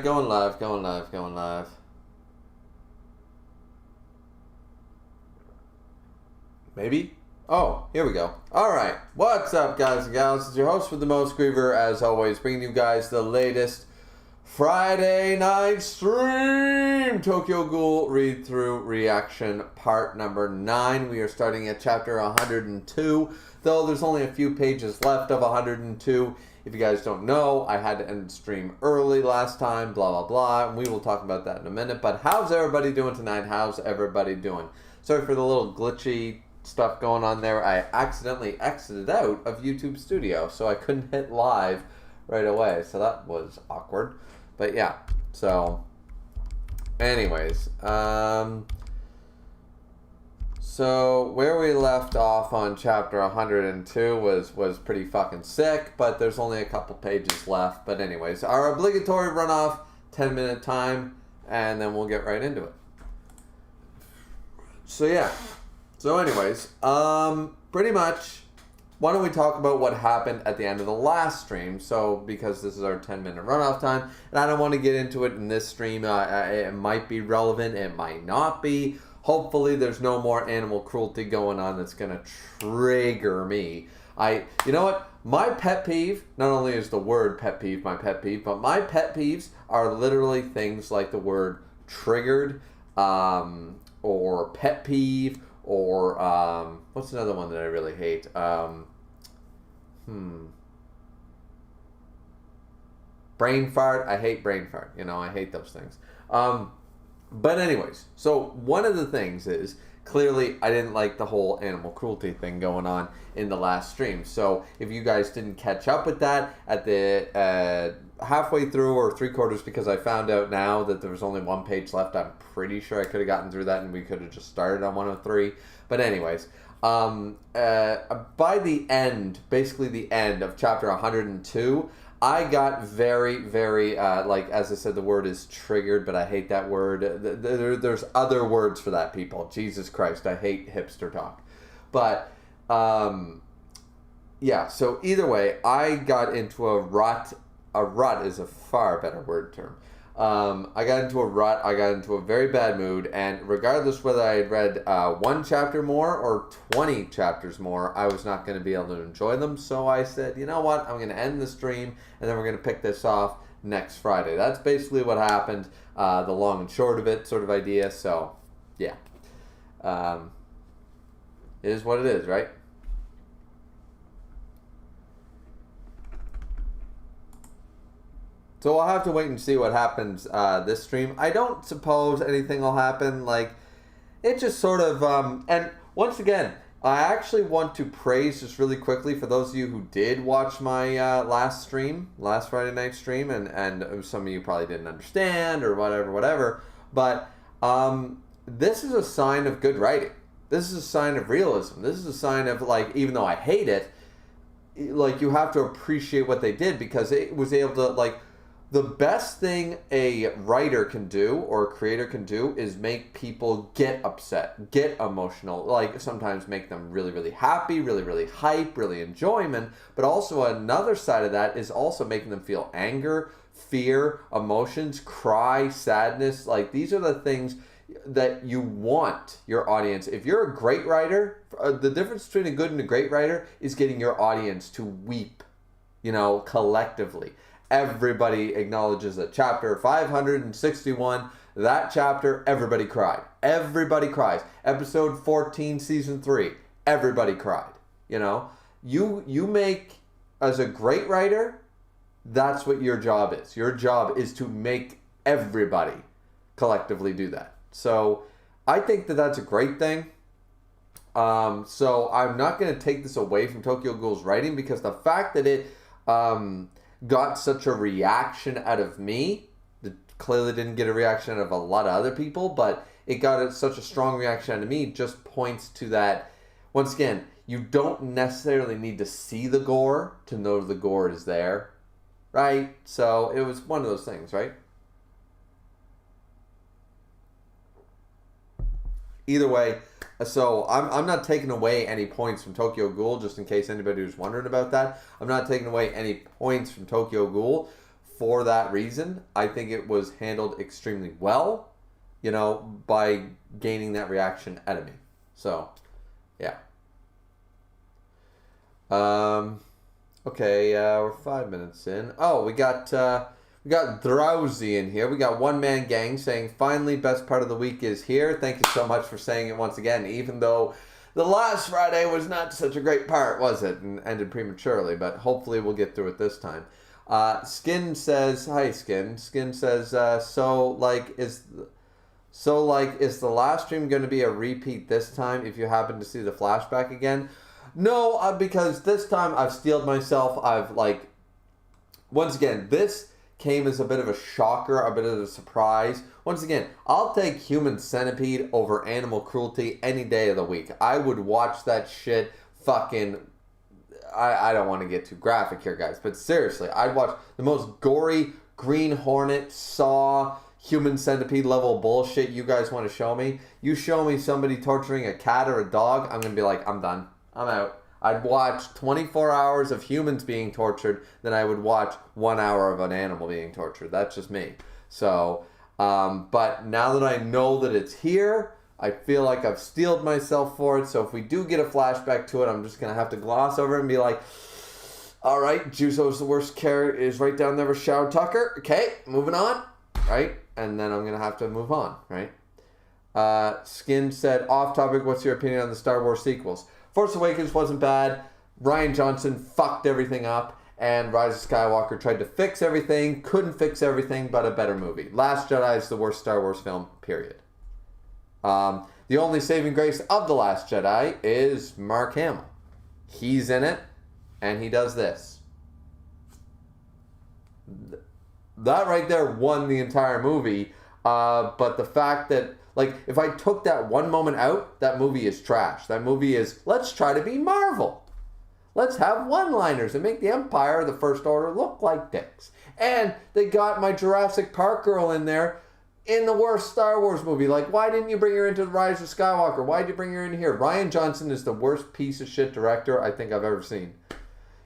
Going live, going live, going live. Maybe? Oh, here we go. Alright, what's up, guys and gals? It's your host with the most, Griever, as always, bringing you guys the latest Friday night stream! Tokyo Ghoul read-through reaction part number 9. We are starting at chapter 102, though there's only a few pages left of 102. If you guys don't know, I had to end the stream early last time, blah, blah, blah, and we will talk about that in a minute. But how's everybody doing tonight? How's everybody doing? Sorry for the little glitchy stuff going on there. I accidentally exited out of YouTube Studio, so I couldn't hit live right away. So that was awkward. But yeah, so anyways, so where we left off on chapter 102 was pretty fucking sick, but there's only a couple pages left. But anyways, our obligatory runoff, 10-minute time, and then we'll get right into it. So yeah. So anyways, pretty much, why don't we talk about what happened at the end of the last stream? So, because this is our 10-minute runoff time, and I don't want to get into it in this stream. It might be relevant, it might not be. Hopefully there's no more animal cruelty going on that's going to trigger me. You know what? My pet peeve, not only is the word pet peeve my pet peeve, but my pet peeves are literally things like the word triggered, or pet peeve, or what's another one that I really hate? Brain fart. I hate brain fart. You know, I hate those things. But anyways, so one of the things is, clearly I didn't like the whole animal cruelty thing going on in the last stream. So if you guys didn't catch up with that at the halfway through or 3/4, because I found out now that there was only one page left, I'm pretty sure I could have gotten through that and we could have just started on 103. But anyways, by the end, basically the end of chapter 102, I got very, very, like, as I said, the word is triggered, but I hate that word. There's other words for that, people. Jesus Christ, I hate hipster talk. But, yeah, so either way, I got into a rut. A rut is a far better word term. I got into a rut, I got into a very bad mood, and regardless whether I had read one chapter more or 20 chapters more, I was not going to be able to enjoy them. So I said, you know what, I'm going to end the stream, and then we're going to pick this off next Friday. That's basically what happened, the long and short of it sort of idea. So, yeah. It is what it is, right? So I'll have to wait and see what happens this stream. I don't suppose anything will happen. Like, it just sort of... and once again, I actually want to praise just really quickly for those of you who did watch my last Friday night stream, and some of you probably didn't understand or whatever. But this is a sign of good writing. This is a sign of realism. This is a sign of, like, even though I hate it, like, you have to appreciate what they did, because it was able to, like... The best thing a writer can do or a creator can do is make people get upset, get emotional, like sometimes make them really, really happy, really, really hype, really enjoyment. But also another side of that is also making them feel anger, fear, emotions, cry, sadness. Like, these are the things that you want your audience. If you're a great writer, the difference between a good and a great writer is getting your audience to weep, you know, collectively. Everybody acknowledges that chapter 561, that chapter, everybody cried. Everybody cries. Episode 14, season 3, everybody cried. You know, you make, as a great writer, that's what your job is. Your job is to make everybody collectively do that. So I think that that's a great thing. So I'm not going to take this away from Tokyo Ghoul's writing, because the fact that it... got such a reaction out of me. It clearly didn't get a reaction out of a lot of other people, but it got such a strong reaction out of me, just points to that. Once again, you don't necessarily need to see the gore to know the gore is there, right? So it was one of those things, right? Either way, so I'm not taking away any points from Tokyo Ghoul, just in case anybody was wondering about that. I'm not taking away any points from Tokyo Ghoul for that reason. I think it was handled extremely well, by gaining that reaction out of me. So, yeah. Okay, we're 5 minutes in. Oh, we got Drowsy in here. We got One Man Gang saying, finally, best part of the week is here. Thank you so much for saying it once again, even though the last Friday was not such a great part, was it? And ended prematurely, but hopefully we'll get through it this time. Skin says, hi Skin. Skin says, is the last stream going to be a repeat this time if you happen to see the flashback again? No, because this time I've steeled myself. Once again, this came as a bit of a shocker, a bit of a surprise. Once again, I'll take human centipede over animal cruelty any day of the week. I would watch that shit fucking... I don't want to get too graphic here, guys, but seriously, I'd watch the most gory Green Hornet, Saw, human centipede level bullshit you guys want to show me. You show me somebody torturing a cat or a dog, I'm going to be like, I'm done. I'm out. I'd watch 24 hours of humans being tortured than I would watch 1 hour of an animal being tortured. That's just me. So, but now that I know that it's here, I feel like I've steeled myself for it. So if we do get a flashback to it, I'm just going to have to gloss over it and be like, all right, Juzo's the worst character is right down there with Shao Tucker. Okay, moving on. Right? And then I'm going to have to move on. Right? Skin said, off topic, what's your opinion on the Star Wars sequels? Force Awakens wasn't bad. Rian Johnson fucked everything up. And Rise of Skywalker tried to fix everything. Couldn't fix everything, but a better movie. Last Jedi is the worst Star Wars film, period. The only saving grace of The Last Jedi is Mark Hamill. He's in it, and he does this. That right there won the entire movie. But the fact that, if I took that one moment out, that movie is trash. That movie is, let's try to be Marvel. Let's have one-liners and make the Empire or the First Order look like dicks. And they got my Jurassic Park girl in there in the worst Star Wars movie. Why didn't you bring her into The Rise of Skywalker? Why did you bring her in here? Rian Johnson is the worst piece of shit director I think I've ever seen.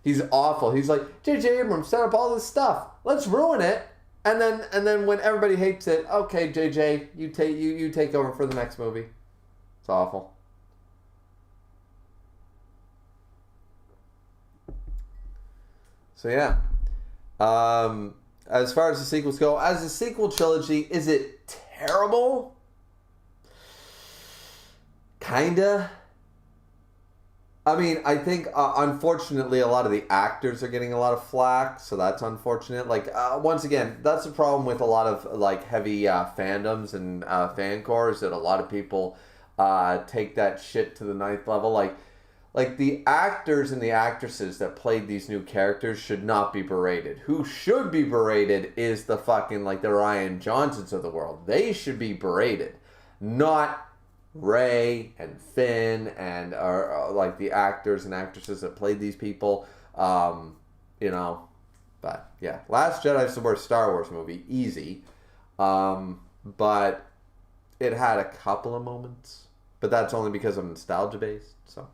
He's awful. He's like, J.J. Abrams set up all this stuff. Let's ruin it. And then when everybody hates it, okay, JJ, you take over for the next movie. It's awful. So yeah. As far as the sequels go, as a sequel trilogy, is it terrible? Kinda. I mean, I think, unfortunately, a lot of the actors are getting a lot of flack, so that's unfortunate. Once again, that's the problem with a lot of, heavy fandoms and fan cores, that a lot of people take that shit to the ninth level. Like, the actors and the actresses that played these new characters should not be berated. Who should be berated is the fucking, the Rian Johnsons of the world. They should be berated, not Rey and Finn and the actors and actresses that played these people, but yeah, Last Jedi is the worst Star Wars movie, easy, but it had a couple of moments, but that's only because I'm nostalgia based. So,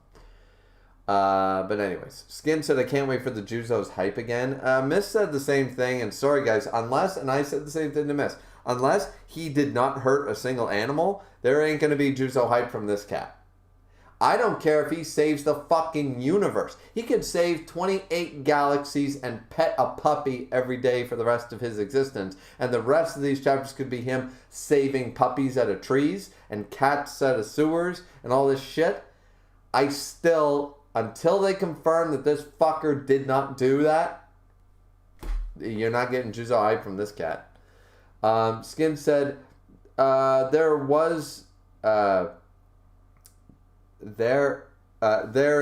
but anyways, Skin said I can't wait for the Juzos hype again. Miss said the same thing, and sorry guys, and I said the same thing to Miss. Unless he did not hurt a single animal, there ain't going to be Juzo hype from this cat. I don't care if he saves the fucking universe. He could save 28 galaxies and pet a puppy every day for the rest of his existence. And the rest of these chapters could be him saving puppies out of trees and cats out of sewers and all this shit. I still, until they confirm that this fucker did not do that, you're not getting Juzo hype from this cat. Skin said, there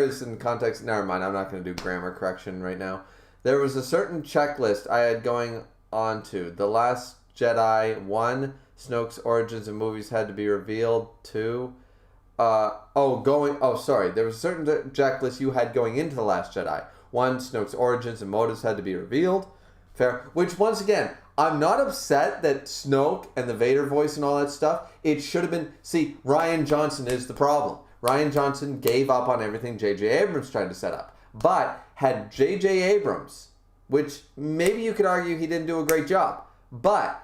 is in context, never mind, I'm not going to do grammar correction right now. There was a certain checklist I had going on to. The Last Jedi, 1, Snoke's origins and movies had to be revealed, 2, there was a certain checklist you had going into The Last Jedi. 1, Snoke's origins and motives had to be revealed. Fair. Which, once again, I'm not upset that Snoke and the Vader voice and all that stuff, it should have been... See, Rian Johnson is the problem. Rian Johnson gave up on everything J.J. Abrams tried to set up. But had J.J. Abrams which maybe you could argue he didn't do a great job. But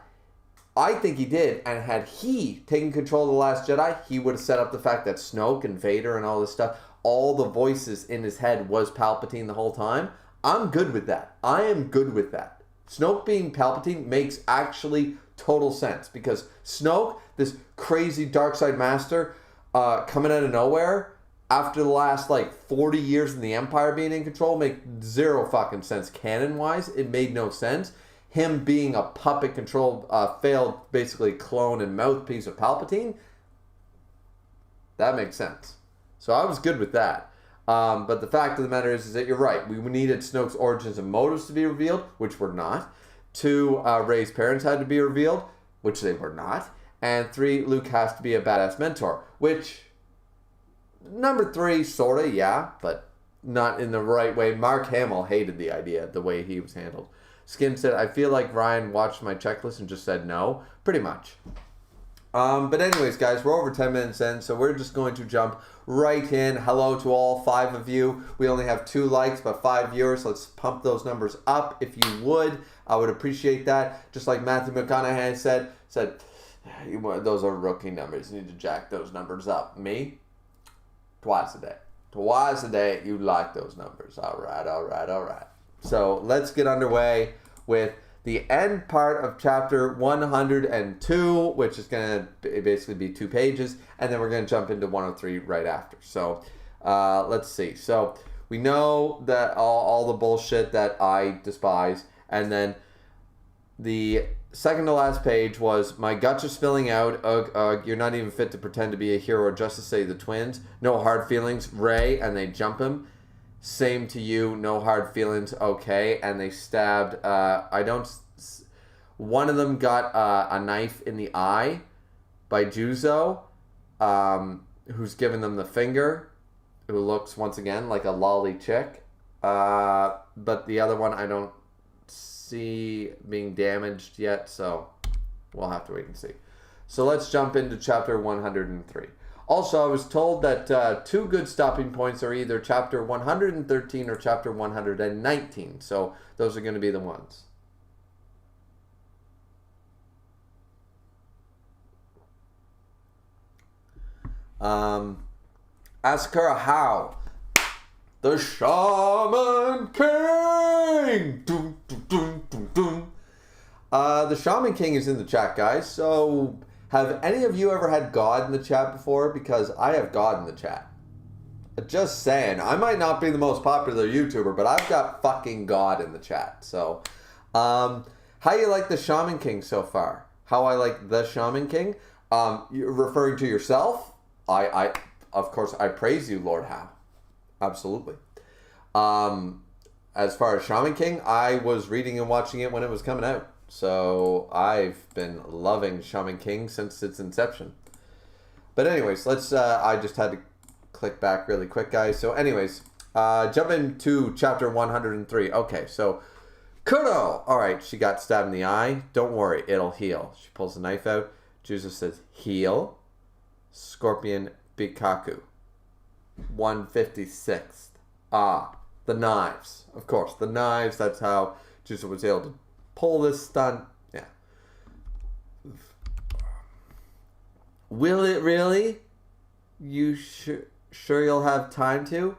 I think he did, and had he taken control of The Last Jedi, he would have set up the fact that Snoke and Vader and all this stuff, all the voices in his head was Palpatine the whole time. I'm good with that. I am good with that. Snoke being Palpatine makes actually total sense, because Snoke, this crazy dark side master, coming out of nowhere after the last 40 years in the Empire being in control, make zero fucking sense canon wise. It made no sense. Him being a puppet controlled, failed basically clone and mouthpiece of Palpatine, that makes sense. So I was good with that. But the fact of the matter is that you're right. We needed Snoke's origins and motives to be revealed, which were not. 2, Rey's parents had to be revealed, which they were not. And 3, Luke has to be a badass mentor, which, number 3, sorta, yeah, but not in the right way. Mark Hamill hated the idea, the way he was handled. Skin said, I feel like Ryan watched my checklist and just said no. Pretty much. But anyways, guys, we're over 10 minutes in, so we're just going to jump right in. Hello to all 5 of you. We only have 2 likes, but 5 viewers. Let's pump those numbers up if you would. I would appreciate that. Just like Matthew McConaughey said, those are rookie numbers. You need to jack those numbers up. Me? Twice a day. Twice a day, you like those numbers. All right. So let's get underway with the end part of chapter 102, which is going to basically be 2 pages, and then we're going to jump into 103 right after. So let's see. So we know that all the bullshit that I despise, and then the second to last page was, my guts are spilling out. Ugh, ugh, you're not even fit to pretend to be a hero just to say the twins. No hard feelings, Rey, and they jump him. Same to you, no hard feelings, okay. And they stabbed, one of them got a knife in the eye by Juzo, who's giving them the finger, who looks, once again, like a lolly chick. But the other one I don't see being damaged yet, so we'll have to wait and see. So let's jump into chapter 103. Also, I was told that 2 good stopping points are either chapter 113 or chapter 119. So those are going to be the ones. Asakura, how? The Shaman King! Doom, doom, doom, doom, doom. The Shaman King is in the chat, guys. So have any of you ever had God in the chat before? Because I have God in the chat. Just saying. I might not be the most popular YouTuber, but I've got fucking God in the chat. So, how you like the Shaman King so far? How I like the Shaman King? You're referring to yourself? Of course, I praise you, Lord Howe. Absolutely. As far as Shaman King, I was reading and watching it when it was coming out. So I've been loving Shaman King since its inception. But anyways, let's, I just had to click back really quick, guys. So anyways, jump into chapter 103. Okay, so Kudo. All right, she got stabbed in the eye. Don't worry, it'll heal. She pulls the knife out. Juzo says, heal. Scorpion Bikaku. 156th. The knives. Of course, the knives. That's how Juzo was able to pull this stunt. Yeah. Will it really? You sure you'll have time to?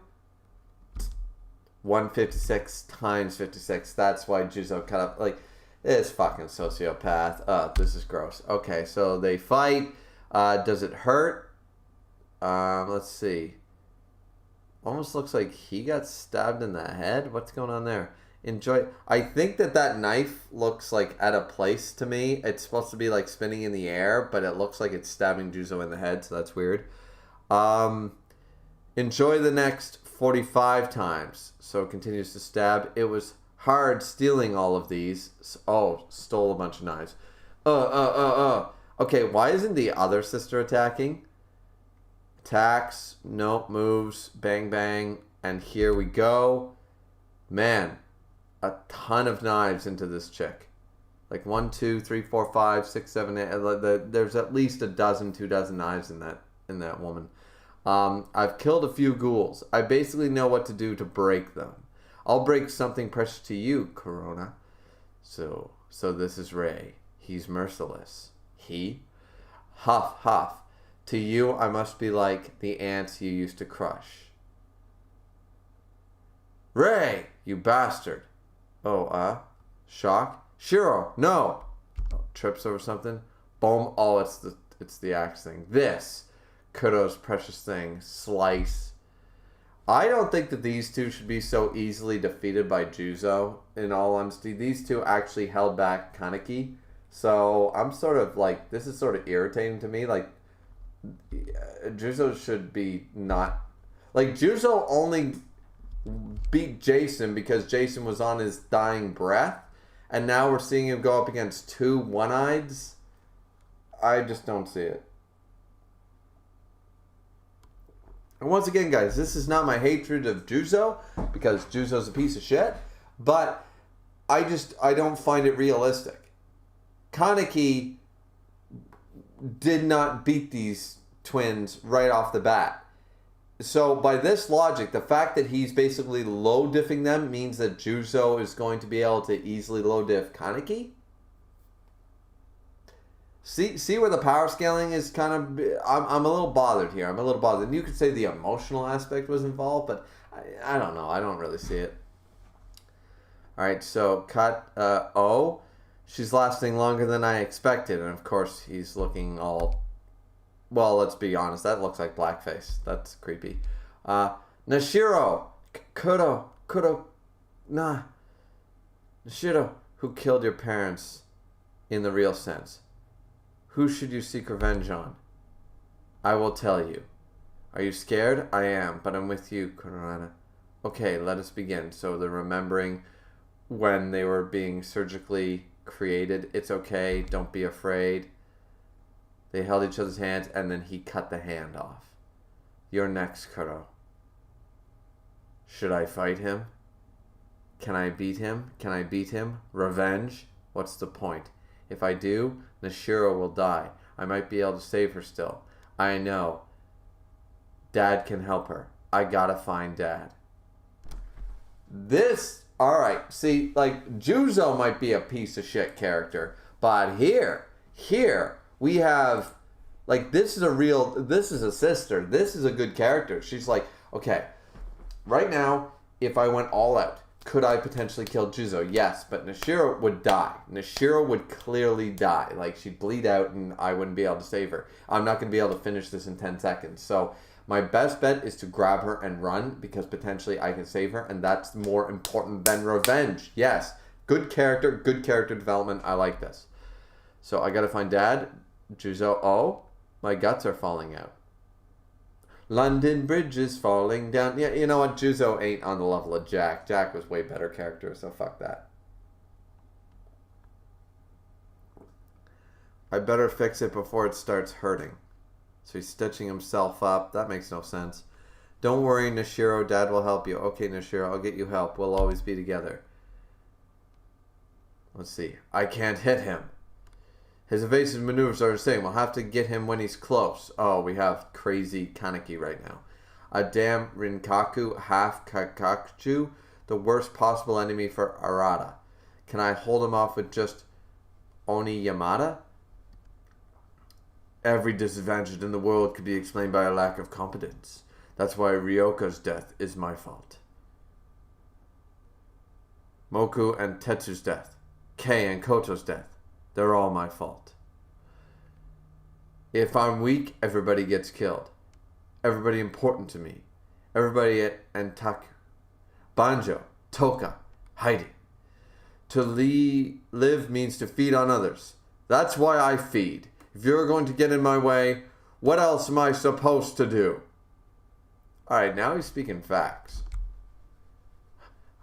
156 times 56. That's why Juzo cut up. Like, this fucking sociopath. This is gross. Okay, so they fight. Does it hurt? Let's see. Almost looks like he got stabbed in the head. What's going on there? Enjoy. I think that knife looks like at a place to me. It's supposed to be like spinning in the air, but it looks like it's stabbing Juzo in the head, so that's weird. Enjoy the next 45 times. So it continues to stab. It was hard stealing all of these. Oh, stole a bunch of knives. Okay, why isn't the other sister attacking? Attacks. Nope. Moves. Bang, bang. And here we go. Man, a ton of knives into this chick. Like 1, 2, 3, 4, 5, 6, 7, 8. There's at least 2 dozen knives in that woman. I've killed a few ghouls. I basically know what to do to break them. I'll break something precious to you, Corona. So this is Ray. He's merciless. He? Huff, huff. To you, I must be like the ants you used to crush. Ray, you bastard. Oh, shock? Shiro, no. Oh, trips over something. Boom. Oh, it's the axe thing. This, Kuro's precious thing. Slice. I don't think that these two should be so easily defeated by Juzo. In all honesty, these two actually held back Kaneki. So I'm sort of like, this is sort of irritating to me. Like, Juzo should be not... Like, Juzo only beat Jason because Jason was on his dying breath. And now we're seeing him go up against two one-eyeds. I just don't see it. And once again, guys, this is not my hatred of Juzo, because Juzo's a piece of shit, but I don't find it realistic. Kaneki did not beat these twins right off the bat. So by this logic, the fact that he's basically low diffing them means that Juzo is going to be able to easily low diff Kaneki? See where the power scaling is kind of... I'm a little bothered here. I'm a little bothered. And you could say the emotional aspect was involved, but I don't know. I don't really see it. Alright, so cut O. She's lasting longer than I expected. And of course, he's looking all... Well, let's be honest. That looks like blackface. That's creepy. Nashiro! Kuro... Nah. Nashiro, who killed your parents in the real sense? Who should you seek revenge on? I will tell you. Are you scared? I am, but I'm with you, Kurana. Okay, let us begin. So they're remembering when they were being surgically created. It's okay, don't be afraid. They held each other's hands, and then he cut the hand off. You're next, Kuro. Should I fight him? Can I beat him? Can I beat him? Revenge? What's the point? If I do, Nashiro will die. I might be able to save her still. I know. Dad can help her. I gotta find Dad. This, alright, see, like, Juzo might be a piece of shit character, but here, we have, like, this is a sister. This is a good character. She's like, okay, right now, if I went all out, could I potentially kill Juzo? Yes, but Nashiro would die. Nashiro would clearly die. Like, she'd bleed out and I wouldn't be able to save her. I'm not going to be able to finish this in 10 seconds. So my best bet is to grab her and run, because potentially I can save her, and that's more important than revenge. Yes, good character development. I like this. So I got to find Dad. Juzo, oh, my guts are falling out. London Bridge is falling down. Yeah, you know what? Juzo ain't on the level of Jack. Jack was way better character, so fuck that. I better fix it before it starts hurting. So he's stitching himself up. That makes no sense. Don't worry, Nashiro. Dad will help you. Okay, Nashiro, I'll get you help. We'll always be together. Let's see. I can't hit him. His evasive maneuvers are the same. We'll have to get him when he's close. Oh, we have crazy Kaneki right now. A damn Rinkaku, half Kakachu, the worst possible enemy for Arata. Can I hold him off with just Oni Yamada? Every disadvantage in the world could be explained by a lack of competence. That's why Ryoka's death is my fault. Moku and Tetsu's death. Kei and Koto's death. They're all my fault. If I'm weak, everybody gets killed. Everybody important to me. Everybody at Antaku. Banjo, Toka, Heidi. To live means to feed on others. That's why I feed. If you're going to get in my way, what else am I supposed to do? Alright, now he's speaking facts.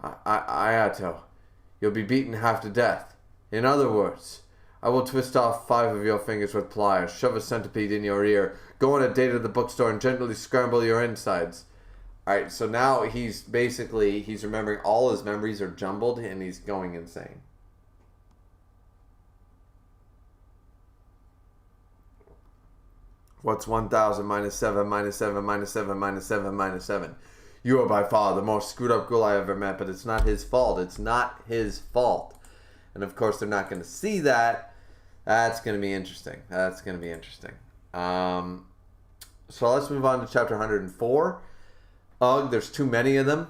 Ayato, you'll be beaten half to death. In other words, I will twist off 5 of your fingers with pliers, shove a centipede in your ear, go on a date at the bookstore, and gently scramble your insides. Alright, so now he's remembering all his memories are jumbled, and he's going insane. What's 1,000 minus 7 minus 7 minus 7 minus 7 minus 7? You are by far the most screwed up ghoul I ever met, but it's not his fault. It's not his fault. And of course, they're not going to see that. That's going to be interesting. That's going to be interesting. So let's move on to chapter 104. Ugh, there's too many of them.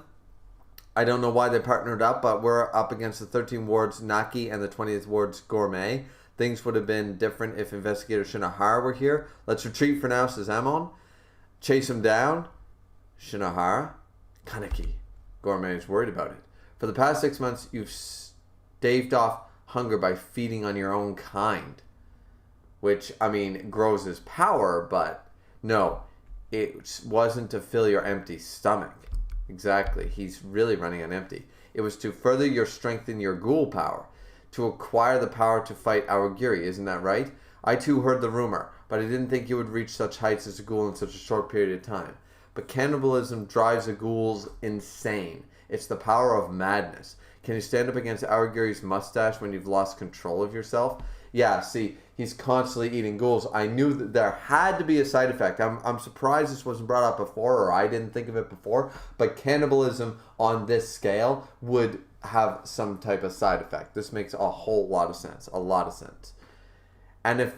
I don't know why they partnered up, but we're up against the 13 wards Naki and the 20th ward's Gourmet. Things would have been different if Investigator Shinohara were here. Let's retreat for now, says Amon. Chase him down. Shinohara. Kaneki. Gourmet is worried about it. For the past 6 months, you've staved off hunger by feeding on your own kind. Which, I mean, grows his power, but no, it wasn't to fill your empty stomach. Exactly. He's really running on empty. It was to further your strength in your ghoul power. To acquire the power to fight Awagiri, isn't that right? I too heard the rumor, but I didn't think you would reach such heights as a ghoul in such a short period of time. But cannibalism drives the ghouls insane. It's the power of madness. Can you stand up against Awagiri's mustache when you've lost control of yourself? Yeah, see, he's constantly eating ghouls. I knew that there had to be a side effect. I'm surprised this wasn't brought up before, or I didn't think of it before. But cannibalism on this scale would have some type of side effect. This makes a whole lot of sense. A lot of sense. And if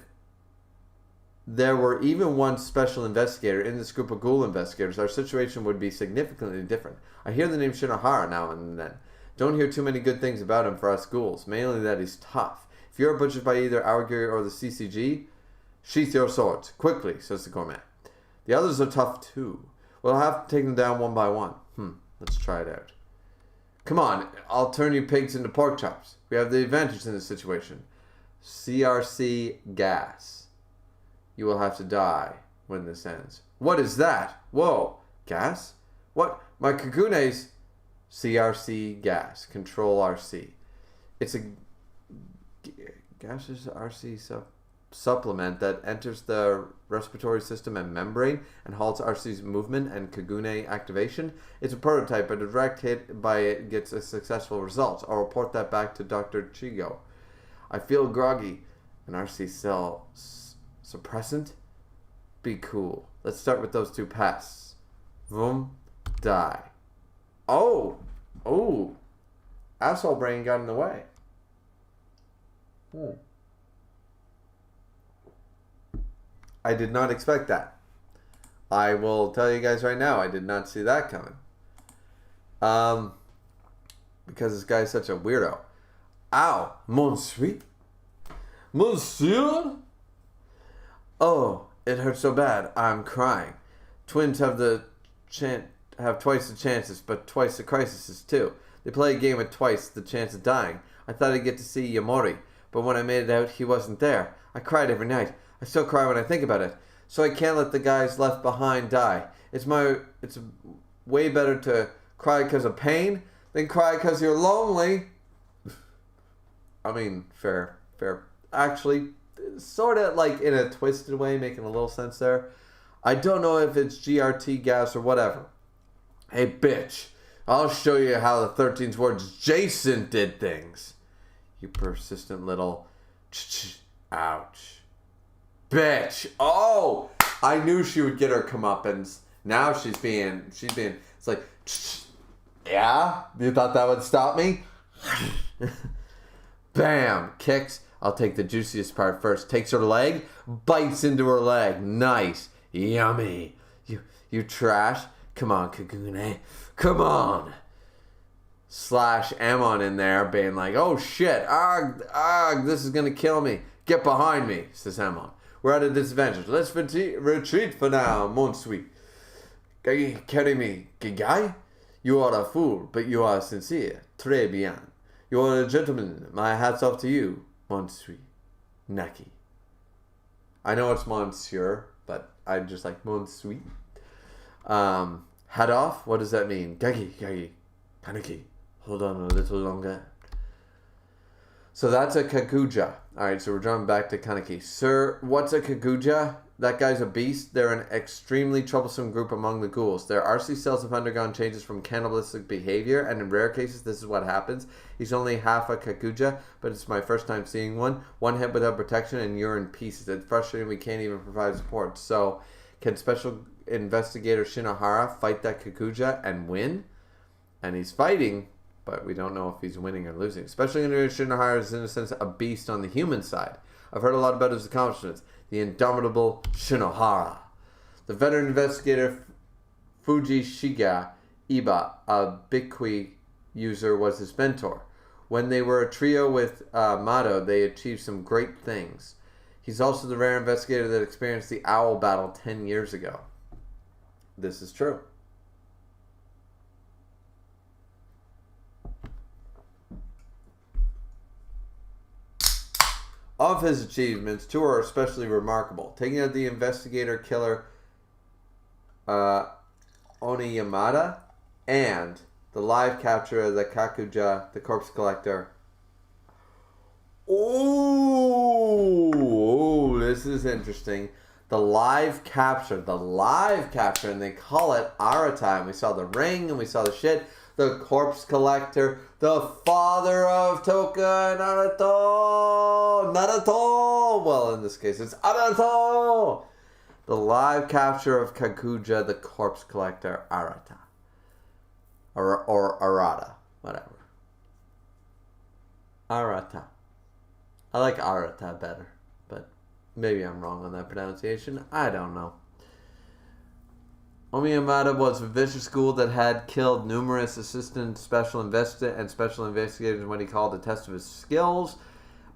there were even one special investigator in this group of ghoul investigators, our situation would be significantly different. I hear the name Shinohara now and then. Don't hear too many good things about him for us ghouls, mainly that he's tough. If you're butchered by either Awagiri or the CCG, sheath your swords, quickly, says the gourmet. The others are tough too. We'll have to take them down one by one. Let's try it out. Come on, I'll turn you pigs into pork chops. We have the advantage in this situation. CRC gas. You will have to die when this ends. What is that? Whoa, gas? What? My kakune's CRC gas. Control RC. It's a gaseous RC supplement that enters the respiratory system and membrane and halts RC's movement and Kagune activation. It's a prototype, but a direct hit by it gets a successful result. I'll report that back to Dr. Chigo. I feel groggy. An RC cell suppressant? Be cool. Let's start with those two pests. Vroom. Die. Oh! Asshole brain got in the way. I did not expect that. I will tell you guys right now, I did not see that coming. Because this guy's such a weirdo. Ow, monsieur? Monsieur? Oh, it hurts so bad, I'm crying. Twins have twice the chances, but twice the crises too. They play a game with twice the chance of dying. I thought I'd get to see Yamori, but when I made it out, he wasn't there. I cried every night. I still cry when I think about it. So I can't let the guys left behind die. It's way better to cry because of pain than cry because you're lonely. I mean, fair. Actually, sort of like in a twisted way, making a little sense there. I don't know if it's GRT gas or whatever. Hey, bitch. I'll show you how the 13's words Jason did things. You persistent little... Ouch. Bitch. Oh! I knew she would get her comeuppance. Now she's being... It's like... Yeah? You thought that would stop me? Bam! Kicks. I'll take the juiciest part first. Takes her leg. Bites into her leg. Nice. Yummy. You trash. Come on, Kagune. Come on. Slash Amon in there being like, oh shit, this is gonna kill me. Get behind me, says Amon. We're at a disadvantage. Let's retreat for now, mon sweet. Carry me, Gigai? You are a fool, but you are sincere. Très bien. You are a gentleman. My hat's off to you, mon sweet. Naki. I know it's monsieur, but I just like mon sweet. Hat off? What does that mean? Gagi. Kaneki. Hold on a little longer. So that's a Kaguja. Alright, so we're jumping back to Kaneki. Sir, what's a Kaguja? That guy's a beast. They're an extremely troublesome group among the ghouls. Their RC cells have undergone changes from cannibalistic behavior, and in rare cases, this is what happens. He's only half a Kaguja, but it's my first time seeing one. One hit without protection, and you're in pieces. It's frustrating we can't even provide support. So, Can Special Investigator Shinohara fight that Kakuja and win? And he's fighting, but we don't know if he's winning or losing. Special Investigator Shinohara is, in a sense, a beast on the human side. I've heard a lot about his accomplishments. The indomitable Shinohara. The veteran investigator Fujishiga Iba, a Bikui user, was his mentor. When they were a trio with Mado, they achieved some great things. He's also the rare investigator that experienced the owl battle 10 years ago. This is true. Of his achievements, two are especially remarkable. Taking out the investigator killer Oniyamada and the live capture of the Kakuja, the corpse collector. Oh, this is interesting. The live capture, and they call it Arata. And we saw the ring, and we saw the shit. The corpse collector, the father of Toka Naruto. Well, in this case, it's Naruto. The live capture of Kakuja, the corpse collector, Arata. Or Arata, whatever. Arata. I like Arata better, but maybe I'm wrong on that pronunciation. I don't know. Omiyamada was a vicious ghoul that had killed numerous assistant special investigators when he called a test of his skills.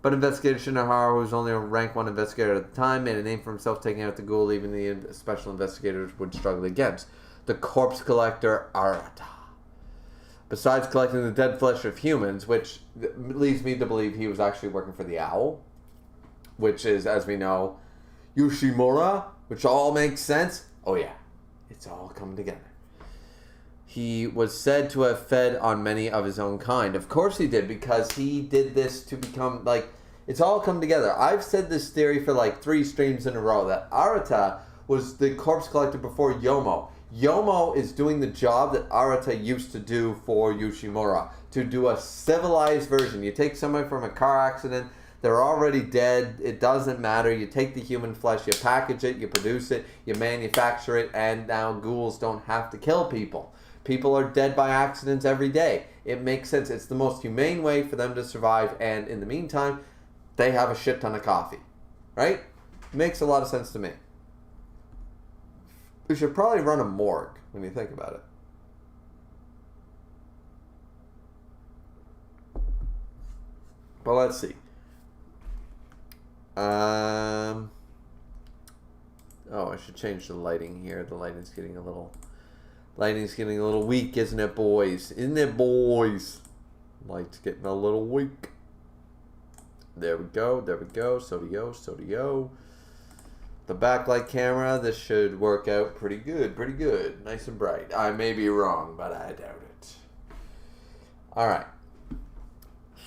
But Investigator Shinohara, who was only a rank 1 investigator at the time, made a name for himself taking out the ghoul even the special investigators would struggle against. The corpse collector Arata. Besides collecting the dead flesh of humans, which leads me to believe he was actually working for the owl, which is, as we know, Yoshimura, which all makes sense. Oh yeah. It's all come together. He was said to have fed on many of his own kind. Of course he did, because he did this to become, it's all come together. I've said this theory for 3 streams in a row, that Arata was the corpse collector before Yomo. Yomo is doing the job that Arata used to do for Yoshimura, to do a civilized version. You take someone from a car accident, they're already dead. It doesn't matter. You take the human flesh, you package it, you produce it, you manufacture it, and now ghouls don't have to kill people. People are dead by accidents every day. It makes sense. It's the most humane way for them to survive, and in the meantime, they have a shit ton of coffee. Right? Makes a lot of sense to me. We should probably run a morgue when you think about it. But let's see. Oh, I should change the lighting here. The lighting's getting a little weak, isn't it, boys? Isn't it, boys? Light's getting a little weak. There we go. So-de-yo. The backlight camera, this should work out pretty good. Nice and bright. I may be wrong, but I doubt it. Alright.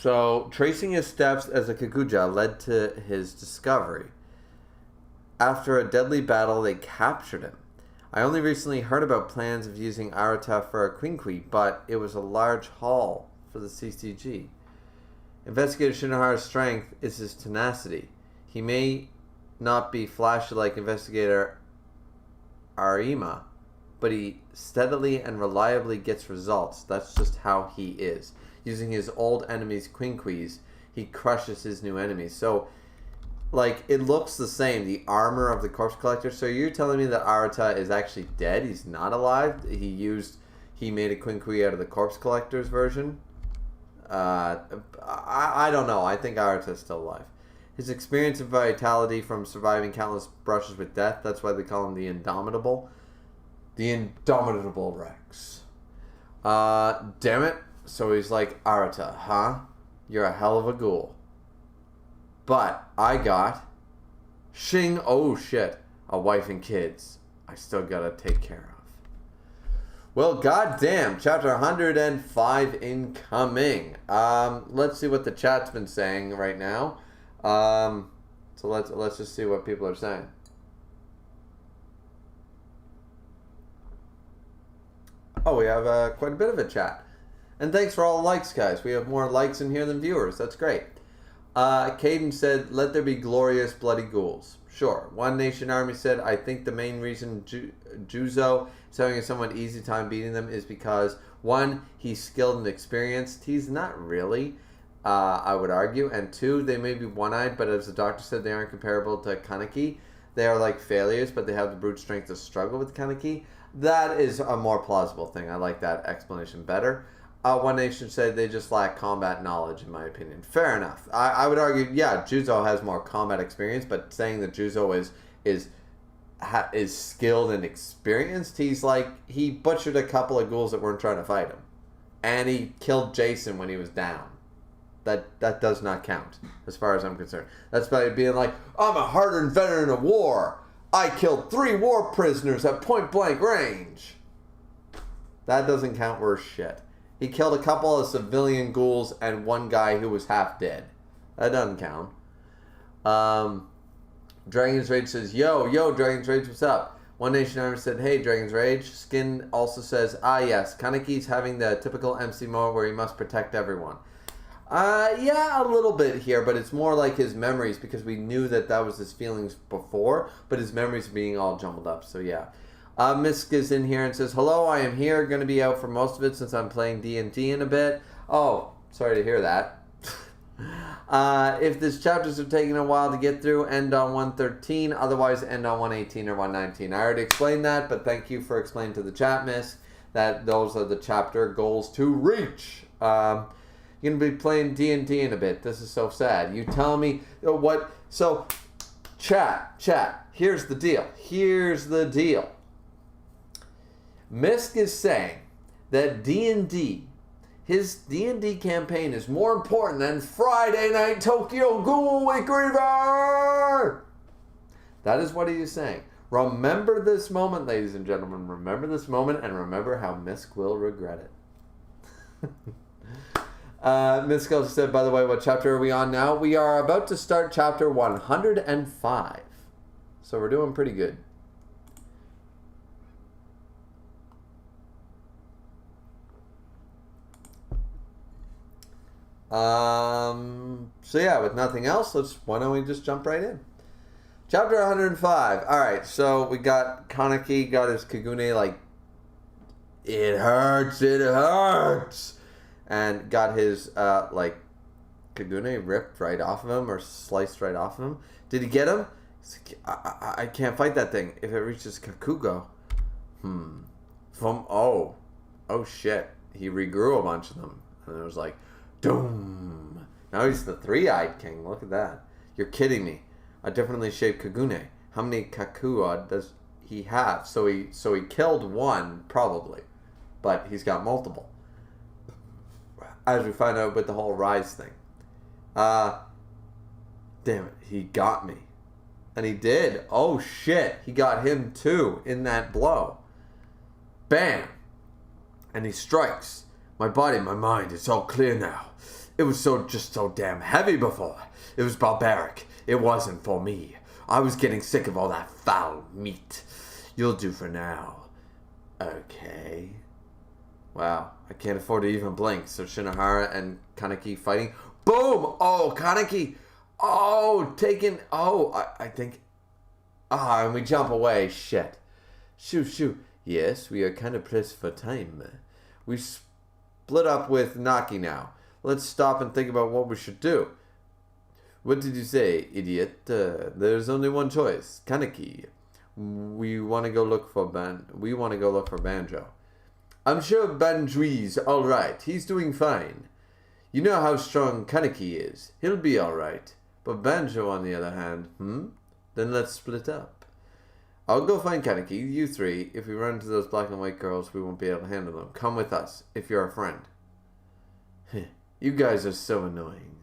So, tracing his steps as a Kakuja led to his discovery. After a deadly battle, they captured him. I only recently heard about plans of using Arata for a Quinkui, but it was a large haul for the CCG. Investigator Shinohara's strength is his tenacity. He may not be flashy like Investigator Arima, but he steadily and reliably gets results. That's just how he is. Using his old enemies' Quinquis, he crushes his new enemies. So, it looks the same, the armor of the corpse collector. So you're telling me that Arata is actually dead? He's not alive? He made a Quinqui out of the corpse collector's version? I don't know. I think Arata is still alive. His experience and vitality from surviving countless brushes with death, that's why they call him the Indomitable. The Indomitable Rex. Damn it. So he's like, Arata, huh? You're a hell of a ghoul. But I got Shing, oh shit, a wife and kids I still gotta take care of. Well, goddamn, chapter 105 incoming. Let's see what the chat's been saying right now. So let's just see what people are saying. Oh, we have quite a bit of a chat. And thanks for all the likes, guys. We have more likes in here than viewers. That's great. Caden said, let there be glorious bloody ghouls. Sure. One Nation Army said, I think the main reason Juzo is having a somewhat easy time beating them is because, one, he's skilled and experienced. He's not really, I would argue. And two, they may be one-eyed, but as the doctor said, they aren't comparable to Kaneki. They are like failures, but they have the brute strength to struggle with Kaneki. That is a more plausible thing. I like that explanation better. One Nation said they just lack combat knowledge, in my opinion. Fair enough. I would argue, yeah, Juzo has more combat experience, but saying that Juzo is skilled and experienced, he butchered a couple of ghouls that weren't trying to fight him, and he killed Jason when he was down. That does not count, as far as I'm concerned. That's by being like, I'm a hardened veteran of war. I killed 3 war prisoners at point blank range. That doesn't count worth shit. He killed a couple of civilian ghouls and one guy who was half dead. That doesn't count. Dragon's Rage says, yo, Dragon's Rage, what's up? One Nation Army said, hey, Dragon's Rage. Skin also says, yes, Kaneki's having the typical MC mode where he must protect everyone. Yeah, a little bit here, but it's more like his memories, because we knew that was his feelings before, but his memories being all jumbled up, so yeah. Misk is in here and says, hello, I am here, going to be out for most of it since I'm playing D&D in a bit. Oh, sorry to hear that. If this chapters have taken a while to get through, end on 113, otherwise end on 118 or 119. I already explained that, but thank you for explaining to the chat, Misk, that those are the chapter goals to reach. You're going to be playing D&D in a bit. This is so sad. You tell me what... So, chat, here's the deal. Misk is saying that D&D, his D&D campaign is more important than Friday Night Tokyo Ghoul with Griever. That is what he is saying. Remember this moment, ladies and gentlemen. Remember this moment, and remember how Misk will regret it. Misk also said, by the way, what chapter are we on now? We are about to start chapter 105. So we're doing pretty good. So yeah, with nothing else, why don't we just jump right in? Chapter 105. Alright, so we got Kaneki, got his Kagune, like, it hurts! And got his, Kagune ripped right off of him, or sliced right off of him. Did he get him? He's like, I can't fight that thing if it reaches Kakugo. Oh shit. He regrew a bunch of them. And it was like, doom. Now he's the 3-eyed king. Look at that. You're kidding me. A differently shaped Kagune. How many Kakua does he have? So he killed one, probably. But he's got multiple. As we find out with the whole Rise thing. Damn it. He got me. And he did. Oh shit. He got him too in that blow. Bam. And he strikes. My body, my mind, it's all clear now. It was just so damn heavy before. It was barbaric. It wasn't for me. I was getting sick of all that foul meat. You'll do for now. Okay. Wow. I can't afford to even blink. So Shinohara and Kaneki fighting. Boom! Oh, Kaneki. Oh, taken. Oh, I think. And we jump away. Shit. Shoo. Yes, we are kind of pressed for time. We split up with Naki now. Let's stop and think about what we should do. What did you say, idiot? There's only one choice. Kaneki. We want to go look for Banjo. I'm sure Banjui's alright. He's doing fine. You know how strong Kaneki is. He'll be alright. But Banjo, on the other hand, Then let's split up. I'll go find Kaneki. You three. If we run into those black and white girls, we won't be able to handle them. Come with us, if you're a friend. You guys are so annoying.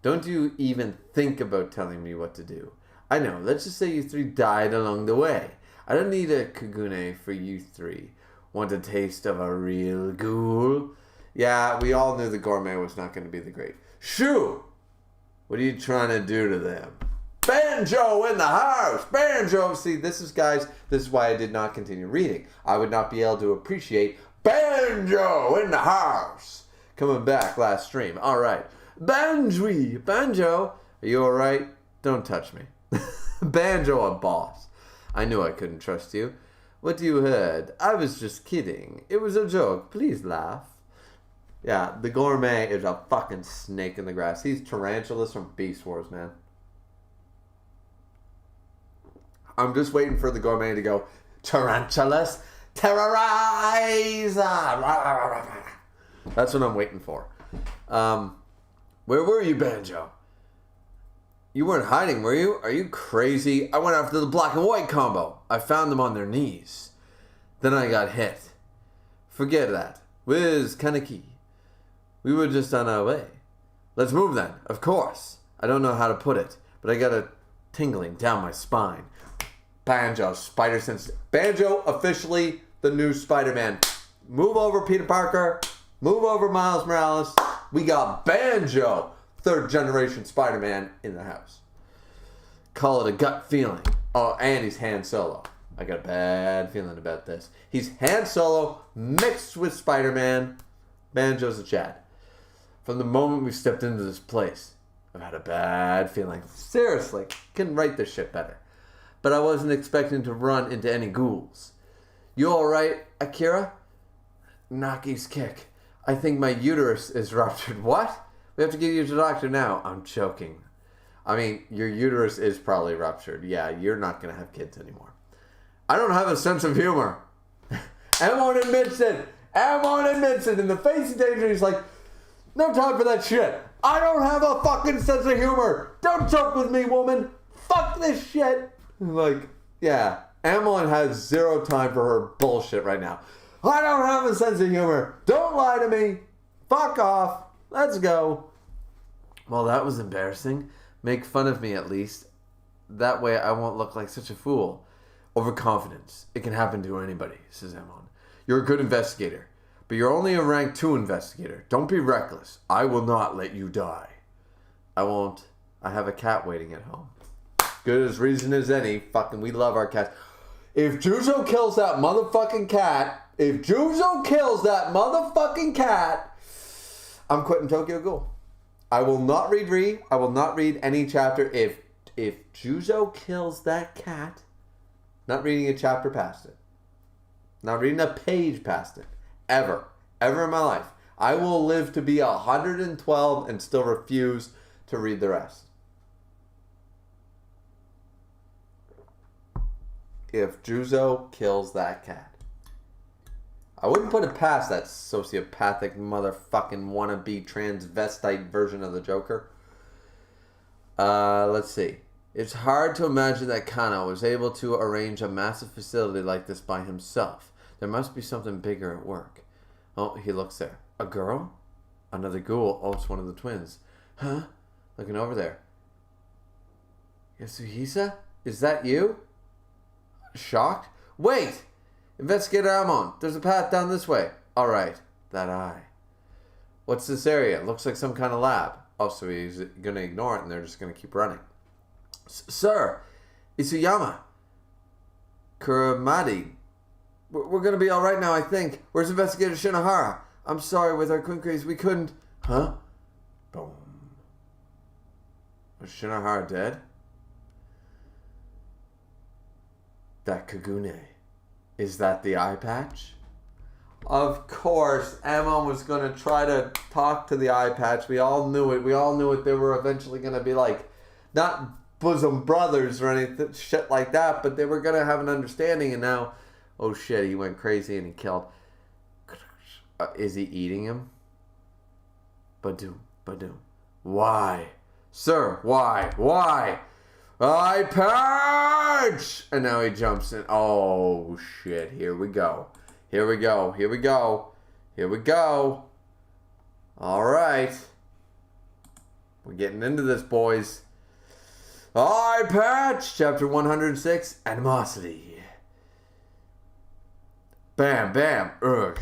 Don't you even think about telling me what to do. I know, let's just say you three died along the way. I don't need a Kagune for you three. Want a taste of a real ghoul? Yeah, we all knew the gourmet was not going to be the great. Shoo! What are you trying to do to them? Banjo in the house! Banjo! See, this is why I did not continue reading. I would not be able to appreciate Banjo in the house! Coming back last stream. Alright. Banjo, are you alright? Don't touch me. Banjo, a boss. I knew I couldn't trust you. What you heard? I was just kidding. It was a joke. Please laugh. Yeah, the gourmet is a fucking snake in the grass. He's Tarantulas from Beast Wars, man. I'm just waiting for the gourmet to go, Tarantulas, terrorize! That's what I'm waiting for. Where were you, Banjo? You weren't hiding, were you? Are you crazy? I went after the black and white combo. I found them on their knees. Then I got hit. Forget that. Whiz Kaneki. We were just on our way. Let's move then, of course. I don't know how to put it, but I got a tingling down my spine. Banjo, Spider Sense. Banjo, officially the new Spider-Man. Move over, Peter Parker. Move over, Miles Morales. We got Banjo, third generation Spider-Man in the house. Call it a gut feeling. Oh, and he's Han Solo. I got a bad feeling about this. He's Han Solo mixed with Spider-Man. Banjo's a Chad. From the moment we stepped into this place, I've had a bad feeling. Seriously, couldn't write this shit better. But I wasn't expecting to run into any ghouls. You alright, Akira? Naki's kick. I think my uterus is ruptured. What? We have to get you to the doctor now. I'm choking. I mean, your uterus is probably ruptured. Yeah, you're not going to have kids anymore. I don't have a sense of humor. Amon admits it. Amon admits it. In the face of danger, he's like, no time for that shit. I don't have a fucking sense of humor. Don't joke with me, woman. Fuck this shit. Like, yeah. Amon has zero time for her bullshit right now. I don't have a sense of humor. Don't lie to me. Fuck off. Let's go. Well, that was embarrassing. Make fun of me at least. That way I won't look like such a fool. Overconfidence. It can happen to anybody, says Amon. You're a good investigator, but you're only a rank 2 investigator. Don't be reckless. I will not let you die. I won't. I have a cat waiting at home. Good as reason as any. Fucking we love our cats. If Juzo kills that motherfucking cat, I'm quitting Tokyo Ghoul. I will not read I will not read any chapter if Juzo kills that cat. Not reading a chapter past it. Not reading a page past it. Ever in my life. I will live to be 112 and still refuse to read the rest. If Juzo kills that cat. I wouldn't put it past that sociopathic motherfucking wannabe transvestite version of the Joker. Let's see. It's hard to imagine that Kano was able to arrange a massive facility like this by himself. There must be something bigger at work. Oh, he looks there. A girl? Another ghoul. Oh, it's one of the twins. Huh? Looking over there. Yasuhisa? Is that you? Shocked? Wait! Investigator Amon, there's a path down this way. Alright, that eye. What's this area? Looks like some kind of lab. Oh, so he's going to ignore it and they're just going to keep running. Sir, Isuyama. Kuramadi. We're going to be alright now, I think. Where's Investigator Shinohara? I'm sorry, with our Kunkris, we couldn't... Huh? Boom. Was Shinohara dead? That Kagune. Is that the eye patch? Of course, Amon was going to try to talk to the eye patch. We all knew it. We all knew it. They were eventually going to be like, not bosom brothers or anything, shit like that, but they were going to have an understanding. And now, oh shit, he went crazy and he killed. Is he eating him? Badoo. Why? Sir, why? Eye patch! And now he jumps in. Oh, shit. Here we go. All right. We're getting into this, boys. Eye patch! Chapter 106. Animosity. Bam. Ugh.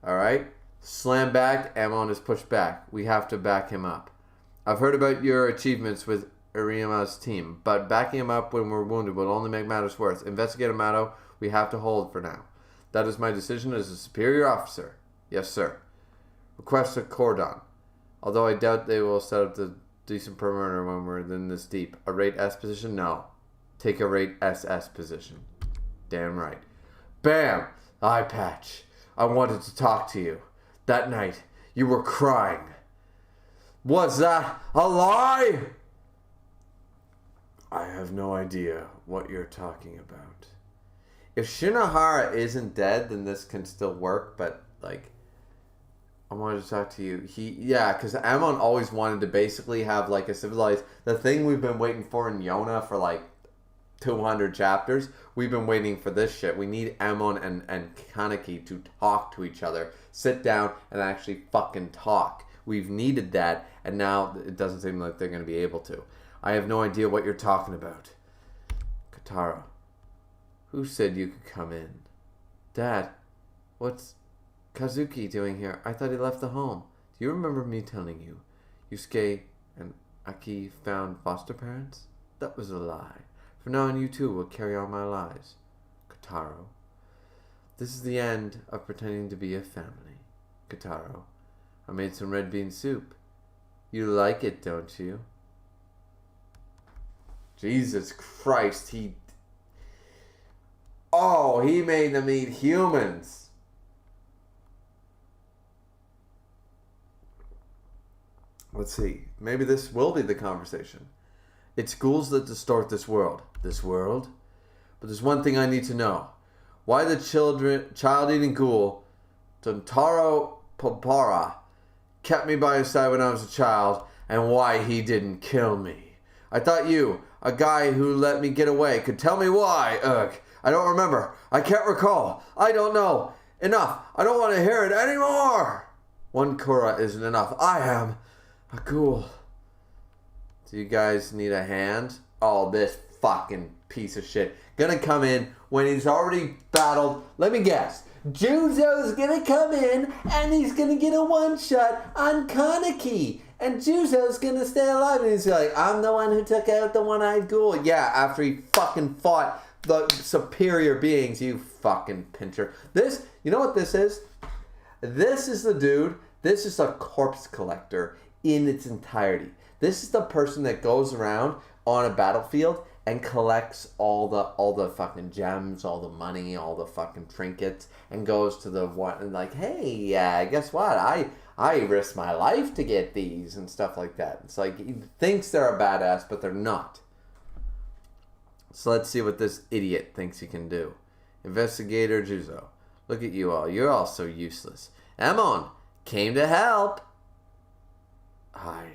All right. Slam back. Amon is pushed back. We have to back him up. I've heard about your achievements with Iriama's team, but backing him up when we're wounded will only make matters worse. Investigator Mato, we have to hold for now. That is my decision as a superior officer. Yes, sir. Request a cordon. Although I doubt they will set up the decent perimeter when we're in this deep. A rate S position? No. Take a rate SS position. Damn right. Bam! Eye patch. I wanted to talk to you. That night, you were crying. Was that a lie? I have no idea what you're talking about. If Shinohara isn't dead, then this can still work, but, like, I wanted to talk to you. Yeah, because Amon always wanted to basically have, like, a civilized... The thing we've been waiting for in Yona for, like, 200 chapters, we've been waiting for this shit. We need Amon and Kaneki to talk to each other. Sit down and actually fucking talk. We've needed that, and now it doesn't seem like they're going to be able to. I have no idea what you're talking about. Katara, who said you could come in? Dad, what's Kazuki doing here? I thought he left the home. Do you remember me telling you Yusuke and Aki found foster parents? That was a lie. From now on, you too will carry on my lies. Kataro, this is the end of pretending to be a family. Kataro, I made some red bean soup. You like it, don't you? Jesus Christ, he made them eat humans. Let's see. Maybe this will be the conversation. It's ghouls that distort this world. This world? But there's one thing I need to know. Why the child-eating ghoul, Tontaro Popara, kept me by his side when I was a child, and why he didn't kill me. I thought you, a guy who let me get away, could tell me why. Ugh, I don't remember. I can't recall. I don't know. Enough. I don't want to hear it anymore. One Kura isn't enough. I am a ghoul. Do you guys need a hand? Oh, this fucking piece of shit. Gonna come in when he's already battled. Let me guess. Juzo's gonna come in and he's gonna get a one-shot on Kaneki. And Juzo's gonna stay alive. And he's like, I'm the one who took out the one-eyed ghoul. Yeah, after he fucking fought the superior beings, you fucking pincher. This, you know what this is? This is the dude. This is a corpse collector in its entirety. This is the person that goes around on a battlefield and collects all the fucking gems, all the money, all the fucking trinkets, and goes to the one and like, hey, guess what? I risked my life to get these and stuff like that. It's like he thinks they're a badass, but they're not. So let's see what this idiot thinks he can do. Investigator Juzo, look at you all. You're all so useless. Amon came to help. Hi.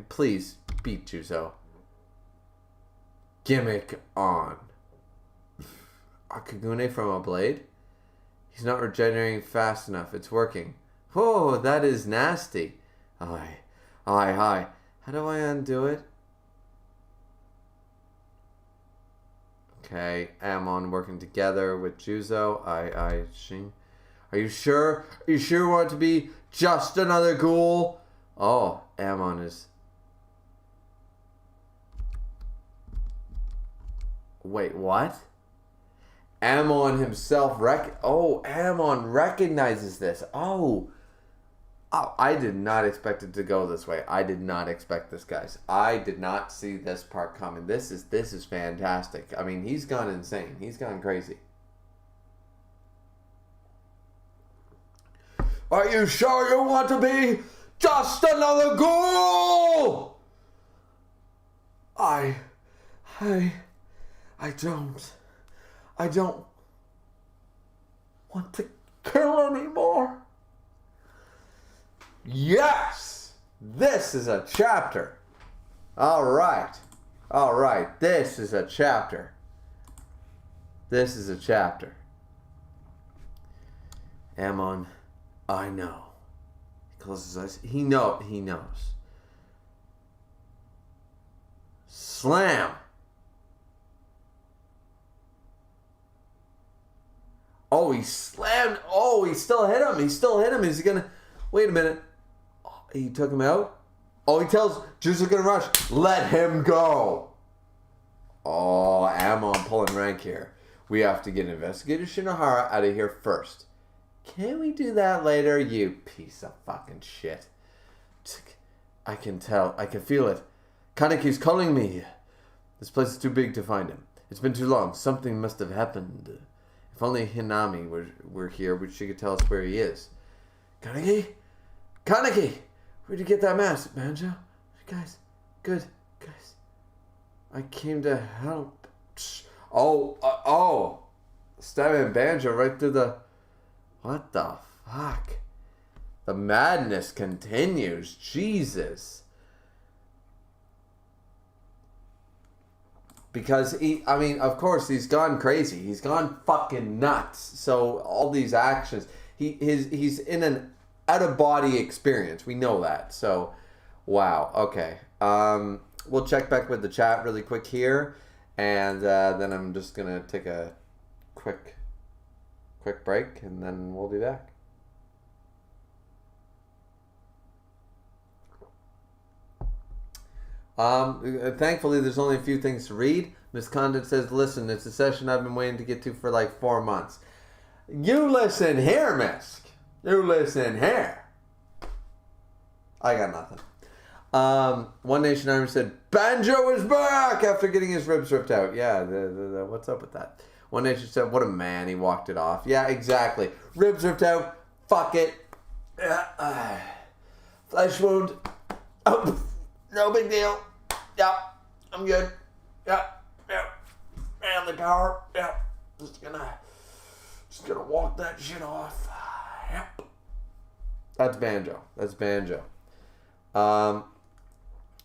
Please beat Juzo. Gimmick on. Akagune from a blade? He's not regenerating fast enough. It's working. Oh, that is nasty. Hi. How do I undo it? Okay, Amon working together with Juzo. Shing. Are you sure? Are you sure you want it to be just another ghoul? Oh, Amon is... Wait, what? Amon himself Amon recognizes this. Oh, I did not expect it to go this way. I did not expect this, guys. I did not see this part coming. This is fantastic. I mean, he's gone insane. He's gone crazy. Are you sure you want to be just another ghoul? I don't want to kill anymore. Yes! This is a chapter. All right. This is a chapter. Amon, I know. He closes his eyes. He knows. Slam. Oh, he slammed. Oh, he still hit him. Is he gonna... Wait a minute. Oh, he took him out? Oh, he tells Juice is gonna rush. Let him go. Oh, Amon pulling rank here. We have to get Investigator Shinohara out of here first. Can we do that later, you piece of fucking shit? I can tell. I can feel it. Kaneki's calling me. This place is too big to find him. It's been too long. Something must have happened. If only Hinami were here, she could tell us where he is. Kaneki? Kaneki! Where'd you get that mask, Banjo? Guys, good. Guys, I came to help. Oh. Stabbing Banjo right through the... What the fuck? The madness continues. Jesus. Because of course he's gone crazy. He's gone fucking nuts. So all these actions, he's in an out of body experience. We know that. So, wow. Okay. We'll check back with the chat really quick here, and then I'm just gonna take a quick break, and then we'll be back. Thankfully, there's only a few things to read. Miss Condon says, listen, it's a session I've been waiting to get to for like 4 months. You listen here, Misk. You listen here. I got nothing. One Nation Army said, Banjo is back after getting his ribs ripped out. Yeah, what's up with that? One Nation said, what a man. He walked it off. Yeah, exactly. Ribs ripped out. Fuck it. Flesh wound. Oh, no big deal. Yeah, I'm good. Yeah. Family power. Yeah. Just gonna walk that shit off. Yep. That's Banjo.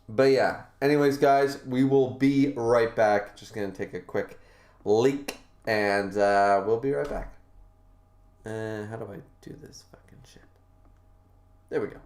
But yeah. Anyways, guys, we will be right back. Just gonna take a quick leak, and we'll be right back. How do I do this fucking shit? There we go.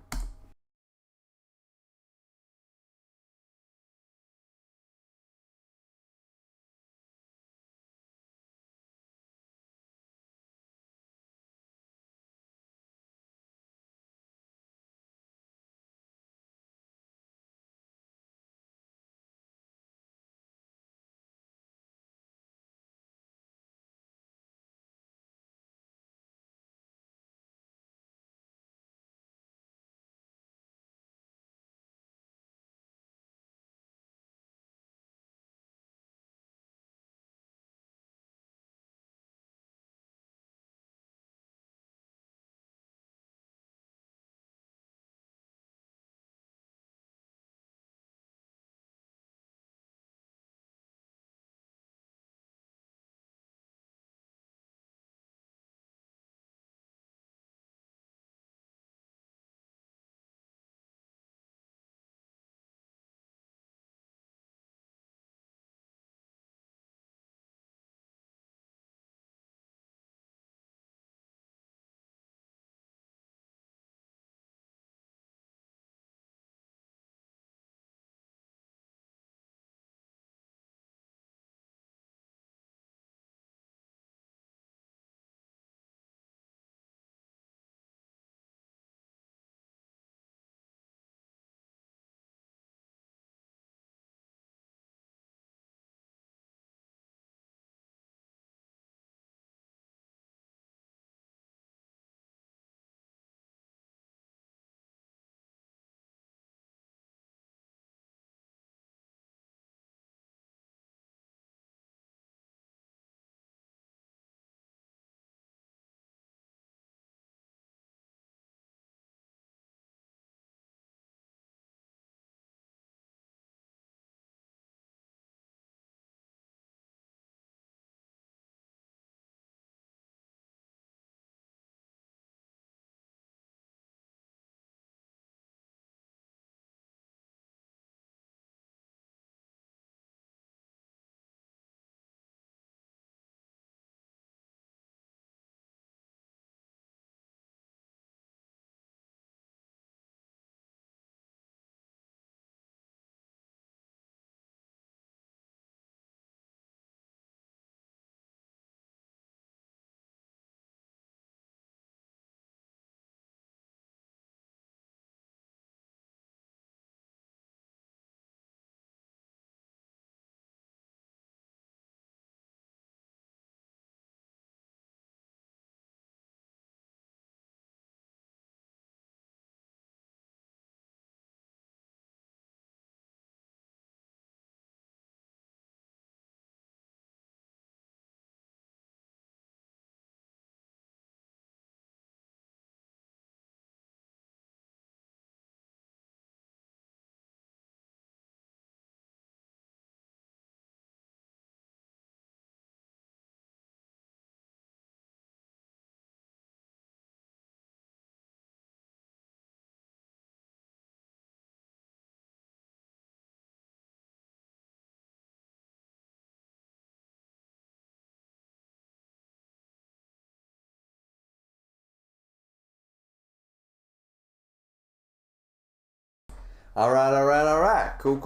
Alright. Cool.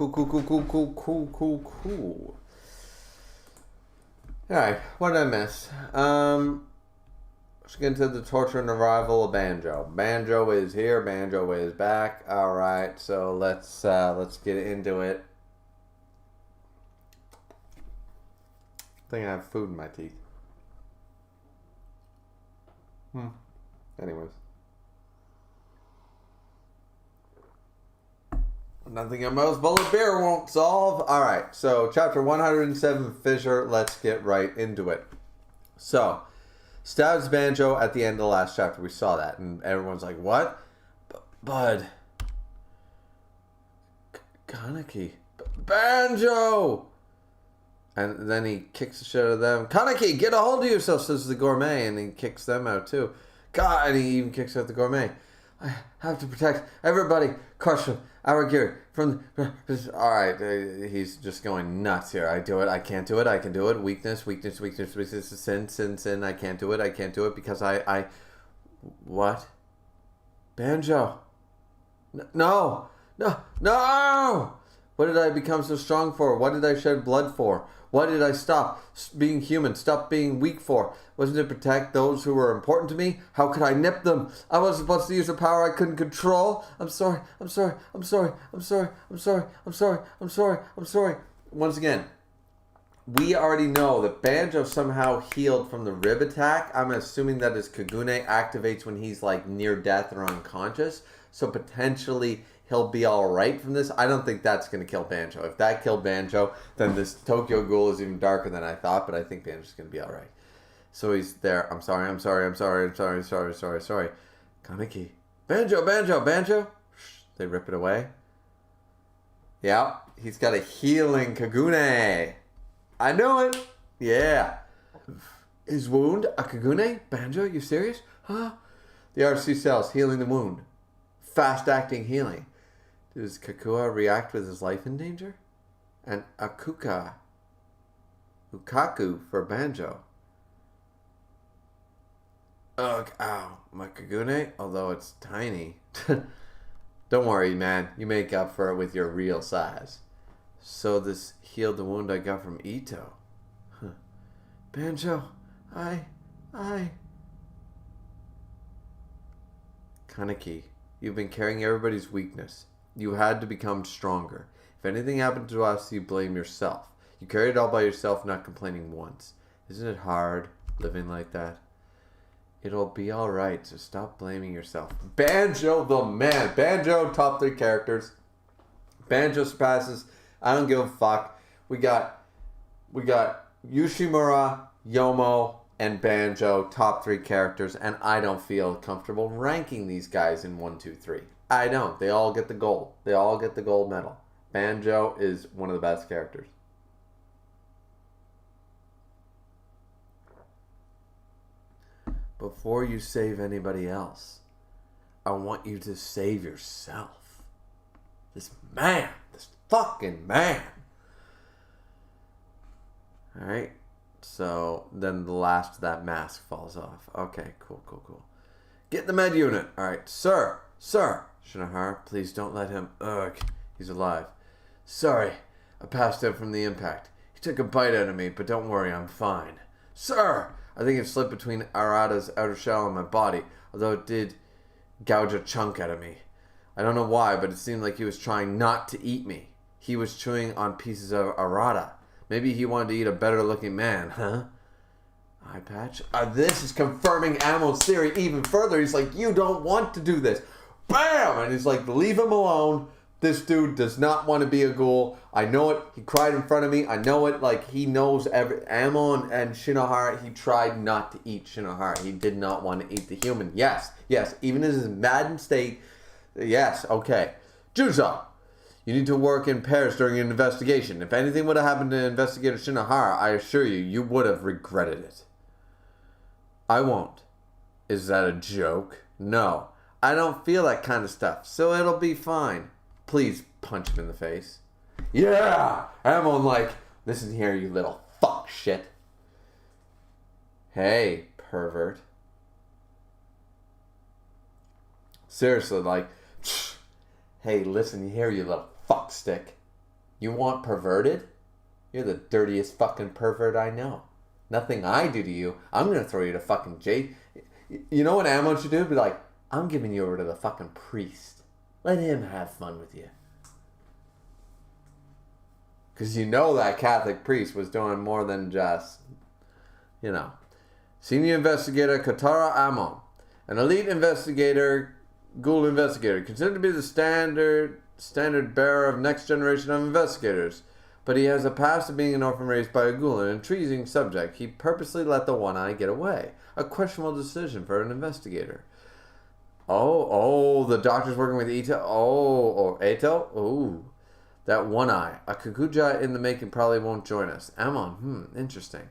Alright, what did I miss? Let's get into the torture and arrival of Banjo. Banjo is here, Banjo is back. Alright, so let's get into it. I think I have food in my teeth. Anyways. Nothing a mouse bullet beer won't solve. Alright, so chapter 107, Fissure. Let's get right into it. So, stabs Banjo at the end of the last chapter. We saw that, and everyone's like, what? Bud. Kaneki. Banjo! And then he kicks the shit out of them. Kaneki, get a hold of yourself, says the gourmet, and he kicks them out too. God, and he even kicks out the gourmet. I have to protect everybody. Crush him. Our gear. Alright, he's just going nuts here. I do it. I can't do it. I can do it. Weakness. Sin. I can't do it because I... What? Banjo. No! What did I become so strong for? What did I shed blood for? What did I stop being human, stop being weak for? Wasn't it to protect those who were important to me? How could I nip them? I was supposed to use a power I couldn't control. I'm sorry. Once again, we already know that Banjo somehow healed from the rib attack. I'm assuming that his Kagune activates when he's like near death or unconscious. So potentially he'll be alright from this. I don't think that's going to kill Banjo. If that killed Banjo, then this Tokyo Ghoul is even darker than I thought, but I think Banjo's going to be alright. So he's there. I'm sorry. Kaneki. Banjo. They rip it away. Yeah, he's got a healing Kagune. I knew it. Yeah. His wound, a Kagune? Banjo, you serious? Huh? The RC cells healing the wound. Fast-acting healing. Does Kakua react with his life in danger? And Ukaku for Banjo. Ugh, ow. My Kagune, although it's tiny. Don't worry, man. You make up for it with your real size. So this healed the wound I got from Ito. Huh. Banjo, I... Kaneki, you've been carrying everybody's weakness. You had to become stronger. If anything happened to us, you blame yourself. You carried it all by yourself, not complaining once. Isn't it hard living like that? It'll be alright, so stop blaming yourself. Banjo the man. Banjo, top 3 characters. Banjo surpasses. I don't give a fuck. We got Yoshimura, Yomo, and Banjo, top 3 characters, and I don't feel comfortable ranking these guys in 1, 2, 3. I don't. They all get the gold. They all get the gold medal. Banjo is one of the best characters. Before you save anybody else, I want you to save yourself. This fucking man. Alright, so then the last of that mask falls off. Okay, cool. Get the med unit. Alright, sir. Shinohara, please don't let him. Ugh, he's alive. Sorry, I passed out from the impact. He took a bite out of me, but don't worry, I'm fine. Sir! I think it slipped between Arata's outer shell and my body, although it did gouge a chunk out of me. I don't know why, but it seemed like he was trying not to eat me. He was chewing on pieces of Arata. Maybe he wanted to eat a better-looking man, huh? Eye patch? This is confirming Amon's theory even further. He's like, you don't want to do this. Bam! And he's like, leave him alone. This dude does not want to be a ghoul. I know it. He cried in front of me. I know it. Like, he knows Amon and Shinohara, he tried not to eat Shinohara. He did not want to eat the human. Yes. Even in his maddened state. Yes, okay. Juzo, you need to work in pairs during an investigation. If anything would have happened to Investigator Shinohara, I assure you, you would have regretted it. I won't. Is that a joke? No. I don't feel that kind of stuff, so it'll be fine. Please punch him in the face. Yeah! Amon like, listen here, you little fuck shit. Hey, pervert. Seriously, like, Hey, listen here, you little fuckstick. You want perverted? You're the dirtiest fucking pervert I know. Nothing I do to you, I'm gonna throw you to fucking jail. You know what Ammon should do? Be like, I'm giving you over to the fucking priest. Let him have fun with you. Because you know that Catholic priest was doing more than just, Senior investigator Katara Ammon, an elite investigator, Ghoul investigator, considered to be the standard bearer of next generation of investigators. But he has a past of being an orphan raised by a ghoul, an intriguing subject. He purposely let the one-eye get away. A questionable decision for an investigator. Oh, the doctor's working with Ito. Or Eto? Oh, that one-eye. A Kakuja in the making probably won't join us. Ammon, interesting.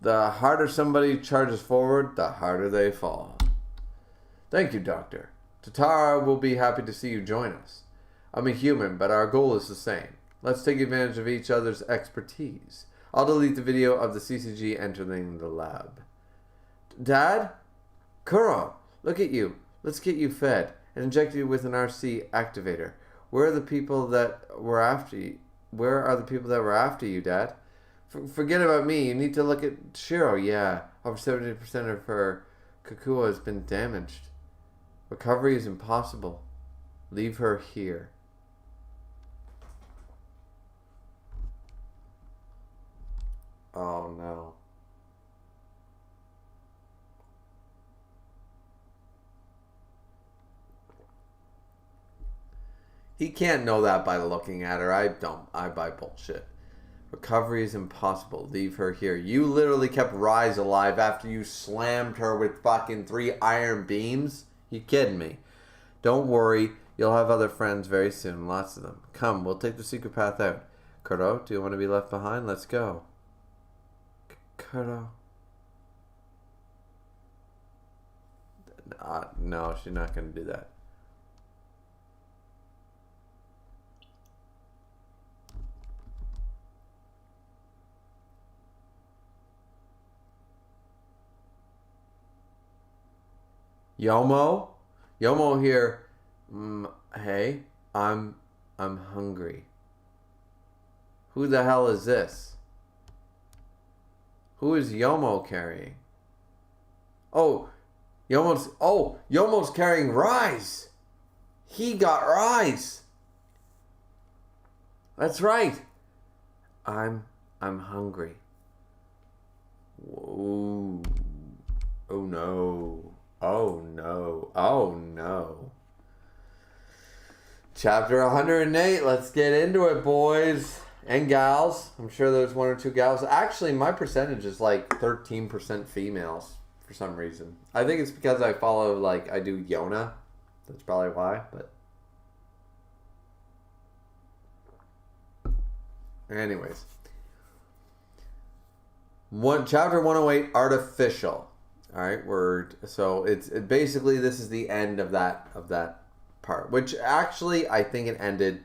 The harder somebody charges forward, the harder they fall. Thank you, Doctor. Tatara will be happy to see you join us. I'm a human, but our goal is the same. Let's take advantage of each other's expertise. I'll delete the video of the CCG entering the lab. Dad? Kuro, look at you. Let's get you fed and inject you with an RC activator. Where are the people that were after you? Where are the people that were after you, Dad? Forget about me. You need to look at Shiro. Yeah, over 70% of her Kakua has been damaged. Recovery is impossible. Leave her here. Oh no. He can't know that by looking at her. I buy bullshit. Recovery is impossible. Leave her here. You literally kept Rise alive after you slammed her with fucking 3 iron beams? You kidding me? Don't worry. You'll have other friends very soon. Lots of them. Come, we'll take the secret path out. Kuro, do you want to be left behind? Let's go. Kuro. No, she's not going to do that. Yomo here. Hey, I'm hungry. Who the hell is this? Who is Yomo carrying? Yomo's carrying Rise. He got Rise. That's right. I'm hungry. Whoa. Oh no. Oh no. Oh no. Chapter 108. Let's get into it, boys and gals. I'm sure there's 1 or 2 gals. Actually, my percentage is like 13% females for some reason. I think it's because I follow, I do Yona. That's probably why, but anyways. Chapter 108, Artificial. All right, so it's basically this is the end of that part, which actually I think it ended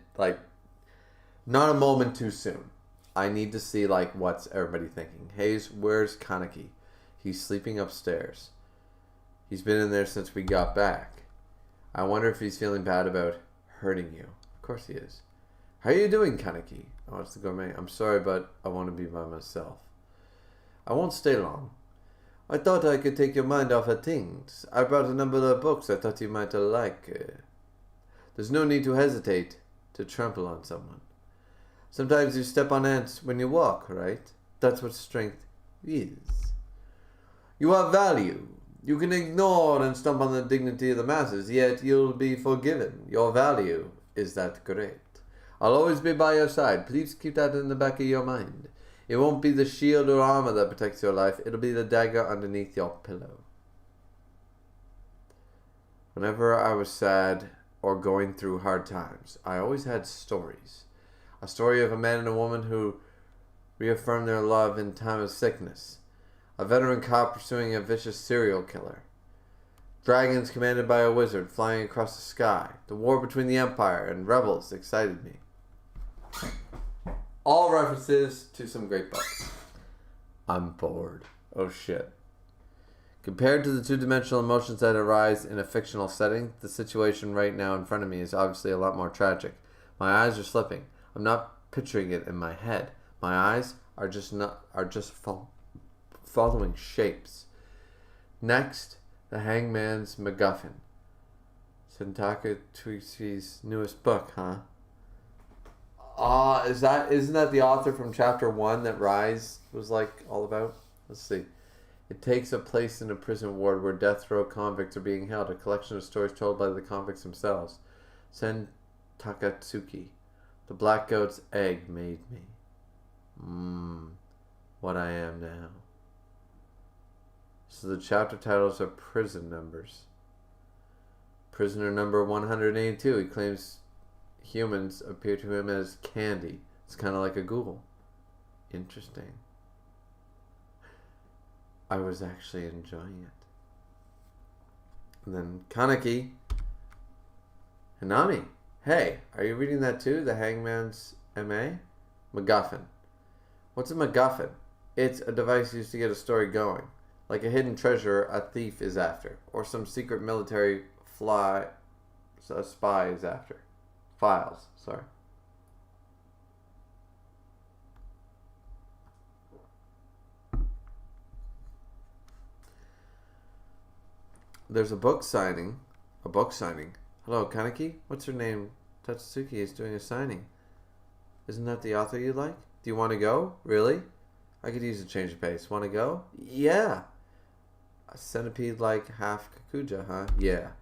not a moment too soon. I need to see what's everybody thinking. Hayes, where's Kaneki? He's sleeping upstairs. He's been in there since we got back. I wonder if he's feeling bad about hurting you. Of course he is. How are you doing, Kaneki? Oh, it's the gourmet. I'm sorry, but I want to be by myself. I won't stay long. I thought I could take your mind off of things. I brought a number of books I thought you might like. There's no need to hesitate to trample on someone. Sometimes you step on ants when you walk, right? That's what strength is. You have value. You can ignore and stomp on the dignity of the masses, yet you'll be forgiven. Your value is that great. I'll always be by your side. Please keep that in the back of your mind. It won't be the shield or armor that protects your life. It'll be the dagger underneath your pillow. Whenever I was sad or going through hard times, I always had stories. A story of a man and a woman who reaffirmed their love in time of sickness. A veteran cop pursuing a vicious serial killer. Dragons commanded by a wizard flying across the sky. The war between the Empire and rebels excited me. All references to some great books. I'm bored. Oh shit. Compared to the two-dimensional emotions that arise in a fictional setting, the situation right now in front of me is obviously a lot more tragic. My eyes are slipping. I'm not picturing it in my head. My eyes are just following shapes. Next, the Hangman's MacGuffin. Sentaka Tuichi's newest book, huh? Isn't that the author from chapter 1 that Rise was like all about? Let's see. It takes a place in a prison ward where death row convicts are being held, a collection of stories told by the convicts themselves. Sen Takatsuki. The black goat's egg made me. What I am now. So the chapter titles are prison numbers. Prisoner number 182. He claims humans appear to him as candy. It's kind of like a ghoul. Interesting. I was actually enjoying it. And then Kaneki. Hanami. Hey, are you reading that too? The Hangman's M.A.? MacGuffin. What's a MacGuffin? It's a device used to get a story going. Like a hidden treasure a thief is after. Or some secret military spy is after. Files, sorry. There's a book signing. Hello, Kaneki? What's her name? Tatsuki is doing a signing. Isn't that the author you like? Do you want to go? Really? I could use a change of pace. Want to go? Yeah. A centipede like half Kakuja, huh? Yeah.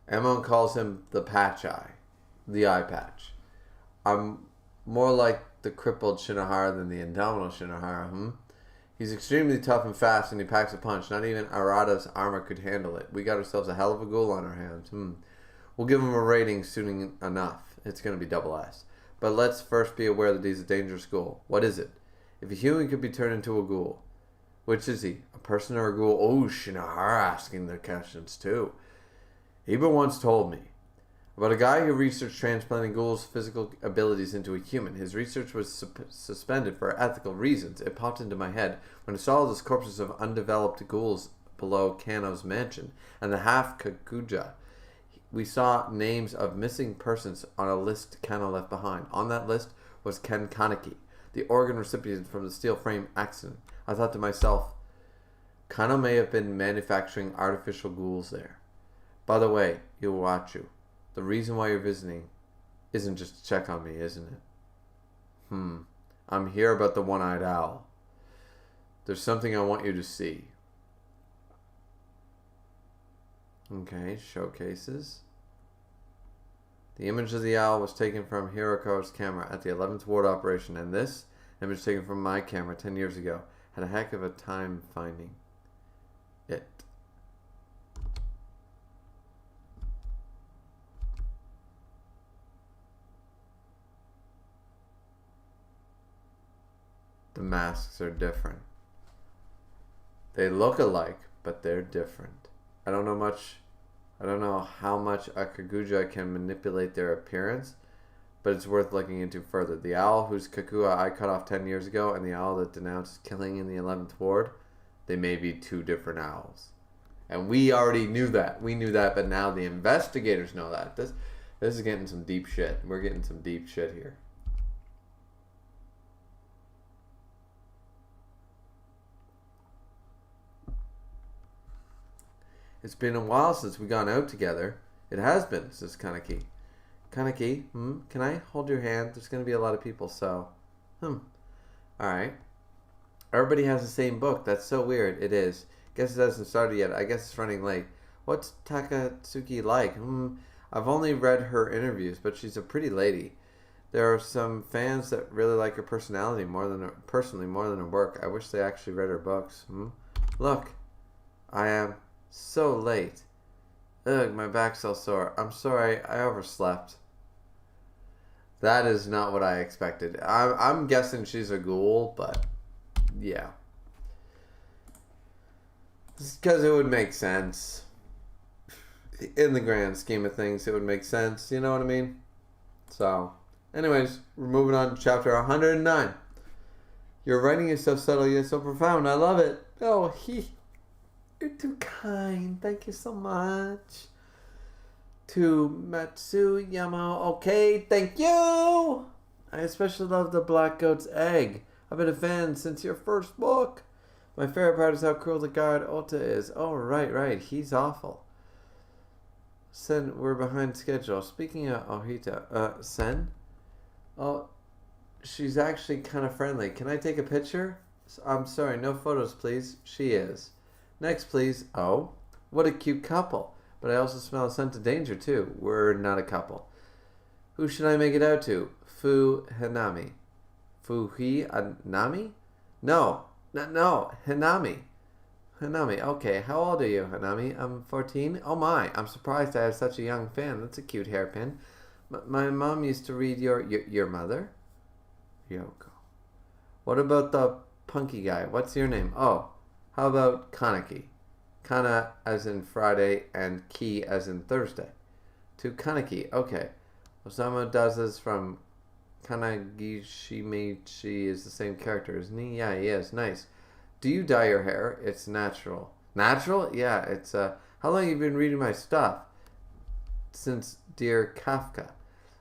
Emon calls him the patch eye. The eye patch. I'm more like the crippled Shinohara than the indomitable Shinohara, He's extremely tough and fast, and he packs a punch. Not even Arata's armor could handle it. We got ourselves a hell of a ghoul on our hands. We'll give him a rating soon enough. It's going to be double S. But let's first be aware that he's a dangerous ghoul. What is it? If a human could be turned into a ghoul, which is he? A person or a ghoul? Oh, Shinohara asking the questions too. Iba once told me about a guy who researched transplanting ghouls' physical abilities into a human. His research was suspended for ethical reasons. It popped into my head when I saw those corpses of undeveloped ghouls below Kano's mansion and the half Kakuja. We saw names of missing persons on a list Kano left behind. On that list was Ken Kaneki, the organ recipient from the steel frame accident. I thought to myself, Kano may have been manufacturing artificial ghouls there. By the way, Iwachu, the reason why you're visiting isn't just to check on me, isn't it? I'm here about the one-eyed owl. There's something I want you to see. Okay, showcases. The image of the owl was taken from Hiroko's camera at the 11th Ward operation, and this image taken from my camera 10 years ago had a heck of a time finding it. The masks are different. They look alike, but they're different. I don't know how much a Kakuja can manipulate their appearance, but it's worth looking into further. The owl whose Kakua I cut off 10 years ago and the owl that denounced killing in the 11th Ward, they may be two different owls. And we already knew that. We knew that, but now the investigators know that. This is getting some deep shit. We're getting some deep shit here. It's been a while since we gone out together. It has been, says Kaneki. Kaneki, can I hold your hand? There's going to be a lot of people, so... Alright. Everybody has the same book. That's so weird. It is. Guess it hasn't started yet. I guess it's running late. What's Takatsuki like? I've only read her interviews, but she's a pretty lady. There are some fans that really like her personality more than her work. I wish they actually read her books. Look, I am... so late. Ugh, my back's so sore. I'm sorry, I overslept. That is not what I expected. I'm guessing she's a ghoul, but yeah. Because it would make sense. In the grand scheme of things, it would make sense. You know what I mean? So, anyways, we're moving on to chapter 109. Your writing is so subtle yet so profound. I love it. Oh, You're too kind. Thank you so much. To Matsuyama. Okay, thank you. I especially love the Black Goat's egg. I've been a fan since your first book. My favorite part is how cruel the guard Ota is. Oh, right. He's awful. Sen, we're behind schedule. Speaking of Ohita, Sen? Oh, she's actually kind of friendly. Can I take a picture? I'm sorry, no photos, please. She is. Next, please. Oh, what a cute couple. But I also smell a scent of danger, too. We're not a couple. Who should I make it out to? Fu Hanami. Fuhi Anami? No, Hanami. Hanami, okay. How old are you, Hanami? I'm 14. Oh my, I'm surprised I have such a young fan. That's a cute hairpin. My mom used to read your mother? Yoko. What about the punky guy? What's your name? Oh, how about Kaneki? Kana as in Friday and Ki as in Thursday. To Kaneki, okay. Osamu Dazas from Kanagishimichi is the same character, isn't he? Yeah, he is. Nice. Do you dye your hair? It's natural. Natural? Yeah, it's, how long have you been reading my stuff? Since Dear Kafka.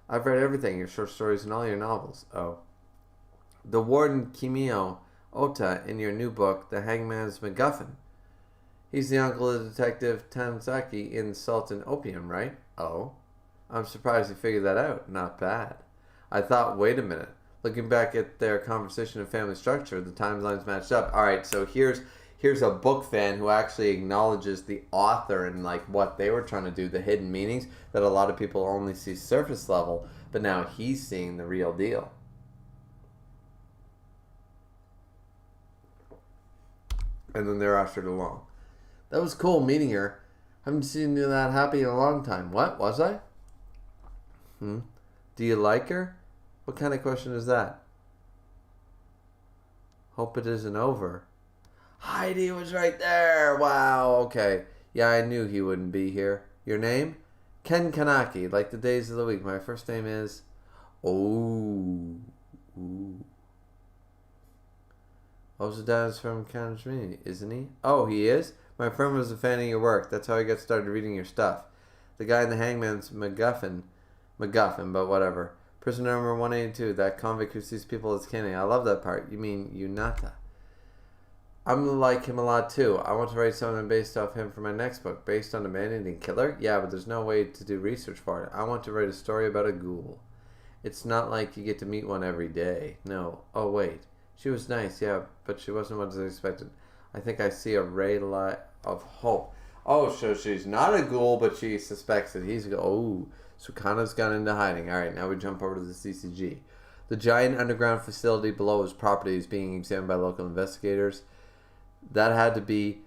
I've read everything, your short stories and all your novels. Oh. The Warden Kimio Ota in your new book, The Hangman's MacGuffin. He's the uncle of Detective Tanzaki in Salt and Opium, right? Oh. I'm surprised you figured that out. Not bad. I thought, wait a minute. Looking back at their conversation of family structure, the timelines matched up. All right, so here's a book fan who actually acknowledges the author and like what they were trying to do, the hidden meanings that a lot of people only see surface level, but now he's seeing the real deal. And then they're ushered along. That was cool meeting her. Haven't seen you that happy in a long time. What? Was I? Do you like her? What kind of question is that? Hope it isn't over. Heidi was right there. Wow, okay. Yeah, I knew he wouldn't be here. Your name? Ken Kanaki, like the days of the week. My first name is... Oh. Ooh. Ozadaz from Kanashmini, isn't he? Oh, he is? My friend was a fan of your work. That's how I got started reading your stuff. The guy in the Hangman's MacGuffin, but whatever. Prisoner number 182, that convict who sees people as candy. I love that part. You mean Yunata. I'm like him a lot too. I want to write something based off him for my next book. Based on a man-eating killer? Yeah, but there's no way to do research for it. I want to write a story about a ghoul. It's not like you get to meet one every day. No. Oh, wait. She was nice, yeah, but she wasn't what I expected. I think I see a ray light of hope. Oh, so she's not a ghoul, but she suspects that he's a ghoul. Oh. So Kana's gone into hiding. Alright, now we jump over to the CCG. The giant underground facility below his property is being examined by local investigators. That had to be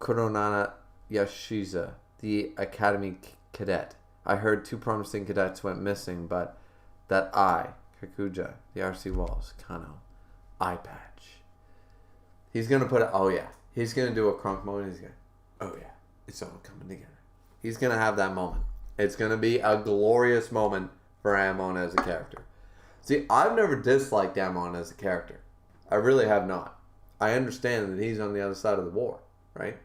Kuronana Yashiza, the academy cadet. I heard 2 promising cadets went missing, but that eye, Kakuja, the RC walls, Kano, eye patch. He's going to put it, oh yeah, he's going to do a crunk moment. He's going to, oh yeah, it's all coming together. He's going to have that moment. It's going to be a glorious moment for Amon as a character. See, I've never disliked Amon as a character. I really have not. I understand that he's on the other side of the war, right?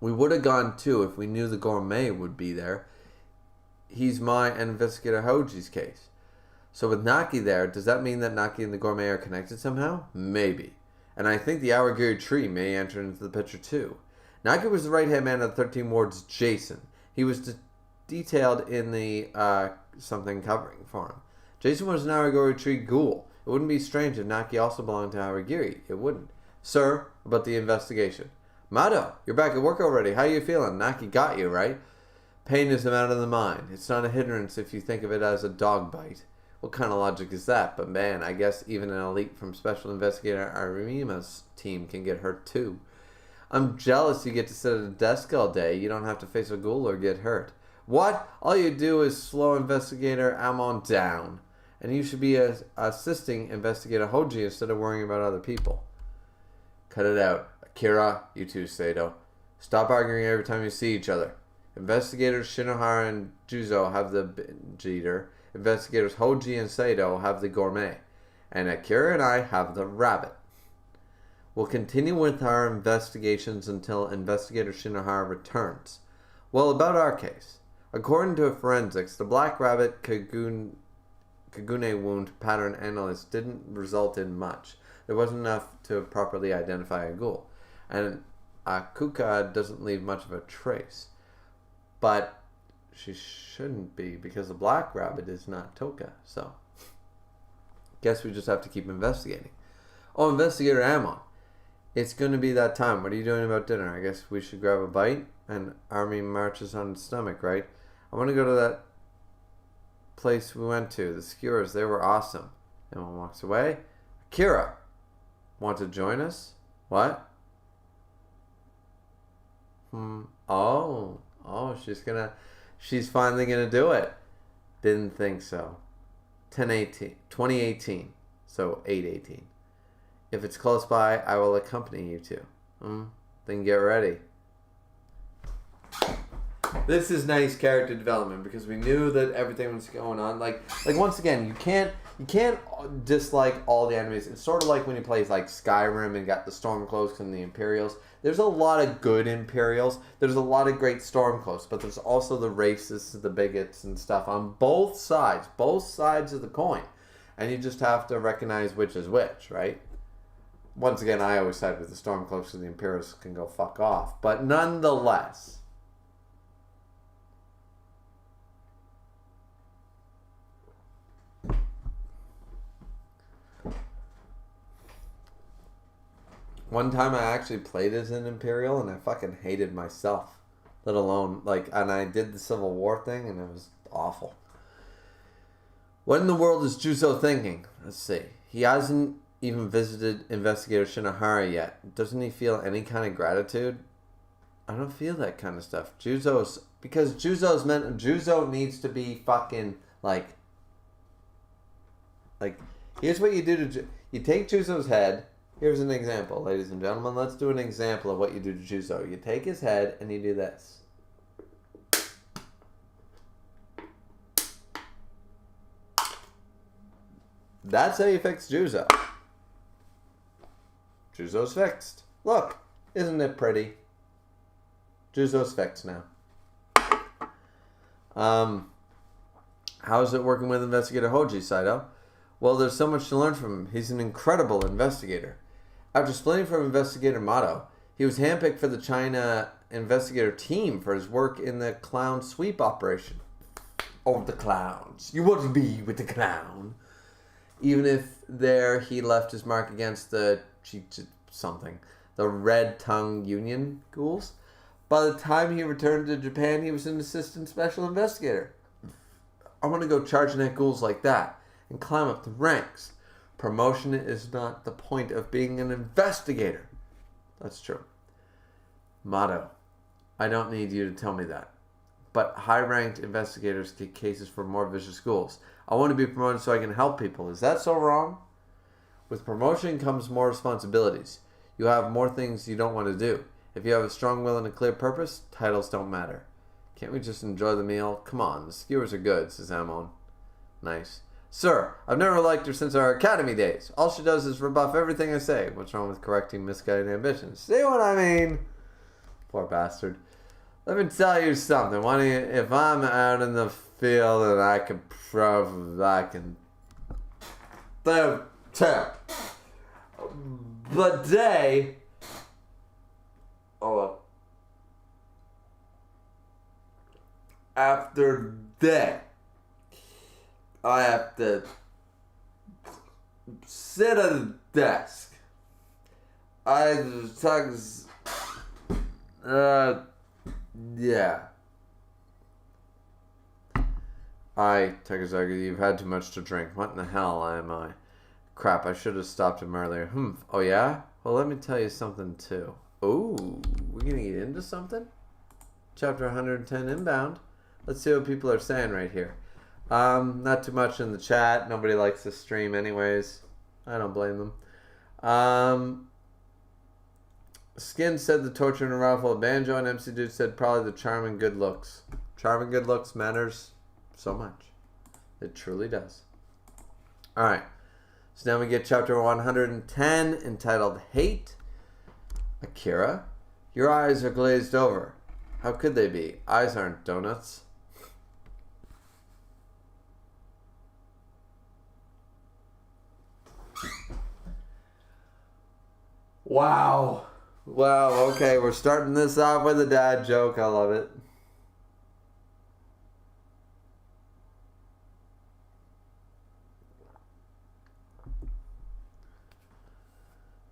We would have gone too if we knew the gourmet would be there. He's my and Investigator Hoji's case. So with Naki there, does that mean that Naki and the gourmet are connected somehow? Maybe. And I think the Awagiri tree may enter into the picture too. Naki was the right-hand man of the 13 Wards, Jason. He was detailed in the something covering for him. Jason was an Awagiri tree ghoul. It wouldn't be strange if Naki also belonged to Awagiri. It wouldn't. Sir, about the investigation. Mado, you're back at work already. How you feeling? Naki got you, right? Pain is a matter of the mind. It's not a hindrance if you think of it as a dog bite. What kind of logic is that? But man, I guess even an elite from Special Investigator Arima's team can get hurt too. I'm jealous you get to sit at a desk all day. You don't have to face a ghoul or get hurt. What? All you do is slow Investigator Amon down. And you should be assisting Investigator Hoji instead of worrying about other people. Cut it out. Akira, you too, Sato. Stop arguing every time you see each other. Investigators Shinohara and Juzo have the binge eater. Investigators Hoji and Saito have the gourmet, and Akira and I have the rabbit. We'll continue with our investigations until Investigator Shinohara returns. Well, about our case. According to forensics, the black rabbit Kagune wound pattern analysis didn't result in much. There wasn't enough to properly identify a ghoul. And Akuka doesn't leave much of a trace. But she shouldn't be, because the black rabbit is not Toka. So, guess we just have to keep investigating. Oh, Investigator Amon. It's going to be that time. What are you doing about dinner? I guess we should grab a bite. And army marches on its stomach, right? I want to go to that place we went to. The skewers, they were awesome. Amon walks away. Akira, want to join us? What? Oh, she's finally gonna do it. Didn't think so. 2018. So 8/18. If it's close by, I will accompany you two. Then get ready. This is nice character development because we knew that everything was going on. Like once again, you can't dislike all the enemies. It's sort of like when you play like Skyrim and got the Stormcloaks and the Imperials. There's a lot of good Imperials. There's a lot of great Stormcloaks, but there's also the racists, the bigots, and stuff on both sides of the coin, and you just have to recognize which is which, right? Once again, I always side with the Stormcloaks and the Imperials can go fuck off, but nonetheless. One time I actually played as an Imperial and I fucking hated myself. Let alone, and I did the Civil War thing and it was awful. What in the world is Juzo thinking? Let's see. He hasn't even visited Investigator Shinohara yet. Doesn't he feel any kind of gratitude? I don't feel that kind of stuff. Because Juzo needs to be fucking here's what you do to you take Juzo's head. Here's an example, ladies and gentlemen. Let's do an example of what you do to Juzo. You take his head and you do this. That's how you fix Juzo. Juzo's fixed. Look, isn't it pretty? Juzo's fixed now. How's it working with Investigator Hoji, Saito? Well, there's so much to learn from him. He's an incredible investigator. After splitting from Investigator Mato, he was handpicked for the China investigator team for his work in the clown sweep operation. Oh, the clowns. You wouldn't be with the clown. Even if there he left his mark against the Red Tongue Union ghouls. By the time he returned to Japan, he was an assistant special investigator. I want to go charging at ghouls like that and climb up the ranks. Promotion is not the point of being an investigator. That's true. Motto. I don't need you to tell me that. But high-ranked investigators get cases for more vicious ghouls. I want to be promoted so I can help people. Is that so wrong? With promotion comes more responsibilities. You have more things you don't want to do. If you have a strong will and a clear purpose, titles don't matter. Can't we just enjoy the meal? Come on, the skewers are good, says Amon. Nice. Sir, I've never liked her since our academy days. All she does is rebuff everything I say. What's wrong with correcting misguided ambitions? See what I mean? Poor bastard. Let me tell you something. If I'm out in the field and I can prove I can tell the day after day I have to sit at a desk. Yeah. Takazaki, you've had too much to drink. What in the hell am I? Crap, I should have stopped him earlier. Oh yeah? Well, let me tell you something too. Ooh, we're gonna get into something? Chapter 110 inbound. Let's see what people are saying right here. Not too much in the chat. Nobody likes this stream anyways. I don't blame them. Skin said the torture and raffle of Banjo, and MC Dude said probably the charm and good looks. Charm and good looks matters so much. It truly does. Alright. So now we get chapter 110 entitled Hate. Akira, your eyes are glazed over. How could they be? Eyes aren't donuts. Wow. Wow, okay, we're starting this off with a dad joke. I love it.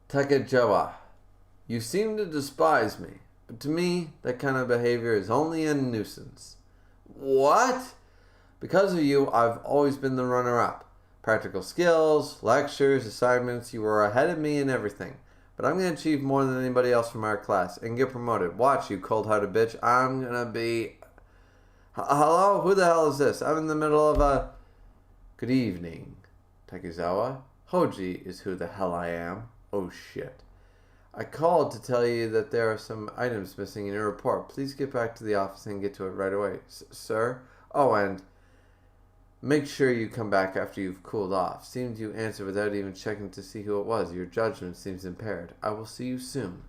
Takejawa, you seem to despise me, but to me, that kind of behavior is only a nuisance. What? Because of you, I've always been the runner-up. Practical skills, lectures, assignments, you were ahead of me in everything. But I'm going to achieve more than anybody else from our class and get promoted. Watch, you cold-hearted bitch. I'm going to be... Hello? Who the hell is this? I'm in the middle of a... Good evening, Takizawa. Hoji is who the hell I am. Oh, shit. I called to tell you that there are some items missing in your report. Please get back to the office and get to it right away. Sir? Oh, and... Make sure you come back after you've cooled off. Seemed you answered without even checking to see who it was. Your judgment seems impaired. I will see you soon.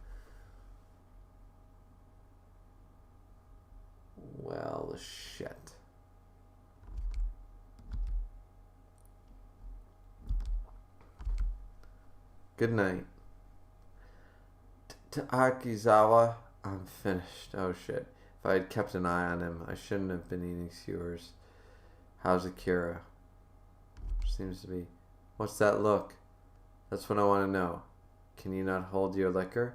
Well, shit. Good night. Akizawa, I'm finished. Oh shit. If I had kept an eye on him, I shouldn't have been eating skewers. How's Akira? Seems to be... What's that look? That's what I want to know. Can you not hold your liquor?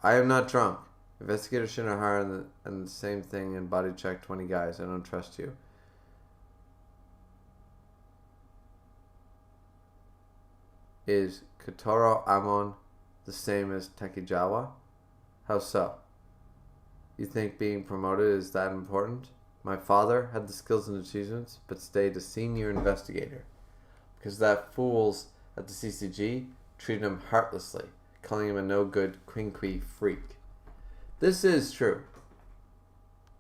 I am not drunk. Investigator Shinohara and the same thing and body check 20 guys. I don't trust you. Is Kotaro Amon the same as Takijawa? How so? You think being promoted is that important? My father had the skills and achievements, but stayed a senior investigator. Because that fools at the CCG treated him heartlessly, calling him a no-good quinqui freak. This is true.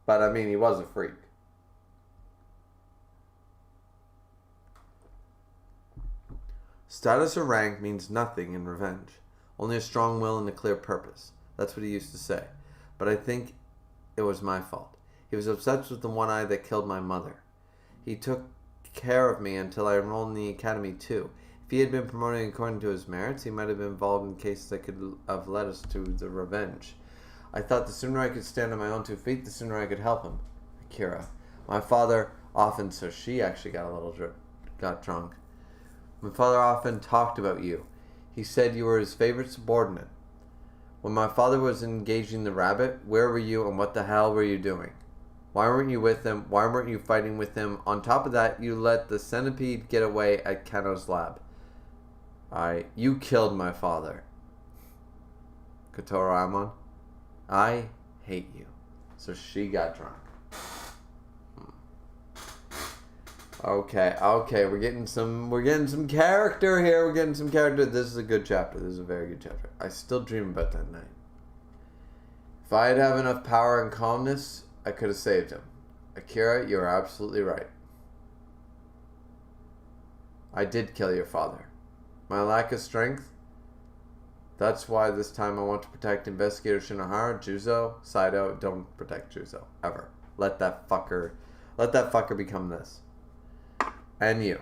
But I mean, he was a freak. Status or rank means nothing in revenge. Only a strong will and a clear purpose. That's what he used to say. But I think it was my fault. He was obsessed with the one eye that killed my mother. He took care of me until I enrolled in the academy too. If he had been promoted according to his merits, he might have been involved in cases that could have led us to the revenge. I thought the sooner I could stand on my own 2 feet, the sooner I could help him. Akira. My father often, so she actually got drunk. My father often talked about you. He said you were his favorite subordinate. When my father was engaging the rabbit, where were you and what the hell were you doing? Why weren't you with him? Why weren't you fighting with him? On top of that, you let the centipede get away at Kano's lab. You killed my father. Kotaro Amon, I hate you. So she got drunk. Okay, we're getting some character here. We're getting some character. This is a good chapter. This is a very good chapter. I still dream about that night. If I had have enough power and calmness, I could have saved him. Akira, you're absolutely right. I did kill your father. My lack of strength? That's why this time I want to protect Investigator Shinohara, Juzo, Saito. Don't protect Juzo. Ever. Let that fucker become this. And you.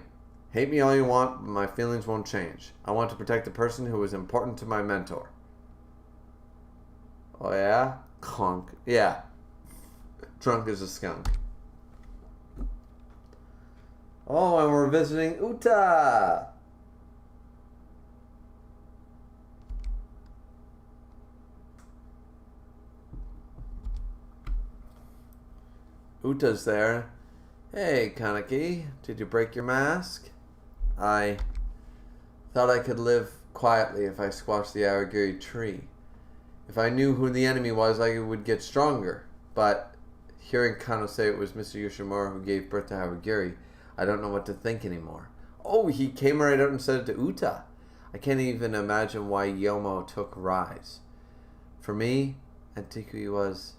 Hate me all you want, but my feelings won't change. I want to protect the person who was important to my mentor. Oh yeah? Clunk. Yeah. Drunk as a skunk. Oh, and we're visiting Uta! Uta's there. Hey, Kaneki, did you break your mask? I thought I could live quietly if I squashed the Aragiri tree. If I knew who the enemy was, I would get stronger. But hearing Kano say it was Mr. Yoshimura who gave birth to Aragiri, I don't know what to think anymore. Oh, he came right out and said it to Uta. I can't even imagine why Yomo took Rise. For me, Antikui was...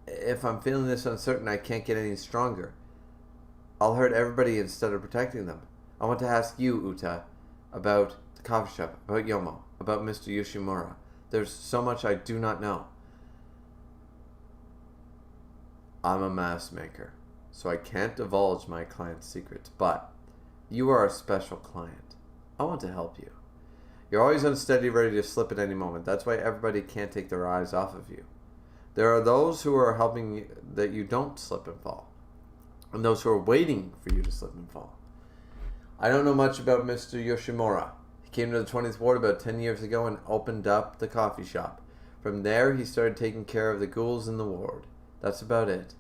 If I'm feeling this uncertain, I can't get any stronger. I'll hurt everybody instead of protecting them. I want to ask you, Uta, about the coffee shop, about Yomo, about Mr. Yoshimura. There's so much I do not know. I'm a mask maker, so I can't divulge my client's secrets, but you are a special client. I want to help you. You're always unsteady, ready to slip at any moment. That's why everybody can't take their eyes off of you. There are those who are helping you that you don't slip and fall, and those who are waiting for you to slip and fall. I don't know much about Mr. Yoshimura. He came to the 20th Ward about 10 years ago and opened up the coffee shop. From there, he started taking care of the ghouls in the ward. That's about it.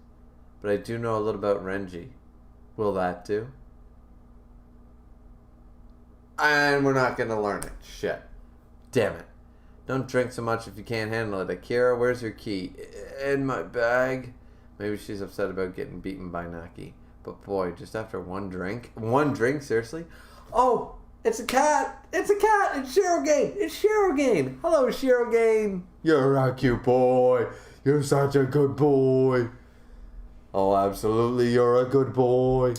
But I do know a little about Renji. Will that do? And we're not going to learn it. Shit. Damn it. Don't drink so much if you can't handle it. Akira, where's your key? In my bag. Maybe she's upset about getting beaten by Naki. But boy, just after one drink? One drink, seriously? Oh, it's a cat! It's a cat! It's Shirogane! It's Shirogane! Hello, Shirogane! You're a cute boy! You're such a good boy! Oh, absolutely, you're a good boy!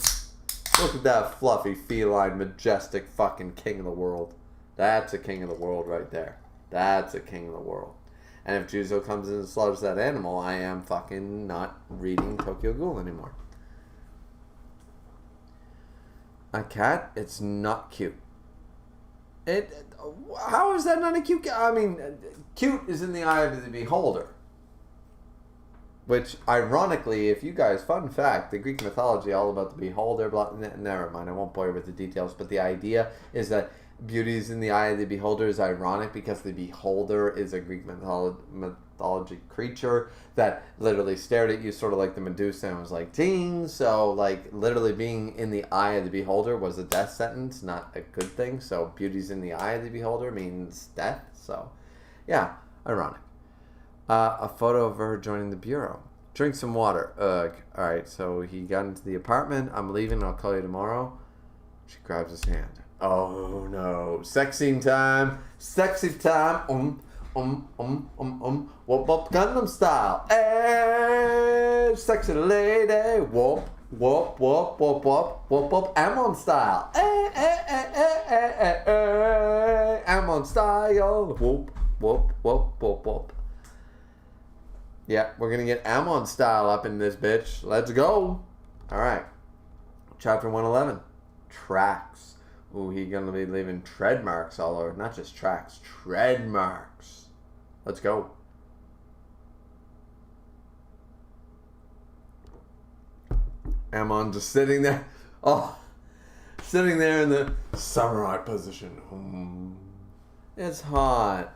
Look at that fluffy, feline, majestic fucking king of the world. That's a king of the world right there. That's a king of the world. And if Juzo comes in and slaughters that animal, I am fucking not reading Tokyo Ghoul anymore. A cat? It's not cute. How is that not a cute cat? I mean, cute is in the eye of the beholder. Which, ironically, if you guys, fun fact, the Greek mythology, all about the beholder, blah, never mind, I won't bore you with the details, but the idea is that beauty is in the eye of the beholder is ironic because the beholder is a Greek mythology creature that literally stared at you sort of like the Medusa and was like, ting, so like literally being in the eye of the beholder was a death sentence, not a good thing, so beauty's in the eye of the beholder means death, so yeah, ironic. A photo of her joining the bureau. Drink some water. Ugh. Alright, so he got into the apartment. I'm leaving. I'll call you tomorrow. She grabs his hand. Oh no. Sexy time. Sexy time. Whoop whoop Gundam style. Hey, sexy lady. Whoop whoop whoop whoop whoop whoop whoop Amon style. Hey, hey, hey, hey, hey, hey, hey. Amon style. Whoop whoop whoop whoop whoop. Yeah, we're going to get Amon style up in this bitch. Let's go. All right. Chapter 111. Tracks. Ooh, he's going to be leaving tread marks all over. Not just tracks. Tread marks. Let's go. Amon just sitting there. Oh, sitting there in the samurai position. It's hot.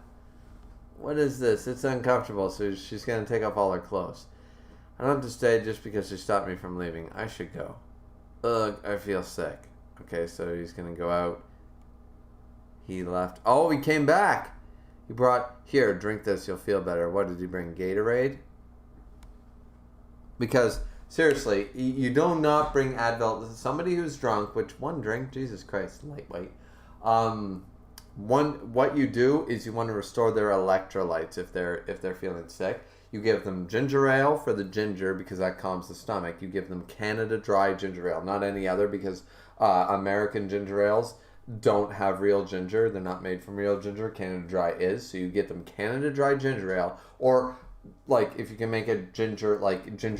What is this? It's uncomfortable, so she's going to take off all her clothes. I don't have to stay just because she stopped me from leaving. I should go. Ugh, I feel sick. Okay, so he's going to go out. He left. Oh, he came back. He brought, here, drink this, you'll feel better. What did he bring? Gatorade? Because, seriously, you do not bring Advil. Somebody who's drunk, which one drink, Jesus Christ, lightweight. What you do is you want to restore their electrolytes if they're feeling sick. You give them ginger ale for the ginger because that calms the stomach. You give them Canada Dry ginger ale, not any other, because American ginger ales don't have real ginger. They're not made from real ginger. Canada Dry is. So you get them Canada Dry ginger ale, or like if you can make a ginger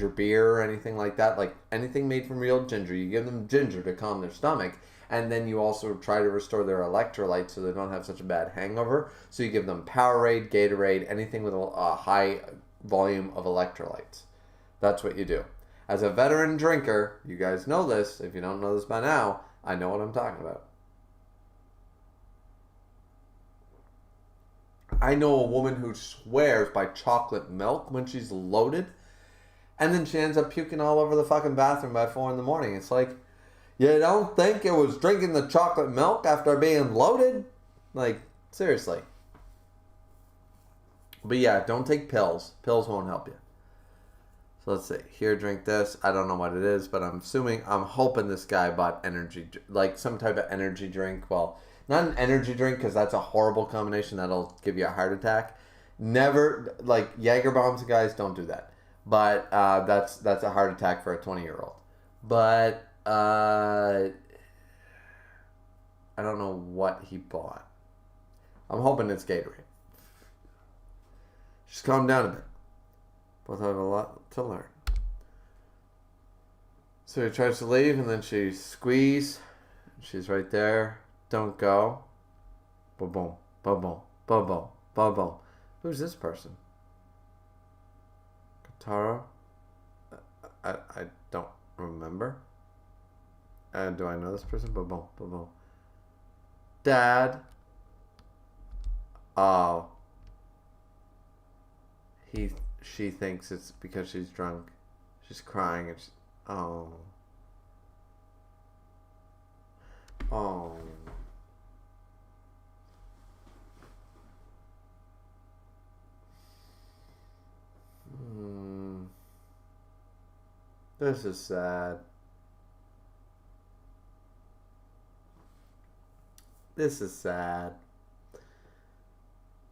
beer or anything like that, like anything made from real ginger, you give them ginger to calm their stomach. And then you also try to restore their electrolytes so they don't have such a bad hangover. So you give them Powerade, Gatorade, anything with a high volume of electrolytes. That's what you do. As a veteran drinker, you guys know this. If you don't know this by now, I know what I'm talking about. I know a woman who swears by chocolate milk when she's loaded. And then she ends up puking all over the fucking bathroom by 4 in the morning. It's like, you don't think it was drinking the chocolate milk after being loaded? Like, seriously. But yeah, don't take pills. Pills won't help you. So let's see. Here, drink this. I don't know what it is, but I'm hoping this guy bought energy, like some type of energy drink. Well, not an energy drink because that's a horrible combination. That'll give you a heart attack. Never, like Jaeger bombs, guys, don't do that. But that's a heart attack for a 20-year-old. But I don't know what he bought. I'm hoping it's Gatorade. Just calm down a bit. Both have a lot to learn. So he tries to leave, and then she squeeze. She's right there. Don't go. Ba-boom. Ba-boom. Ba-boom. Ba-boom. Who's this person? Katara? I don't remember. Do I know this person? Ba-boom. Ba-boom. Dad. Oh. She thinks it's because she's drunk. She's crying. And oh. Oh. This is sad. This is sad.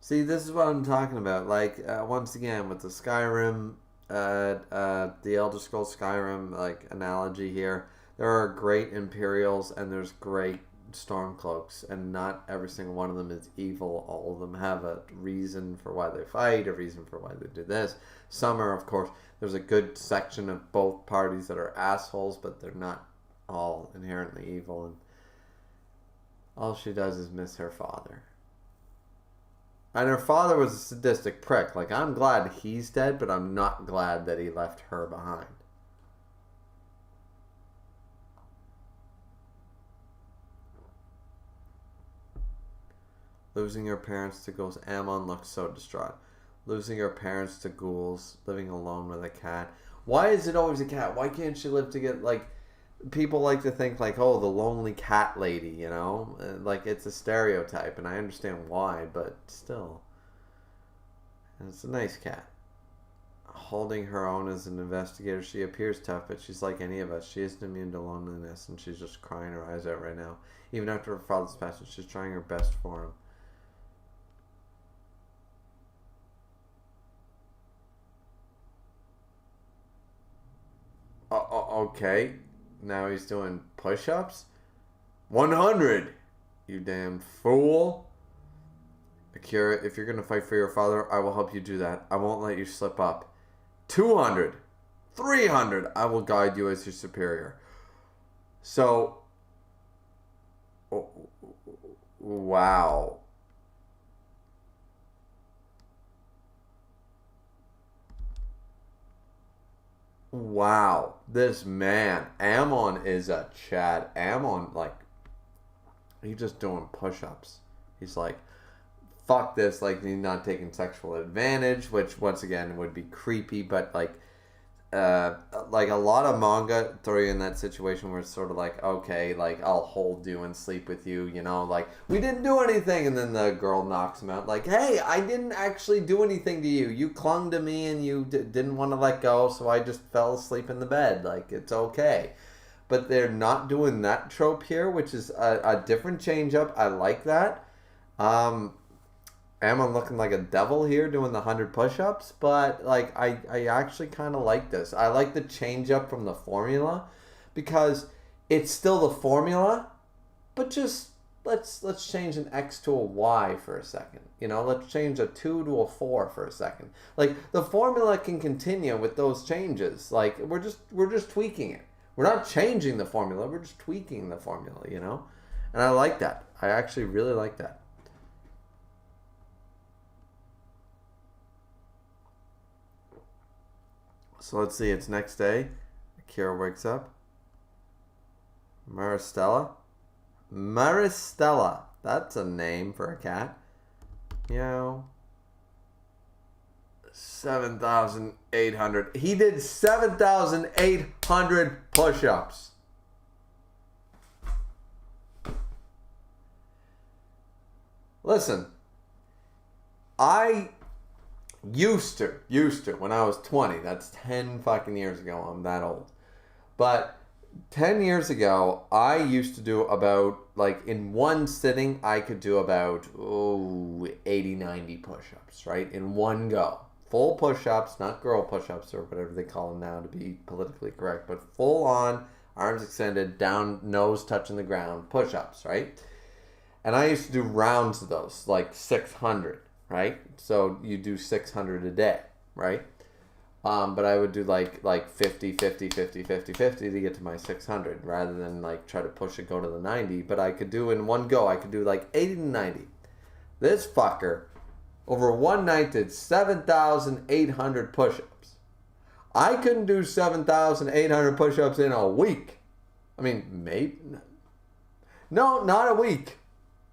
See, this is what I'm talking about. Like, once again, with the Skyrim, the Elder Scrolls Skyrim, like, analogy here, there are great Imperials and there's great Stormcloaks, and not every single one of them is evil. All of them have a reason for why they fight, a reason for why they do this. Some are, of course, there's a good section of both parties that are assholes, but they're not all inherently evil, and all she does is miss her father. And her father was a sadistic prick. Like, I'm glad he's dead, but I'm not glad that he left her behind. Losing her parents to ghouls. Ammon looks so distraught. Losing her parents to ghouls. Living alone with a cat. Why is it always a cat? Why can't she live to get, like... People like to think, like, oh, the lonely cat lady, you know? Like, it's a stereotype, and I understand why, but still. And it's a nice cat. Holding her own as an investigator, she appears tough, but she's like any of us. She isn't immune to loneliness, and she's just crying her eyes out right now. Even after her father's passing, she's trying her best for him. Okay. Now he's doing push-ups? 100! You damn fool. Akira, if you're going to fight for your father, I will help you do that. I won't let you slip up. 200! 300! I will guide you as your superior. So... wow. Wow, this man, Ammon is a Chad. Ammon, like, he's just doing push-ups. He's like, fuck this, like, he's not taking sexual advantage, which, once again, would be creepy, but, like a lot of manga throw you in that situation where it's sort of like, okay, like, I'll hold you and sleep with you, you know, like, we didn't do anything, and then the girl knocks him out, like, hey, I didn't actually do anything to you. You clung to me, and you didn't want to let go, so I just fell asleep in the bed. Like, it's okay. But they're not doing that trope here, which is a different change-up. I like that. Ammon looking like a devil here doing the 100 push-ups, but like I actually kind of like this. I like the change up from the formula because it's still the formula, but just let's change an X to a Y for a second. You know, let's change a 2 to a 4 for a second. Like, the formula can continue with those changes. Like, we're just tweaking it. We're not changing the formula, we're just tweaking the formula, you know? And I like that. I actually really like that. So let's see, it's next day. Akira wakes up. Maristella. Maristella. That's a name for a cat. Meow. 7,800. He did 7,800 push-ups. Listen, I used to, when I was 20, that's 10 fucking years ago, I'm that old. But 10 years ago, I used to do about, like, in one sitting, I could do about, 80, 90 push-ups, right? In one go. full push-ups, not girl push-ups or whatever they call them now to be politically correct, but full on, arms extended, down, nose touching the ground, push-ups, right? And I used to do rounds of those, like 600, right? So you do 600 a day, right? But I would do like 50, 50, 50, 50, 50 to get to my 600 rather than like try to push it, go to the 90. But I could do in one go, I could do like 80 to 90. This fucker, over one night, did 7,800 push-ups. I couldn't do 7,800 push-ups in a week. I mean, maybe. No, not a week.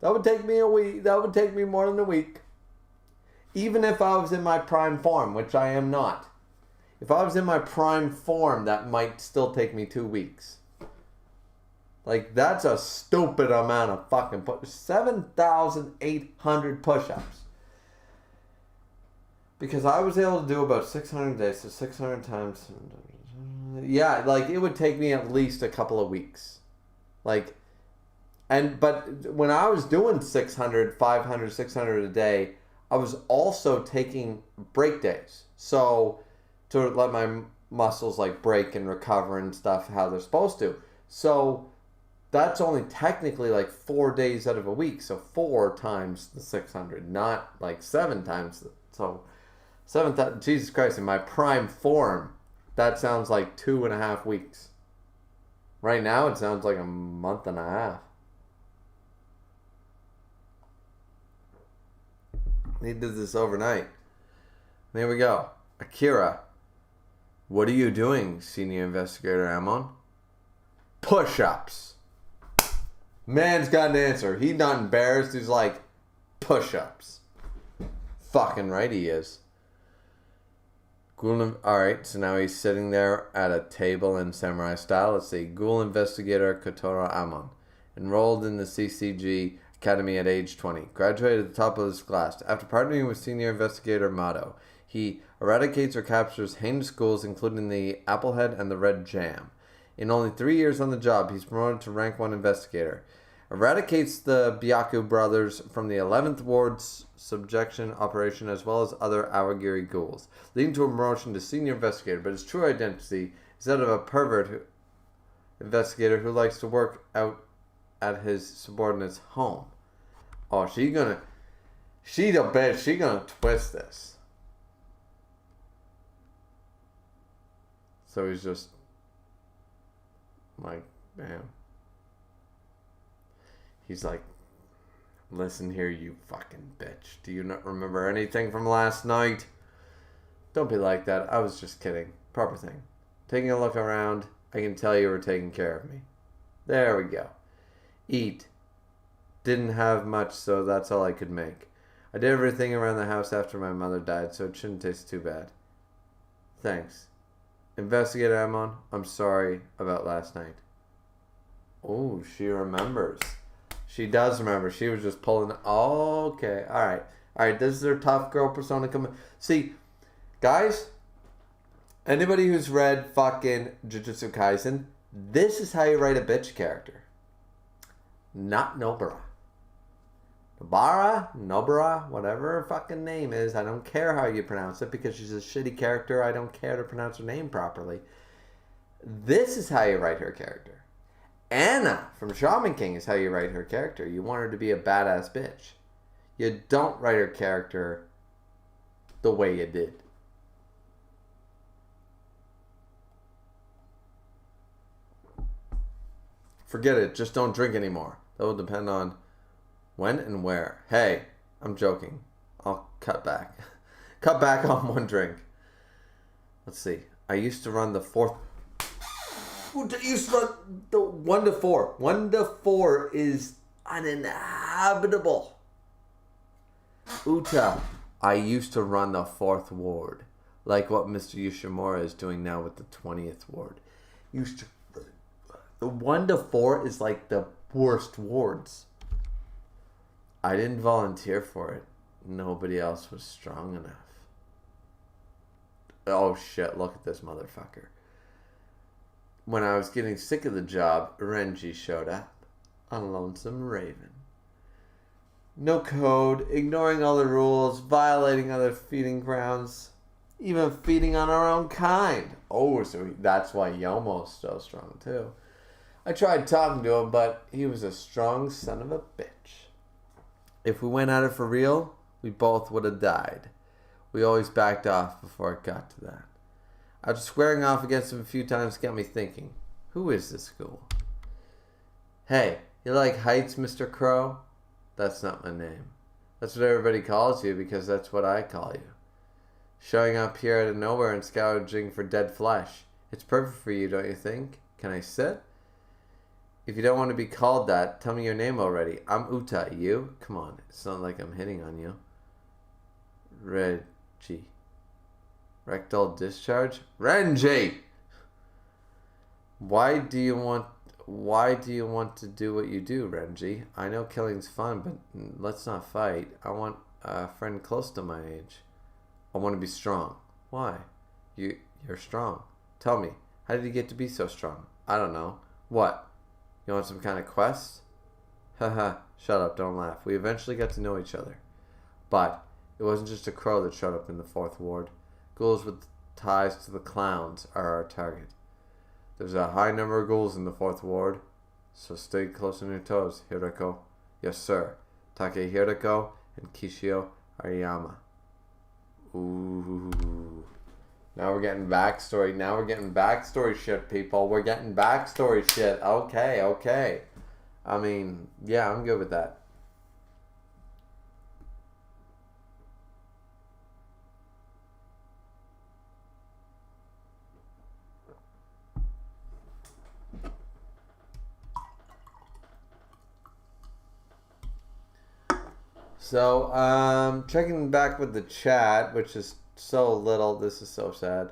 That would take me a week. That would take me more than a week. Even if I was in my prime form, which I am not. If I was in my prime form, that might still take me 2 weeks. Like, that's a stupid amount of fucking 7,800 push-ups. Because I was able to do about 600 days, so 600 times. Yeah, like, it would take me at least a couple of weeks. Like, but when I was doing 600, 500, 600 a day, I was also taking break days. So, to let my muscles like break and recover and stuff how they're supposed to. So that's only technically like 4 days out of a week. So 4 times the 600, not like 7 times. So 7, Jesus Christ, in my prime form, that sounds like 2.5 weeks. Right now it sounds like a month and a half. He did this overnight. There we go. Akira. What are you doing, Senior Investigator Amon? Push-ups. Man's got an answer. He's not embarrassed. He's like, push-ups. Fucking right he is. Alright, so now he's sitting there at a table in samurai style. Let's see. Ghoul Investigator Kotora Amon. Enrolled in the CCG Academy at age 20. Graduated at the top of his class. After partnering with Senior Investigator Mato, he eradicates or captures heinous ghouls, including the Applehead and the Red Jam. In only 3 years on the job, he's promoted to rank 1 investigator. Eradicates the Byaku brothers from the 11th Ward's subjection operation, as well as other Awagiri ghouls, leading to a promotion to senior investigator. But his true identity is that of a pervert investigator who likes to work out at his subordinate's home. Oh, she gonna twist this. So he's just like, bam. He's like, listen here, you fucking bitch. Do you not remember anything from last night? Don't be like that. I was just kidding. Proper thing. Taking a look around. I can tell you were taking care of me. There we go. Eat. Didn't have much, so that's all I could make. I did everything around the house after my mother died, so it shouldn't taste too bad. Thanks. Investigator Amon, I'm sorry about last night. Oh, she remembers. She does remember. She was just pulling. Oh, okay. All right. This is her tough girl persona coming. See, guys, anybody who's read fucking Jujutsu Kaisen, this is how you write a bitch character. Not Nobara. Nobara, whatever her fucking name is. I don't care how you pronounce it because she's a shitty character. I don't care to pronounce her name properly. This is how you write her character. Anna from Shaman King is how you write her character. You want her to be a badass bitch. You don't write her character the way you did. Forget it. Just don't drink anymore. That will depend on when and where. Hey, I'm joking. I'll cut back. Cut back on one drink. Let's see. I used to run the 4th. I used to run the 1 to 4. 1 to 4 is uninhabitable. Uta. I used to run the 4th ward. Like what Mr. Yoshimura is doing now with the 20th ward. Used to. The 1 to 4 is like the worst wards. I didn't volunteer for it. Nobody else was strong enough. Oh shit, look at this motherfucker. When I was getting sick of the job, Renji showed up. A lonesome raven. No code, ignoring all the rules, violating other feeding grounds. Even feeding on our own kind. Oh, so that's why Yomo's so strong, too. I tried talking to him, but he was a strong son of a bitch. If we went at it for real, we both would have died. We always backed off before it got to that. After squaring off against him a few times, got me thinking, who is this ghoul? Hey, you like heights, Mr. Crow? That's not my name. That's what everybody calls you because that's what I call you. Showing up here out of nowhere and scavenging for dead flesh. It's perfect for you, don't you think? Can I sit? If you don't want to be called that, tell me your name already. I'm Uta. You? Come on. It's not like I'm hitting on you. Reggie. Rectal discharge? Renji! Why do you want to do what you do, Renji? I know killing's fun, but let's not fight. I want a friend close to my age. I want to be strong. Why? You're strong. Tell me, how did you get to be so strong? I don't know. What? You want some kind of quest? Haha, shut up, don't laugh. We eventually got to know each other. But it wasn't just a crow that showed up in the 4th Ward. Ghouls with ties to the clowns are our target. There's a high number of ghouls in the 4th Ward, so stay close on your toes, Hirako. Yes, sir. Take Hirako and Kishio Ariyama. Ooh. Now we're getting backstory. Now we're getting backstory shit, people. We're getting backstory shit. Okay. I mean, yeah, I'm good with that. So, checking back with the chat, which is so little. This is so sad.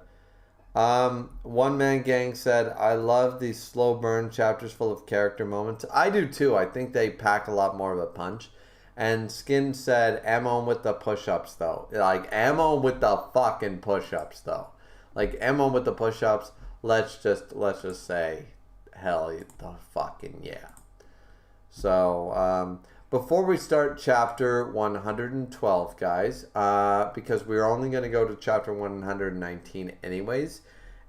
One Man Gang said, I love these slow burn chapters full of character moments. I do too. I think they pack a lot more of a punch. And Skin said, ammo with the push-ups though. Like, ammo with the fucking push-ups though. Like, ammo with the push-ups. Let's just say, hell, the fucking yeah. So, before we start chapter 112, guys, because we're only going to go to chapter 119 anyways,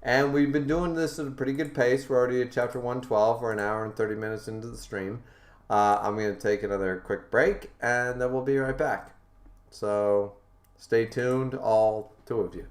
and we've been doing this at a pretty good pace. We're already at chapter 112. We're an hour and 30 minutes into the stream. I'm going to take another quick break, and then we'll be right back. So, stay tuned, all 2 of you.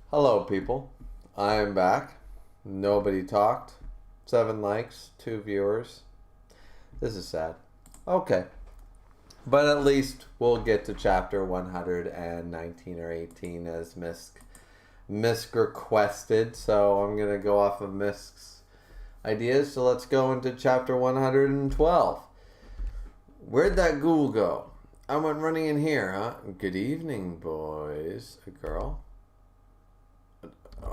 Hello, people. I am back. Nobody talked. 7 likes, 2 viewers. This is sad. Okay. But at least we'll get to chapter 119 or 18 as Misk requested. So I'm going to go off of Misk's ideas. So let's go into chapter 112. Where'd that ghoul go? I went running in here, huh? Good evening, boys. A girl?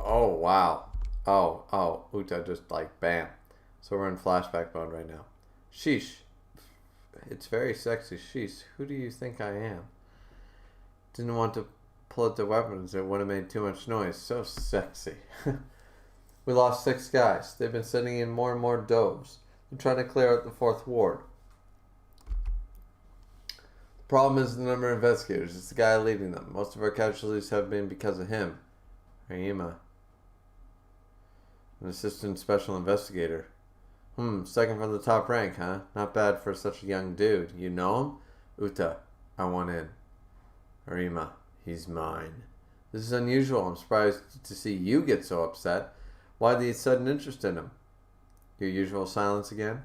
Oh, wow. Oh, Uta just like, bam. So we're in flashback mode right now. Sheesh. It's very sexy. Sheesh. Who do you think I am? Didn't want to pull out the weapons. It would have made too much noise. So sexy. We lost 6 guys. They've been sending in more and more doves. They're trying to clear out the 4th ward. The problem is the number of investigators. It's the guy leading them. Most of our casualties have been because of him. Ryema. An assistant special investigator. Second from the top rank, huh? Not bad for such a young dude. You know him? Uta, I want in. Ryema, he's mine. This is unusual. I'm surprised to see you get so upset. Why the sudden interest in him? Your usual silence again?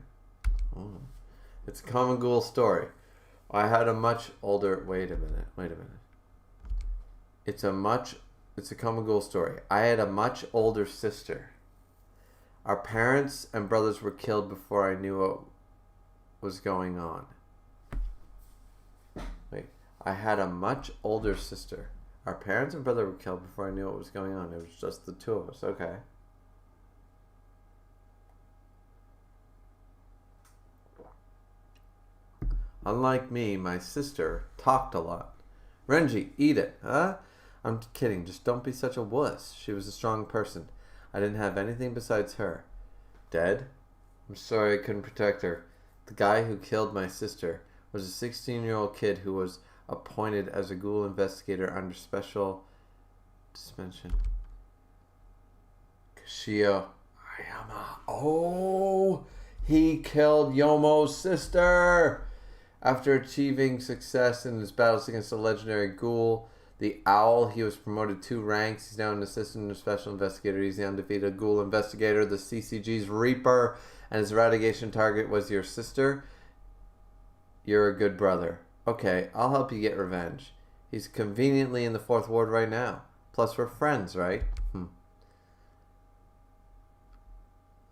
It's a common ghoul story. I had a much older... Wait a minute. It's a common ghoul story. I had a much older sister. Our parents and brothers were killed before I knew what was going on. Wait, I had a much older sister. Our parents and brother were killed before I knew what was going on. It was just the 2 of us. Okay. Unlike me, my sister talked a lot. Renji, eat it, huh? I'm kidding. Just don't be such a wuss. She was a strong person. I didn't have anything besides her. Dead? I'm sorry I couldn't protect her. The guy who killed my sister was a 16-year-old kid who was appointed as a ghoul investigator under special suspension. Kashio Ayama. Oh, he killed Yomo's sister! After achieving success in his battles against the legendary ghoul, the Owl, he was promoted 2 ranks. He's now an assistant special investigator. He's the undefeated ghoul investigator, the CCG's Reaper, and his eradication target was your sister. You're a good brother. Okay, I'll help you get revenge. He's conveniently in the 4th ward right now. Plus, we're friends, right?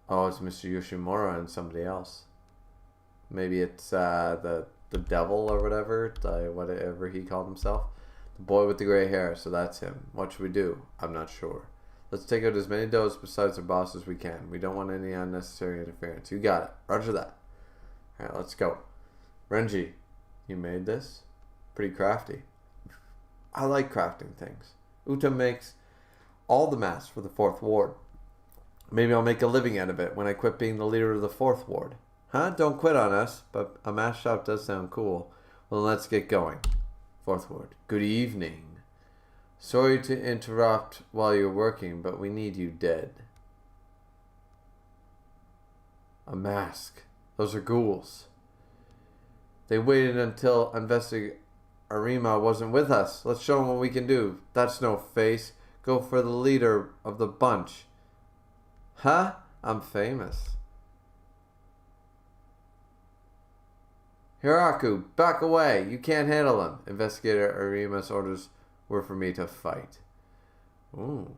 Oh, it's Mr. Yoshimura and somebody else. Maybe it's the devil or whatever he called himself. The boy with the gray hair, so that's him. What should we do? I'm not sure. Let's take out as many does besides the boss as we can. We don't want any unnecessary interference. You got it. Roger that. Alright, let's go. Renji, you made this? Pretty crafty. I like crafting things. Uta makes all the masks for the 4th ward. Maybe I'll make a living out of it when I quit being the leader of the 4th ward. Huh? Don't quit on us, but a mask shop does sound cool. Well, let's get going. 4th ward. Good evening. Sorry to interrupt while you're working, but we need you dead. A mask. Those are ghouls. They waited until Investigator Arima wasn't with us. Let's show them what we can do. That's no face. Go for the leader of the bunch. Huh? I'm famous. Hiraku, back away. You can't handle him. Investigator Arima's orders were for me to fight. Ooh.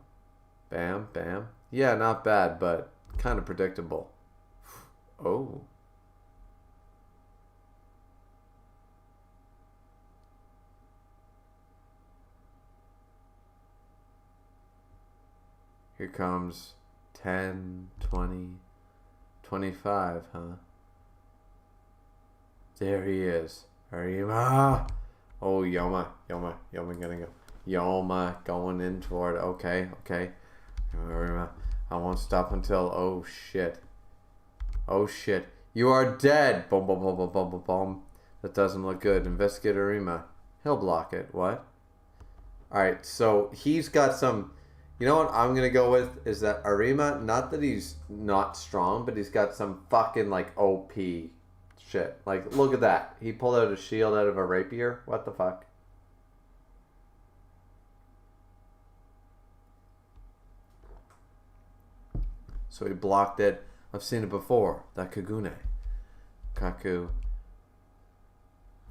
Bam, bam. Yeah, not bad, but kind of predictable. Oh. Here comes 10, 20, 25, huh? There he is. Arima! Oh, Yoma gonna go. Yoma going in toward, okay. Arima, I won't stop until, oh shit. You are dead! Boom, boom, boom, boom, boom, boom, boom. That doesn't look good. Investigator Arima. He'll block it. What? Alright, so he's got some... You know what I'm going to go with is that Arima, not that he's not strong, but he's got some fucking, like, OP shit. Like, look at that. He pulled out a shield out of a rapier. What the fuck? So he blocked it. I've seen it before. That Kagune. Kaku.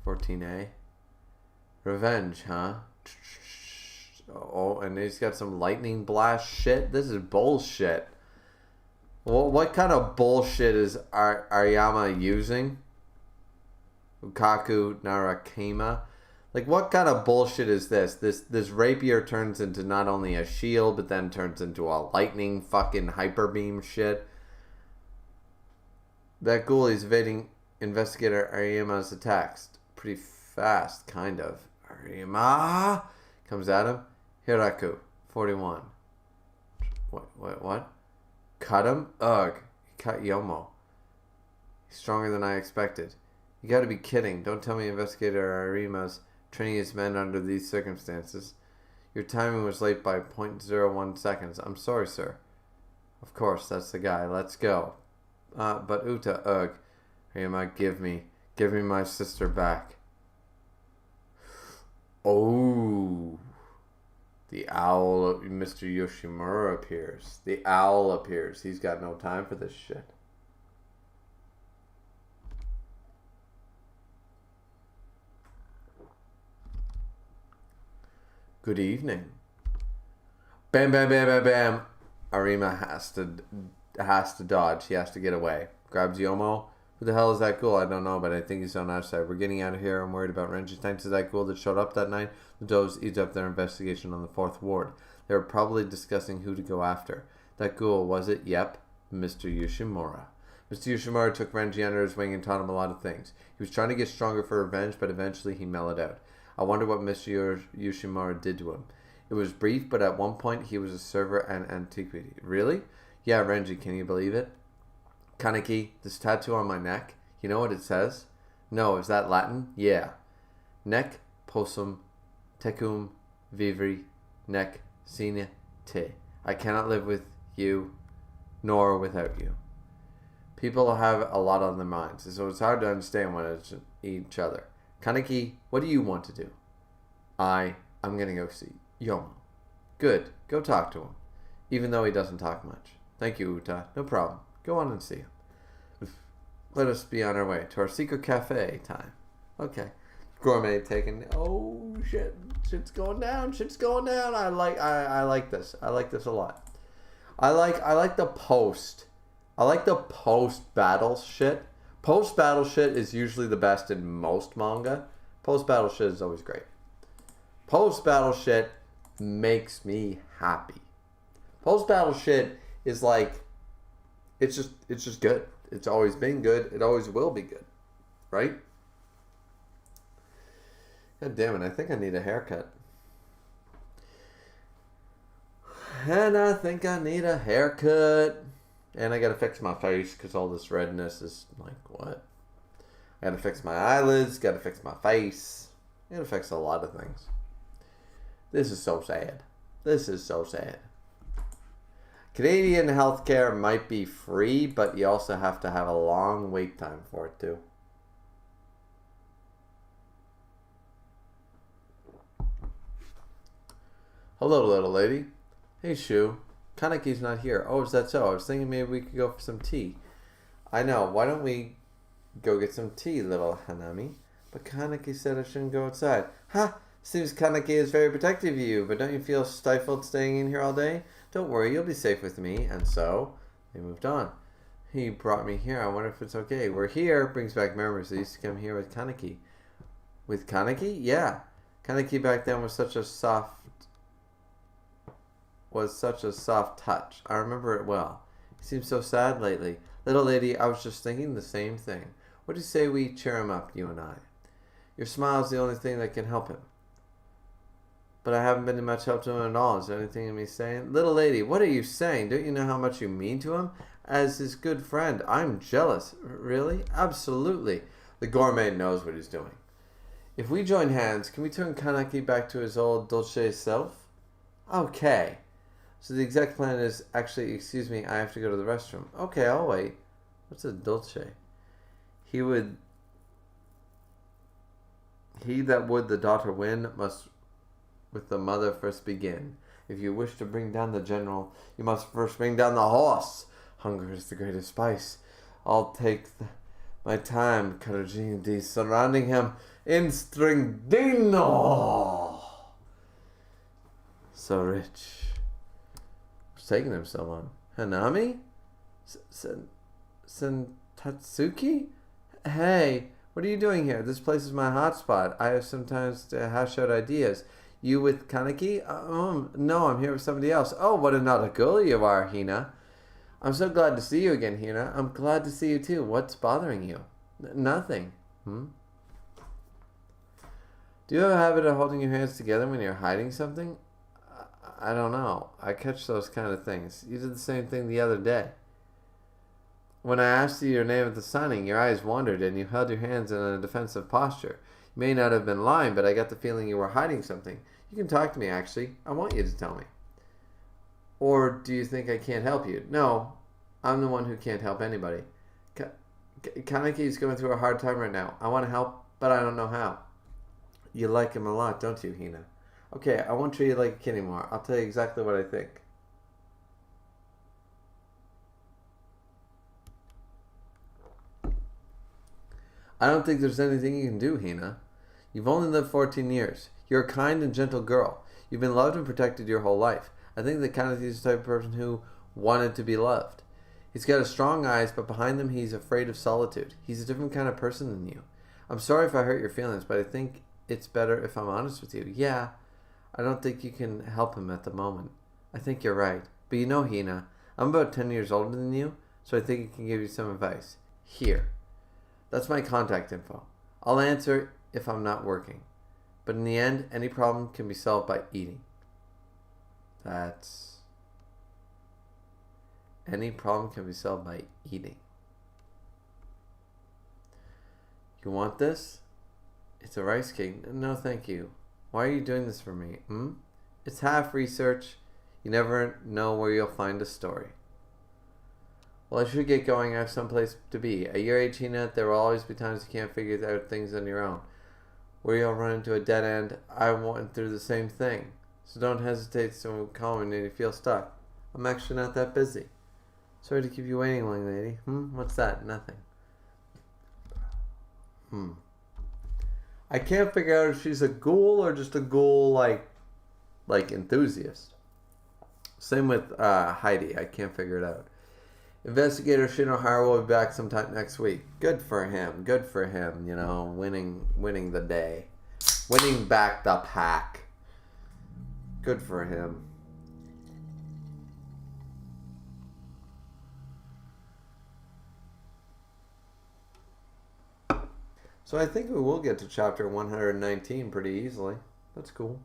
14A. Revenge, huh? Oh, and he's got some lightning blast shit. This is bullshit. Well, what kind of bullshit is Ariyama using? Ukaku Narakima. Like, what kind of bullshit is this? This rapier turns into not only a shield, but then turns into a lightning fucking hyper beam shit. That ghoul is evading investigator Ariyama's attacks pretty fast, kind of. Ariyama comes at him. Hiraku, 41. What? Cut him? Ugh. He cut Yomo. He's stronger than I expected. You gotta be kidding. Don't tell me Investigator Arima's training his men under these circumstances. Your timing was late by 0.01 seconds. I'm sorry, sir. Of course, that's the guy. Let's go. But Uta, ugh. Arima, give me my sister back. Oh. The owl, Mr. Yoshimura appears. The owl appears. He's got no time for this shit. Good evening. Bam, bam, bam, bam, bam. Arima has to dodge. He has to get away. Grabs Yomo. Who the hell is that ghoul? I don't know, but I think he's on our side. We're getting out of here. I'm worried about Renji. Thanks to that ghoul that showed up that night, the Does eased up their investigation on the 4th ward. They were probably discussing who to go after. That ghoul, was it? Yep. Mr. Yoshimura. Mr. Yoshimura took Renji under his wing and taught him a lot of things. He was trying to get stronger for revenge, but eventually he mellowed out. I wonder what Mr. Yoshimura did to him. It was brief, but at one point he was a server and antiquity. Really? Yeah, Renji, can you believe it? Kaneki, this tattoo on my neck, you know what it says? No, is that Latin? Yeah. Nec possum tecum vivri nec sine te. I cannot live with you, nor without you. People have a lot on their minds, so it's hard to understand one of each other. Kaneki, what do you want to do? I'm gonna go see Yomo. Good, go talk to him. Even though he doesn't talk much. Thank you, Uta. No problem. Go on and see him. Let us be on our way to our secret cafe time. Okay. Gourmet taking. Oh shit! Shit's going down. Shit's going down. I like this. I like this a lot. I like the post. I like the post battle shit. Post battle shit is usually the best in most manga. Post battle shit is always great. Post battle shit makes me happy. Post battle shit is like. It's just good. It's always been good. It always will be good. Right? God damn it. I think I need a haircut. And I think I need a haircut. And I gotta fix my face because all this redness is like, what? I gotta fix my eyelids. Gotta fix my face. I gotta fix a lot of things. This is so sad. This is so sad. Canadian healthcare might be free, but you also have to have a long wait time for it too. Hello, little lady. Hey, Shu. Kaneki's not here. Oh, is that so? I was thinking maybe we could go for some tea. I know. Why don't we go get some tea, little Hanami? But Kaneki said I shouldn't go outside. Ha! Seems Kaneki is very protective of you, but don't you feel stifled staying in here all day? Don't worry, you'll be safe with me. And so, they moved on. He brought me here. I wonder if it's okay. We're here. Brings back memories. I used to come here with Kaneki. With Kaneki? Yeah. Kaneki back then was such a soft touch. I remember it well. He seems so sad lately. Little lady, I was just thinking the same thing. What do you say we cheer him up, you and I? Your smile is the only thing that can help him. But I haven't been to much help to him at all. Is there anything in me saying? Little lady, what are you saying? Don't you know how much you mean to him? As his good friend, I'm jealous. Really? Absolutely. The gourmet knows what he's doing. If we join hands, can we turn Kaneki back to his old Dolce self? Okay. So the exact plan is, actually, excuse me, I have to go to the restroom. Okay, I'll wait. What's a Dolce? He that would the daughter win must with the mother first begin. If you wish to bring down the general, you must first bring down the horse. Hunger is the greatest spice. I'll take my time, Caragini, surrounding him in Stringdino. So rich. What's taking him so long? Hanami? Sentatsuki? Hey, what are you doing here? This place is my hotspot. I have sometimes to hash out ideas. You with Kaneki? No, I'm here with somebody else. Oh, what a not a girl you are, Hina. I'm so glad to see you again, Hina. I'm glad to see you too. What's bothering you? Nothing. Do you have a habit of holding your hands together when you're hiding something? I don't know. I catch those kind of things. You did the same thing the other day. When I asked you your name at the signing, your eyes wandered and you held your hands in a defensive posture. You may not have been lying, but I got the feeling you were hiding something. You can talk to me, actually. I want you to tell me. Or do you think I can't help you? No, I'm the one who can't help anybody. Kaneki's going through a hard time right now. I want to help, but I don't know how. You like him a lot, don't you, Hina? Okay, I won't treat you like a kid anymore. I'll tell you exactly what I think. I don't think there's anything you can do, Hina. You've only lived 14 years. You're a kind and gentle girl. You've been loved and protected your whole life. I think that Kaneki is the type of person who wanted to be loved. He's got strong eyes, but behind them he's afraid of solitude. He's a different kind of person than you. I'm sorry if I hurt your feelings, but I think it's better if I'm honest with you. Yeah, I don't think you can help him at the moment. I think you're right. But you know, Hina, I'm about 10 years older than you, so I think I can give you some advice. Here. That's my contact info. I'll answer if I'm not working. But in the end, any problem can be solved by eating. Any problem can be solved by eating. You want this? It's a rice cake. No, thank you. Why are you doing this for me? It's half research. You never know where you'll find a story. Well, I should get going. I have someplace to be. At your age, Hina, there will always be times you can't figure out things on your own. Where you'll run into a dead end. I went through the same thing. So don't hesitate to call me when you feel stuck. I'm actually not that busy. Sorry to keep you waiting, young lady. What's that? Nothing. I can't figure out if she's a ghoul or just a ghoul like enthusiast. Same with Heidi. I can't figure it out. Investigator Shinohara will be back sometime next week. Good for him. Good for him. You know, winning the day, winning back the pack. Good for him. So I think we will get to chapter 119 pretty easily. That's cool.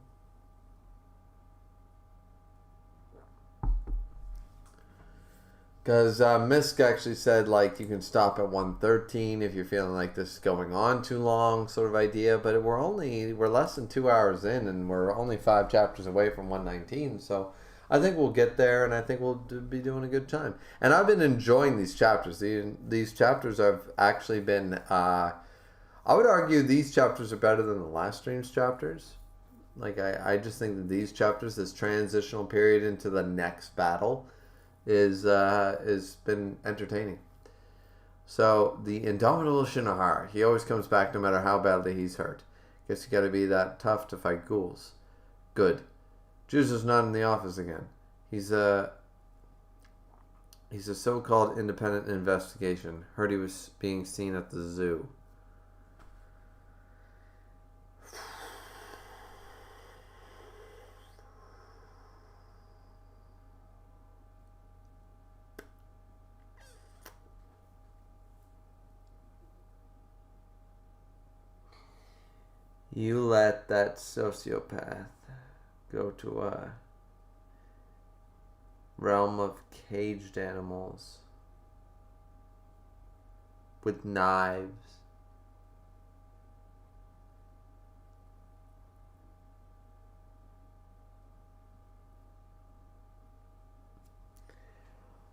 Because Misk actually said, like, you can stop at 113 if you're feeling like this is going on too long, sort of idea. But we're less than 2 hours in, and we're only 5 chapters away from 119. So I think we'll get there, and I think we'll be doing a good time. And I've been enjoying these chapters. These chapters have actually been, I would argue these chapters are better than the last stream's chapters. Like, I just think that these chapters, this transitional period into the next battle, is been entertaining. So the indomitable Shinohara, he always comes back no matter how badly he's hurt. Guess you gotta be that tough to fight ghouls. Good. Juzo's not in the office again. He's a so-called independent investigation. Heard he was being seen at the zoo. You let that sociopath go to a realm of caged animals with knives.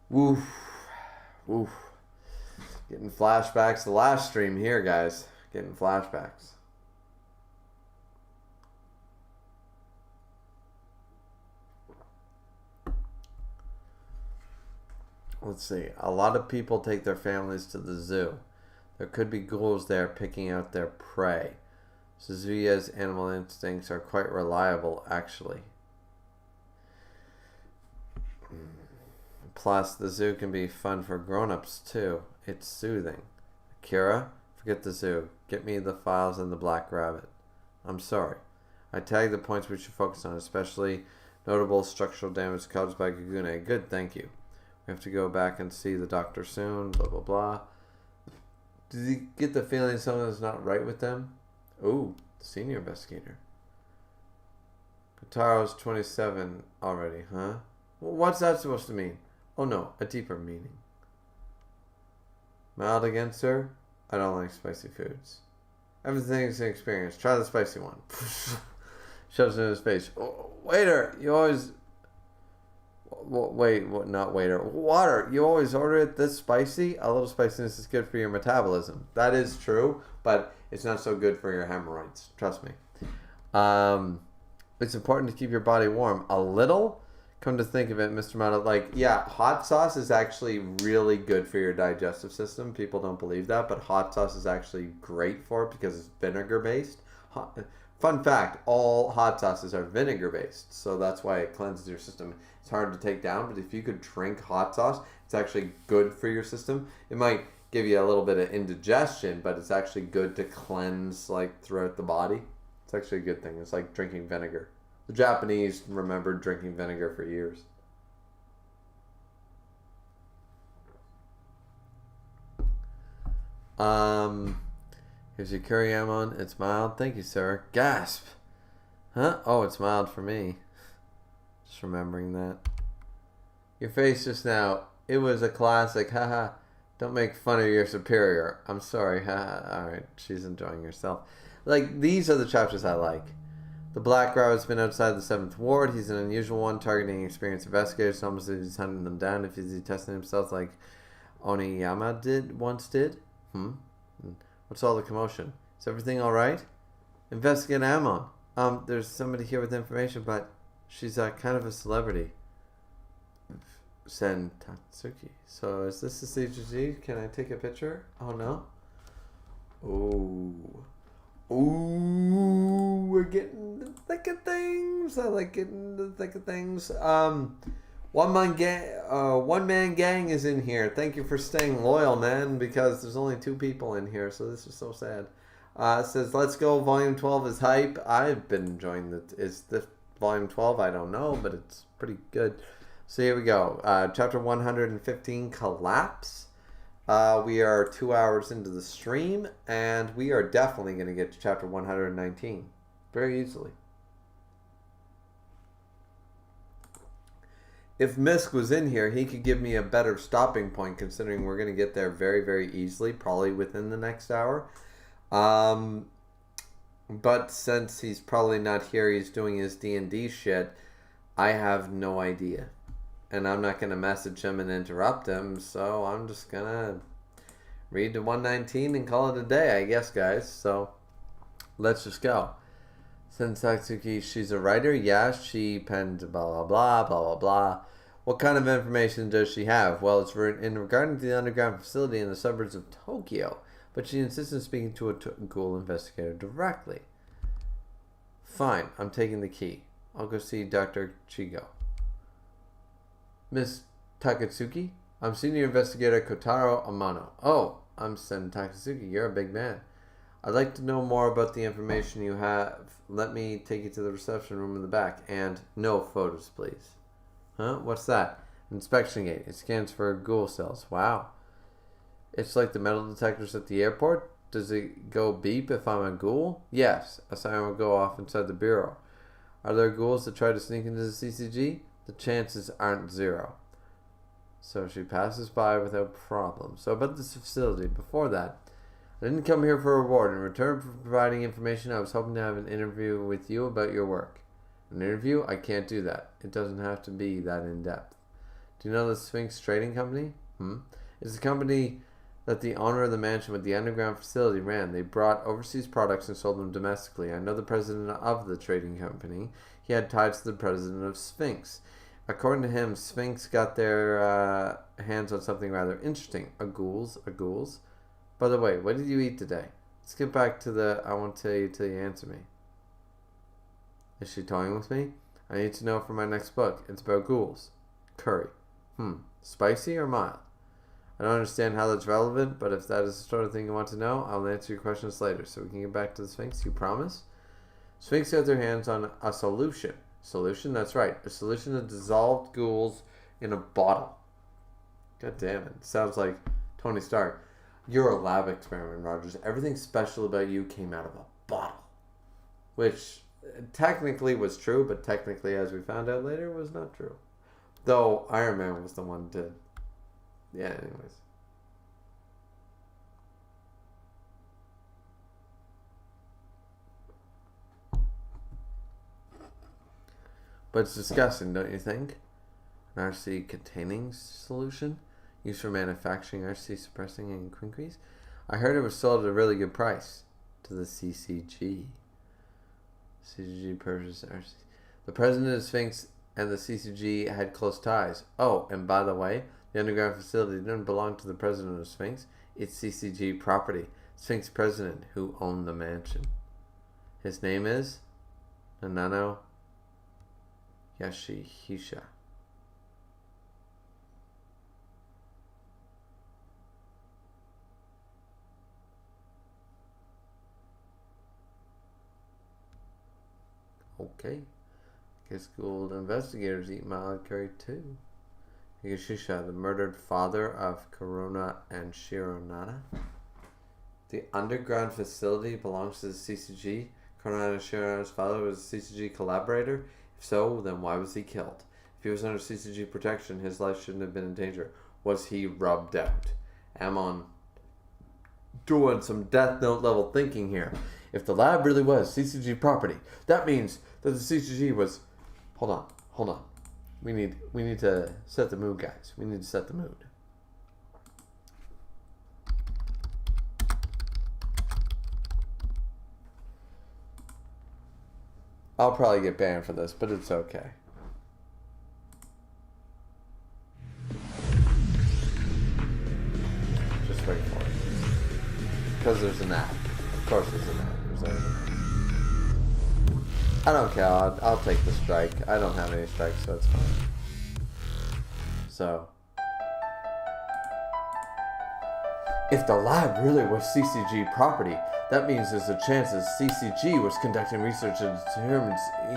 Woof. Woof. Getting flashbacks. The last stream here, guys. Getting flashbacks. Let's see. A lot of people take their families to the zoo. There could be ghouls there picking out their prey. Suzuya's animal instincts are quite reliable, actually. Plus, the zoo can be fun for grown-ups, too. It's soothing. Akira, forget the zoo. Get me the files and the black rabbit. I'm sorry. I tagged the points we should focus on, especially notable structural damage caused by Gagune. Good, thank you. We have to go back and see the doctor soon, blah, blah, blah. Did you get the feeling something's not right with them? Ooh, the senior investigator. Kotaro's 27 already, huh? Well, what's that supposed to mean? Oh no, a deeper meaning. Mild again, sir? I don't like spicy foods. Everything's an experience. Try the spicy one. Shoves it in his face. Oh, waiter, you always... Wait, not waiter. Water, you always order it this spicy? A little spiciness is good for your metabolism. That is true, but it's not so good for your hemorrhoids. Trust me. It's important to keep your body warm. A little? Come to think of it, Mr. Mata, yeah, hot sauce is actually really good for your digestive system. People don't believe that, but hot sauce is actually great for it because it's vinegar-based. Fun fact, all hot sauces are vinegar-based, so that's why it cleanses your system. It's hard to take down, but if you could drink hot sauce, it's actually good for your system. It might give you a little bit of indigestion, but it's actually good to cleanse, throughout the body. It's actually a good thing. It's like drinking vinegar. The Japanese remembered drinking vinegar for years. Here's your Kuriyamon. It's mild. Thank you, sir. Gasp! Huh? Oh, it's mild for me. Just remembering that. Your face just now. It was a classic. Haha. Don't make fun of your superior. I'm sorry. Haha. Alright. She's enjoying herself. These are the chapters I like. The Black Rabbit's been outside the 7th Ward. He's an unusual one, targeting experienced investigators. Almost as he's hunting them down. If he's testing himself like Oniyama once did. What's all the commotion? Is everything alright? Investigate Amon. There's somebody here with information, but she's kind of a celebrity. Sen Tatsuki. So is this the CGG? Can I take a picture? Oh no? Ooh, we're getting in the thick of things. I like getting in the thick of things. One man gang is in here. Thank you for staying loyal, man, because there's only 2 people in here, so this is so sad. It says, let's go, volume 12 is hype. I've been enjoying it. Is this volume 12? I don't know, but it's pretty good. So here we go. Chapter 115, Collapse. We are 2 hours into the stream, and we are definitely going to get to chapter 119 very easily. If Misk was in here, he could give me a better stopping point, considering we're going to get there very, very easily, probably within the next hour. But since he's probably not here, he's doing his D&D shit, I have no idea. And I'm not going to message him and interrupt him, so I'm just going to read to 119 and call it a day, I guess, guys. So, let's just go. Sensatsuki, she's a writer? Yeah, she penned blah, blah, blah, blah, blah, blah. What kind of information does she have? Well, it's in regarding to the underground facility in the suburbs of Tokyo, but she insists on speaking to a Ghoul investigator directly. Fine, I'm taking the key. I'll go see Dr. Chigo. Miss Takatsuki? I'm senior investigator Kotaro Amano. Oh, I'm Sen Takatsuki. You're a big man. I'd like to know more about the information you have. Let me take you to the reception room in the back. And no photos, please. Huh? What's that? Inspection gate. It scans for ghoul cells. Wow. It's like the metal detectors at the airport? Does it go beep if I'm a ghoul? Yes. A siren will go off inside the bureau. Are there ghouls that try to sneak into the CCG? The chances aren't 0. So she passes by without problem. So about this facility, before that, I didn't come here for a reward. In return for providing information, I was hoping to have an interview with you about your work. An interview? I can't do that. It doesn't have to be that in-depth. Do you know the Sphinx Trading Company? It's a company that the owner of the mansion with the underground facility ran. They brought overseas products and sold them domestically. I know the president of the trading company. He had ties to the president of Sphinx. According to him, Sphinx got their hands on something rather interesting. A ghouls. By the way, what did you eat today? Let's get back to the I won't tell you till you answer me. Is she toying with me? I need to know for my next book. It's about ghouls. Curry. Spicy or mild? I don't understand how that's relevant, but if that is the sort of thing you want to know, I'll answer your questions later so we can get back to the Sphinx. You promise? Sphinx got their hands on a solution. Solution? That's right. A solution to dissolved ghouls in a bottle. God damn it. Sounds like Tony Stark. You're a lab experiment, Rogers. Everything special about you came out of a bottle. Which technically was true, but technically, as we found out later, was not true. Though Iron Man was the one to... Yeah, anyways. But it's disgusting, don't you think? An RC containing solution used for manufacturing RC suppressing and quincrease. I heard it was sold at a really good price to the CCG. CCG purchased RC. The president of Sphinx and the CCG had close ties. Oh, and by the way, the underground facility didn't belong to the president of Sphinx. It's CCG property. Sphinx president who owned the mansion. His name is Nanano Yashihisha. Okay. Guess Ghoul investigators eat mild curry too. Yashisha, the murdered father of Karuna and Shironada. The underground facility belongs to the CCG. Karuna and Shironada's father was a CCG collaborator. If so, then why was he killed? If he was under CCG protection, his life shouldn't have been in danger. Was he rubbed out? Amon doing some Death Note level thinking here. If the lab really was CCG property, that means that the CCG was... Hold on. We need to set the mood, guys. We need to set the mood. I'll probably get banned for this, but it's okay. Just wait for it. Because there's an app. Of course there's an app. I don't care. I'll take the strike. I don't have any strikes, so it's fine. So, if the lab really was CCG property, that means there's a chance that CCG was conducting research into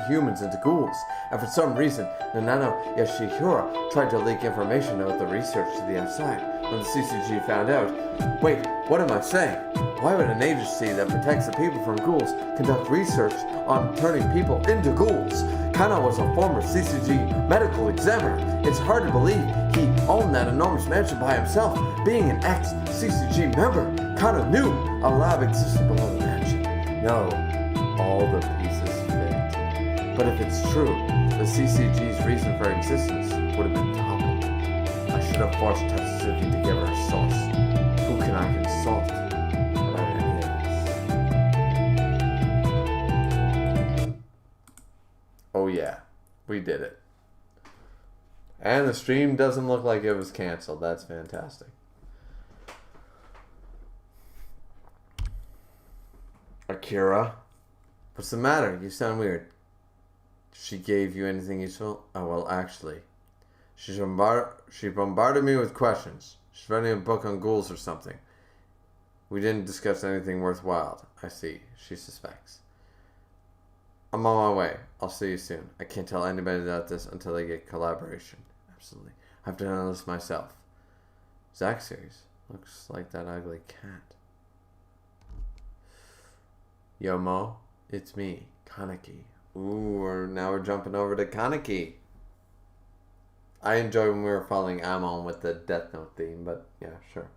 humans into ghouls, and for some reason, Nanano Yashihira tried to leak information about the research to the outside. When the CCG found out, wait, what am I saying? Why would an agency that protects the people from ghouls conduct research on turning people into ghouls? Kana was a former CCG medical examiner. It's hard to believe he owned that enormous mansion by himself. Being an ex-CCG member, Kana knew a lab existed below the mansion. No, all the pieces fit. But if it's true, the CCG's reason for existence would have been toppled. I should have forced Tatsuki to give her a source. Who can I consult about any of this? Oh yeah, we did it. And the stream doesn't look like it was canceled. That's fantastic. Akira, what's the matter? You sound weird. She gave you anything useful? Oh, well, actually, she bombarded me with questions. She's writing a book on ghouls or something. We didn't discuss anything worthwhile. I see. She suspects. I'm on my way. I'll see you soon. I can't tell anybody about this until they get collaboration. Absolutely. I've done this myself. Zack series. Looks like that ugly cat. Yo, Mo. It's me, Kaneki. Ooh, now we're jumping over to Kaneki. I enjoyed when we were following Amon with the Death Note theme, but yeah, sure.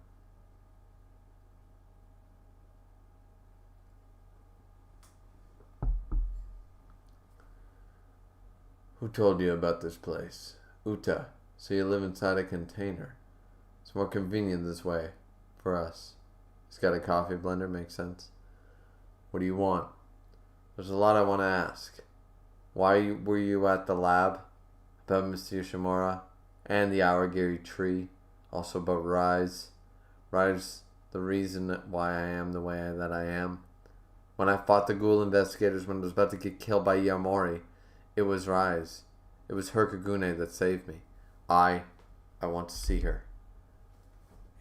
Who told you about this place? Uta. So you live inside a container. It's more convenient this way. For us. It's got a coffee blender, makes sense. What do you want? There's a lot I want to ask. Why were you at the lab? about Mr. Yoshimura and the Awagiri tree. Also about Rise. Rise, the reason why I am the way that I am. When I fought the Ghoul investigators when I was about to get killed by Yamori, it was Rise. It was her Kagune that saved me. I want to see her.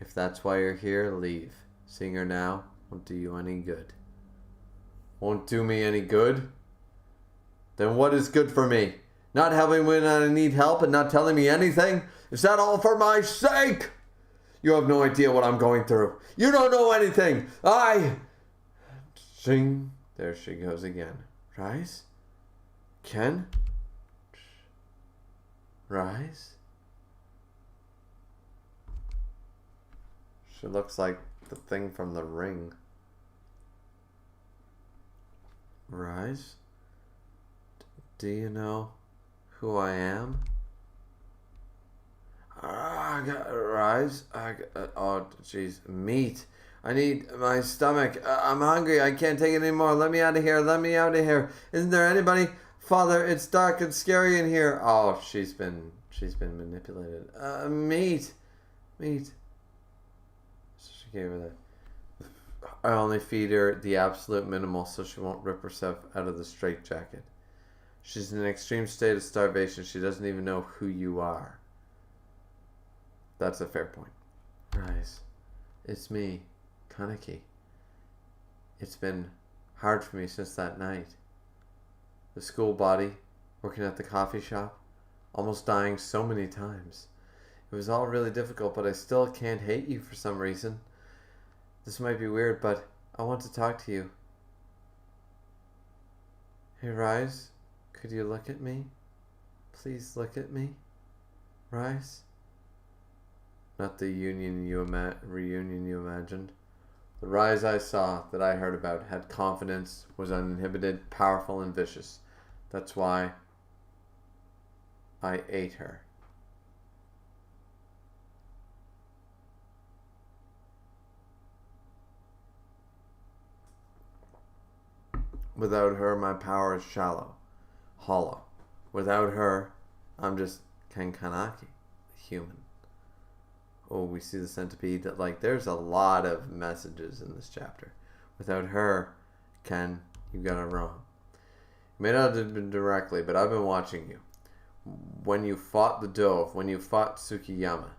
If that's why you're here, leave. Seeing her now won't do you any good. Won't do me any good? Then what is good for me? Not helping when I need help and not telling me anything? Is that all for my sake? You have no idea what I'm going through. You don't know anything. Zing. There she goes again. Rise? Ken? Rise? She looks like the thing from The Ring. Rise? Do you know who I am? Rise? Oh, jeez. Meat. I need my stomach. I'm hungry. I can't take it anymore. Let me out of here. Let me out of here. Isn't there anybody? Father, it's dark and scary in here. Oh, she's been manipulated. Meat. So she gave her that. I only feed her the absolute minimal so she won't rip herself out of the straitjacket. She's in an extreme state of starvation. She doesn't even know who you are. That's a fair point. Rise. It's me, Kaneki. It's been hard for me since that night. The school body, working at the coffee shop, almost dying so many times. It was all really difficult, but I still can't hate you for some reason. This might be weird, but I want to talk to you. Hey, Rise, could you look at me? Please look at me. Rise? Not the reunion you imagined. The Rise I saw, that I heard about, had confidence, was uninhibited, powerful, and vicious. That's why I ate her. Without her, my power is shallow, hollow. Without her, I'm just Kankanaki, human. Oh, we see the centipede. That, like, there's a lot of messages in this chapter. Without her, Ken, you got it wrong. You may not have been directly, but I've been watching you. When you fought the Dove, when you fought Tsukiyama,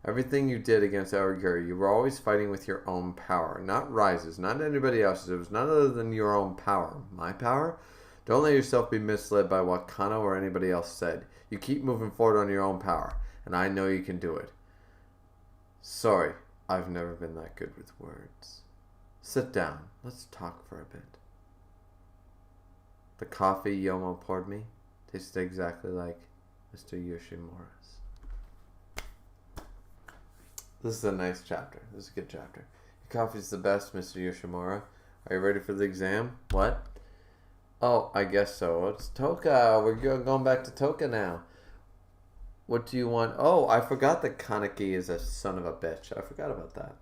everything you did against Awagiri, you were always fighting with your own power. Not Rise's, not anybody else's. It was none other than your own power. My power? Don't let yourself be misled by what Kano or anybody else said. You keep moving forward on your own power, and I know you can do it. Sorry, I've never been that good with words. Sit down. Let's talk for a bit. The coffee Yomo poured me tasted exactly like Mr. Yoshimura's. This is a nice chapter. This is a good chapter. Your coffee's the best, Mr. Yoshimura. Are you ready for the exam? What? Oh, I guess so. It's Toka. We're going back to Toka now. What do you want? Oh, I forgot that Kaneki is a son of a bitch. I forgot about that.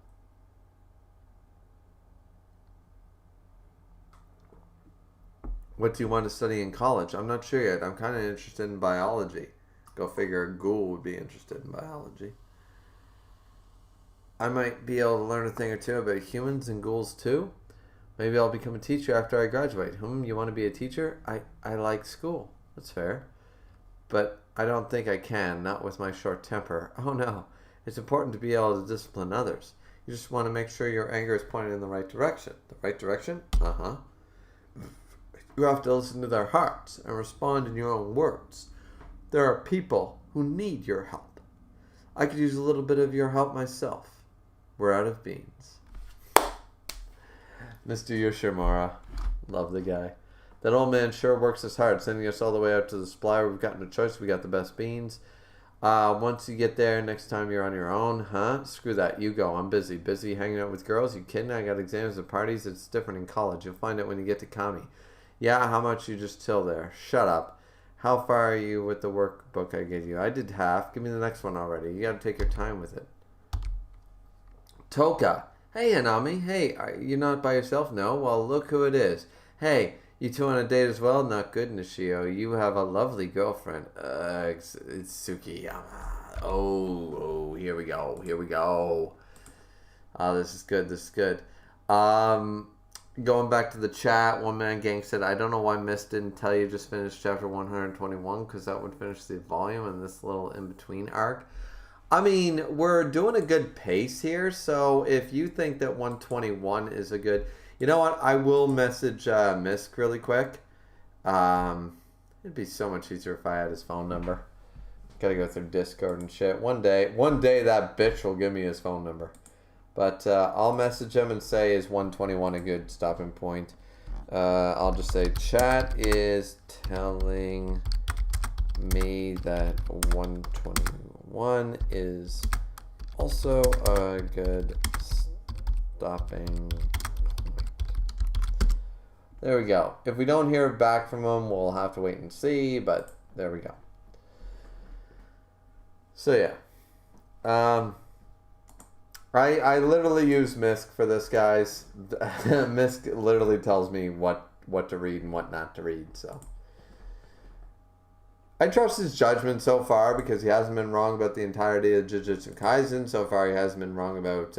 What do you want to study in college? I'm not sure yet. I'm kind of interested in biology. Go figure, a ghoul would be interested in biology. I might be able to learn a thing or two about humans and ghouls too. Maybe I'll become a teacher after I graduate. You want to be a teacher? I like school. That's fair. But I don't think I can, not with my short temper. Oh no, it's important to be able to discipline others. You just want to make sure your anger is pointed in the right direction. The right direction? Uh-huh. You have to listen to their hearts and respond in your own words. There are people who need your help. I could use a little bit of your help myself. We're out of beans. Mr. Yoshimura. Love the guy. That old man sure works us hard, sending us all the way out to the supply. We've got no choice. We got the best beans. Once you get there, next time you're on your own, huh? Screw that. You go. I'm busy. Busy hanging out with girls. You kidding? I got exams and parties. It's different in college. You'll find it when you get to county. Yeah, how much you just till there? Shut up. How far are you with the workbook I gave you? I did half. Give me the next one already. You got to take your time with it. Toka. Hey, Hanami. Hey, are you not by yourself? No? Well, look who it is. Hey, You two on a date as well? Not good, Nishio. You have a lovely girlfriend. It's Tsukiyama. Oh, here we go. Here we go. Oh, this is good. This is good. Going back to the chat, One Man Gang said, I don't know why Miss didn't tell you just finished chapter 121, because that would finish the volume and this little in-between arc. I mean, we're doing a good pace here, so if you think that 121 is a good... You know what? I will message Misk really quick. It'd be so much easier if I had his phone number. Gotta go through Discord and shit. One day that bitch will give me his phone number. But I'll message him and say, is 121 a good stopping point? I'll just say, chat is telling me that 121 is also a good stopping point. There we go. If we don't hear back from him, we'll have to wait and see, but there we go. So yeah. I literally use Misk for this, guys. Misk literally tells me what to read and what not to read, so. I trust his judgment so far because he hasn't been wrong about the entirety of Jujutsu Kaisen. So far he hasn't been wrong about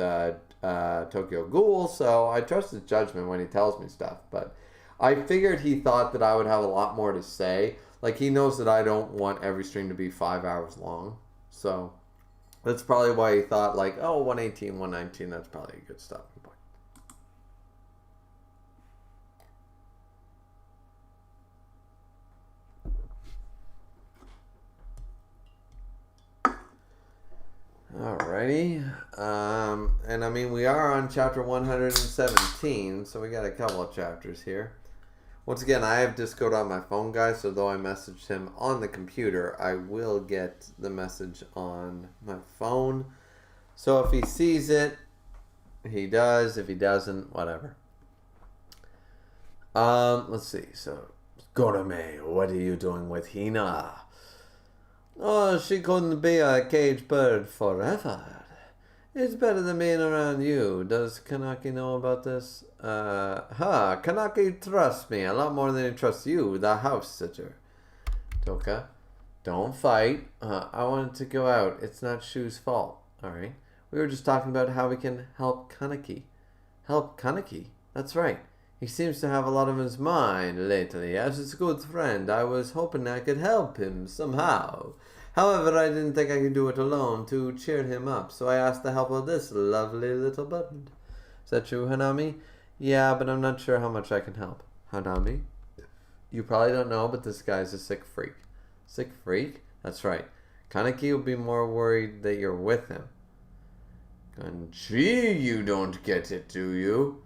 Tokyo Ghoul, so I trust his judgment when he tells me stuff. But I figured he thought that I would have a lot more to say. Like, he knows that I don't want every stream to be 5 hours long, so... That's probably why he thought, like, oh, 118, 119, that's probably a good stopping point. Alrighty. And I mean, we are on chapter 117, so we got a couple of chapters here. Once again, I have Discord on my phone, guys, so though I messaged him on the computer, I will get the message on my phone. So if he sees it, he does. If he doesn't, whatever. Let's see. So, Gorome, what are you doing with Hina? Oh, she couldn't be a cage bird forever. It's better than being around you. Does Kanaki know about this? Kanaki trusts me a lot more than he trusts you, the house sitter. Toka, don't fight. I wanted to go out. It's not Shu's fault. Alright. We were just talking about how we can help Kanaki. Help Kanaki? That's right. He seems to have a lot on his mind lately. As his good friend, I was hoping I could help him somehow. However, I didn't think I could do it alone to cheer him up, so I asked the help of this lovely little bird. Is that true, Hanami? Yeah, but I'm not sure how much I can help. Hanami? You probably don't know, but this guy's a sick freak. Sick freak? That's right. Kaneki will be more worried that you're with him. And gee, you don't get it, do you?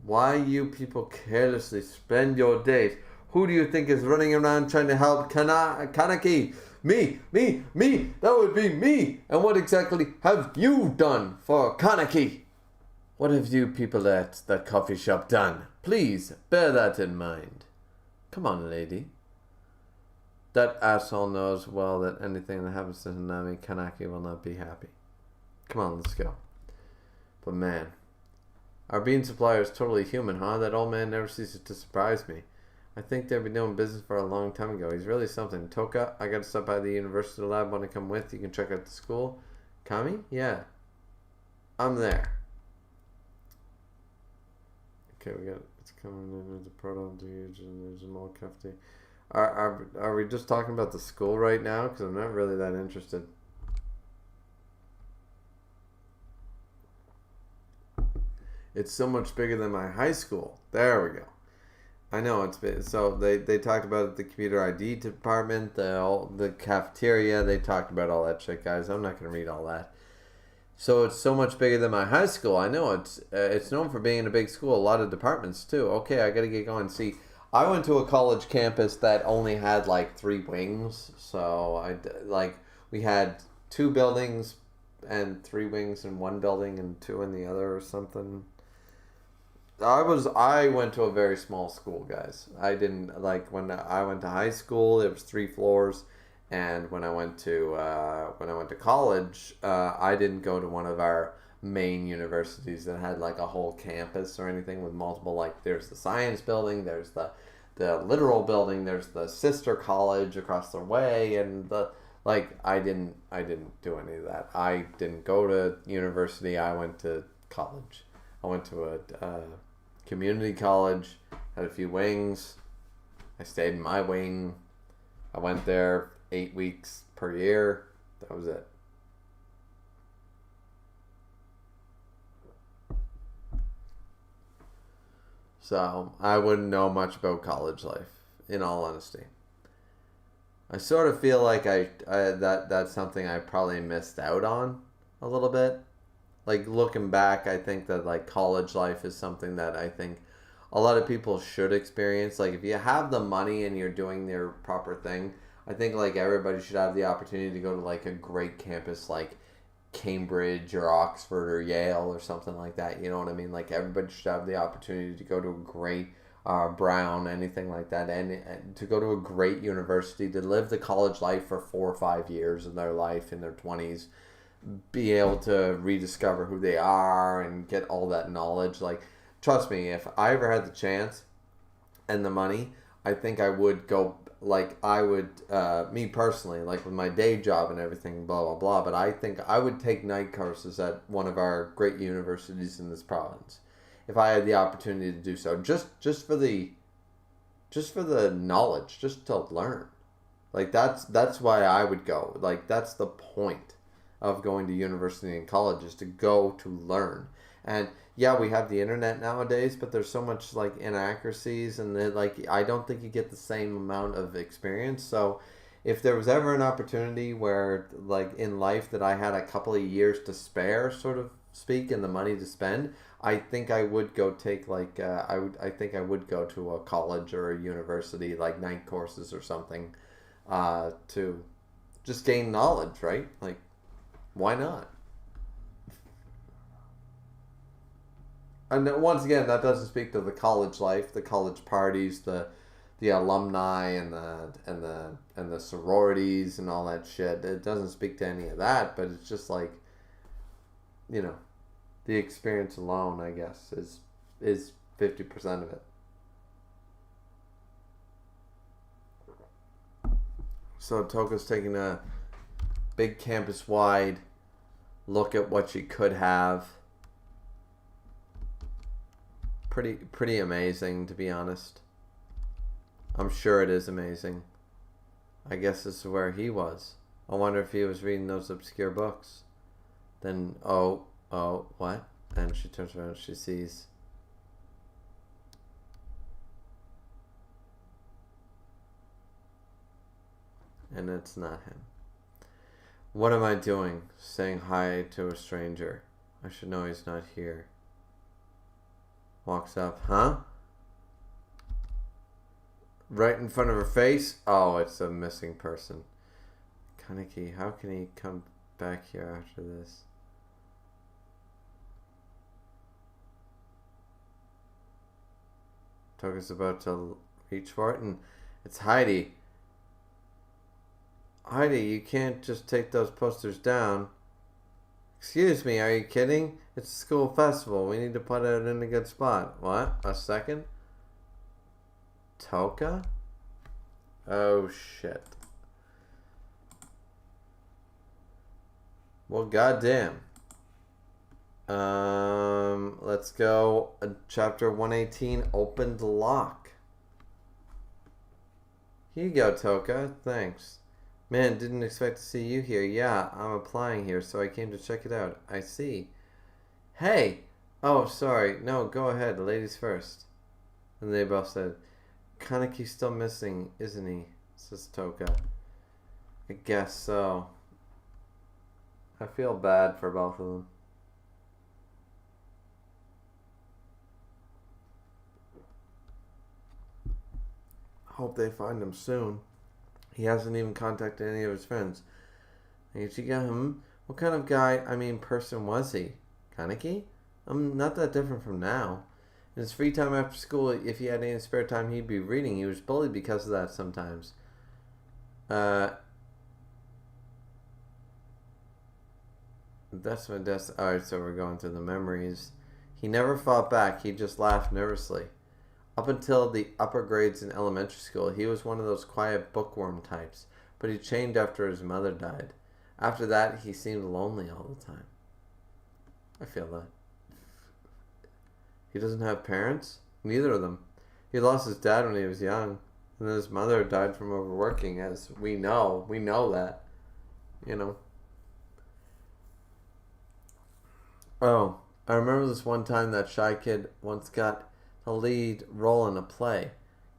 Why you people carelessly spend your days... Who do you think is running around trying to help Kaneki? Me! That would be me! And what exactly have you done for Kaneki? What have you people at that coffee shop done? Please, bear that in mind. Come on, lady. That asshole knows well that anything that happens to Hanami, Kaneki will not be happy. Come on, let's go. But man, our bean supplier is totally human, huh? That old man never ceases to surprise me. I think they've been doing business for a long time ago. He's really something. Toka, I gotta stop by the university lab. Want to come with? You can check out the school. Kami? Yeah. I'm there. Okay, we got... It's coming in. There's a proton dude and there's a mole cafety. Are we just talking about the school right now? Because I'm not really that interested. It's so much bigger than my high school. There we go. I know it's been, so they talked about the computer ID department, the cafeteria. They talked about all that shit, guys. I'm not gonna read all that. So it's so much bigger than my high school. I know it's known for being in a big school. A lot of departments too. Okay, I gotta get going. See, I went to a college campus that only had like 3 wings. So we had 2 buildings and 3 wings in one building and 2 in the other or something. I went to a very small school, guys. I didn't, like, when I went to high school, it was 3 floors, and when I went to college, I didn't go to one of our main universities that had like a whole campus or anything with multiple, like there's the science building, there's the literal building, there's the sister college across the way, and the like I didn't do any of that. I didn't go to university. I went to college. I went to a community college, had a few wings. I stayed in my wing. I went there 8 weeks per year. That was it. So I wouldn't know much about college life, in all honesty. I sort of feel like that's something I probably missed out on a little bit. Like looking back, I think that like college life is something that I think a lot of people should experience. Like if you have the money and you're doing their proper thing, I think like everybody should have the opportunity to go to like a great campus like Cambridge or Oxford or Yale or something like that. You know what I mean? Like everybody should have the opportunity to go to a great Brown, anything like that, and to go to a great university, to live the college life for 4 or 5 years of their life in their 20s, be able to rediscover who they are and get all that knowledge. Like, trust me, if I ever had the chance and the money, I think I would go, like, I would, me personally, like with my day job and everything, blah, blah, blah, but I think I would take night courses at one of our great universities in this province if I had the opportunity to do so, just for the knowledge, just to learn. Like that's why I would go. Like that's the point of going to university and college, is to go to learn. And yeah, we have the internet nowadays, but there's so much like inaccuracies, and then like I don't think you get the same amount of experience. So if there was ever an opportunity where like in life that I had a couple of years to spare, sort of speak, and the money to spend, I think I would go take like I think I would go to a college or a university, like night courses or something, to just gain knowledge, right? Like, why not? And once again, that doesn't speak to the college life, the college parties, the alumni and the sororities and all that shit. It doesn't speak to any of that, but it's just like, you know, the experience alone, I guess, is 50% of it. So Toka's taking a big campus-wide look at what she could have. Pretty amazing, to be honest. I'm sure it is amazing. I guess this is where he was. I wonder if he was reading those obscure books. Then, oh, what? And she turns around and she sees... And it's not him. What am I doing? Saying hi to a stranger. I should know he's not here. Walks up. Huh? Right in front of her face? Oh, it's a missing person. Kaneki, how can he come back here after this? Toka's about to reach for it, and it's Heidi. Heidi, you can't just take those posters down. Excuse me, are you kidding? It's a school festival. We need to put it in a good spot. What? A second? Toka? Oh, shit. Well, goddamn. Let's go. Chapter 118, Opened Lock. Here you go, Toka. Thanks. Man, didn't expect to see you here. Yeah, I'm applying here, so I came to check it out. I see. Hey! Oh, sorry. No, go ahead. Ladies first. And they both said, Kaneki's still missing, isn't he? Says Toka. I guess so. I feel bad for both of them. Hope they find him soon. He hasn't even contacted any of his friends. What kind of guy, person was he? Kaneki? I'm not that different from now. In his free time after school, if he had any spare time, he'd be reading. He was bullied because of that sometimes. That's my desk. Alright, so we're going through the memories. He never fought back. He just laughed nervously. Up until the upper grades in elementary school, he was one of those quiet bookworm types, but he changed after his mother died. After that, he seemed lonely all the time. I feel that. He doesn't have parents? Neither of them. He lost his dad when he was young, and then his mother died from overworking, as we know. We know that. You know. Oh, I remember this one time that shy kid once got the lead role in a play.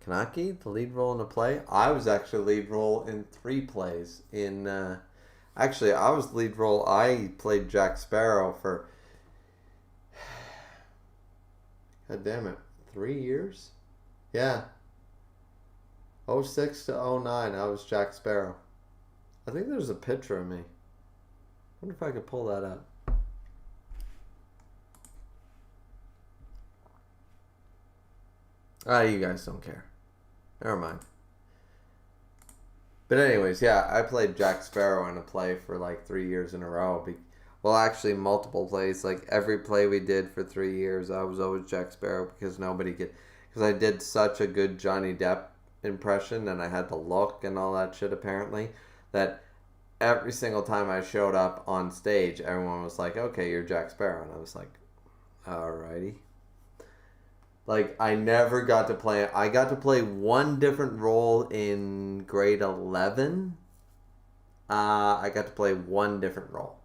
Kanaki, the lead role in a play? I was actually lead role in 3 plays. Actually, I was lead role. I played Jack Sparrow for, god damn it, 3 years? Yeah. 06 to 09, I was Jack Sparrow. I think there's a picture of me. I wonder if I could pull that up. You guys don't care. Never mind. But anyways, yeah, I played Jack Sparrow in a play for like 3 years in a row. Well, actually, multiple plays. Like every play we did for 3 years, I was always Jack Sparrow because because I did such a good Johnny Depp impression and I had the look and all that shit apparently, that every single time I showed up on stage, everyone was like, okay, you're Jack Sparrow. And I was like, alrighty. Like, I never got to play. I got to play one different role in grade 11. I got to play one different role.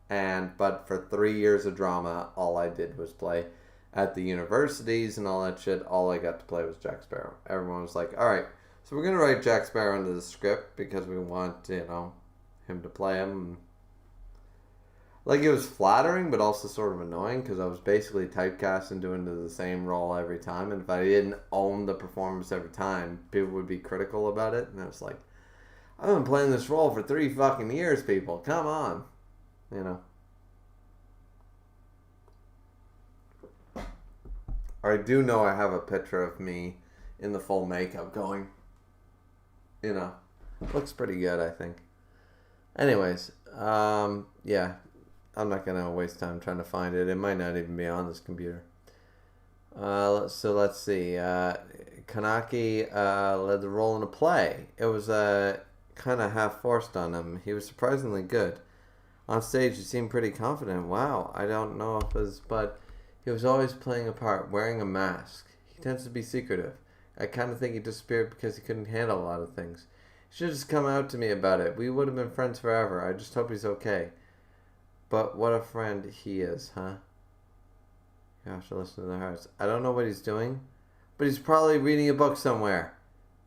But for 3 years of drama, all I did was play at the universities and all that shit. All I got to play was Jack Sparrow. Everyone was like, alright, so we're going to write Jack Sparrow into the script because we want, him to play him. Like, it was flattering, but also sort of annoying because I was basically typecast into the same role every time. And if I didn't own the performance every time, people would be critical about it. And I was like, I've been playing this role for 3 fucking years, people. Come on. I do know I have a picture of me in the full makeup going. Looks pretty good, I think. Anyways, yeah. I'm not going to waste time trying to find it. It might not even be on this computer. So let's see. Kanaki led the role in a play. It was kind of half forced on him. He was surprisingly good. On stage, he seemed pretty confident. Wow, I don't know if it was, but he was always playing a part, wearing a mask. He tends to be secretive. I kind of think he disappeared because he couldn't handle a lot of things. He should have just come out to me about it. We would have been friends forever. I just hope he's okay. But what a friend he is, huh? You have to listen to their hearts. I don't know what he's doing, but he's probably reading a book somewhere.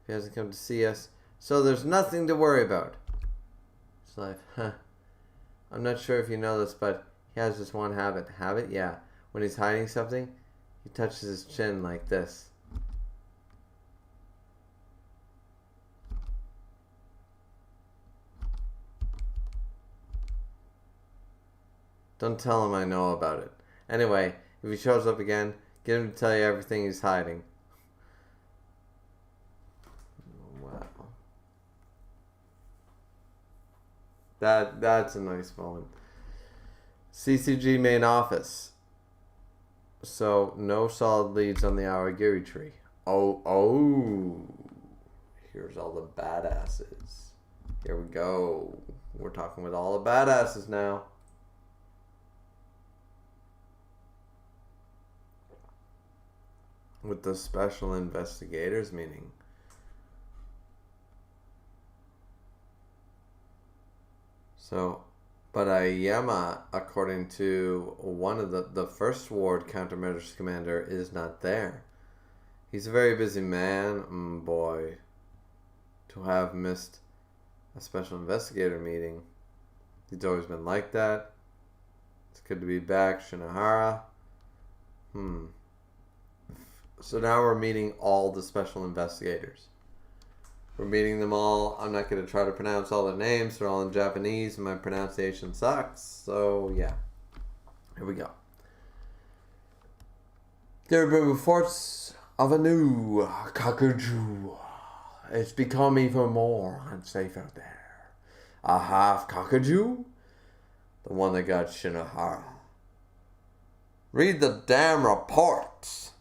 He hasn't come to see us, so there's nothing to worry about. It's life, huh? I'm not sure if you know this, but he has this one habit. Habit? Yeah. When he's hiding something, he touches his chin like this. Don't tell him I know about it. Anyway, if he shows up again, get him to tell you everything he's hiding. Wow. That's a nice moment. CCG main office. So, no solid leads on the Awagiri tree. Oh. Here's all the badasses. Here we go. We're talking with all the badasses now. With the special investigators meeting. So, but Ayama, according to one of the first ward countermeasures commander, is not there. He's a very busy man, boy. To have missed a special investigator meeting. He's always been like that. It's good to be back, Shinohara. So now we're meeting all the special investigators. We're meeting them all. I'm not going to try to pronounce all their names. They're all in Japanese and my pronunciation sucks. So, yeah. Here we go. There have been reports of a new cockatoo. It's become even more unsafe out there. A half cockatoo? The one that got Shinohara. Read the damn reports.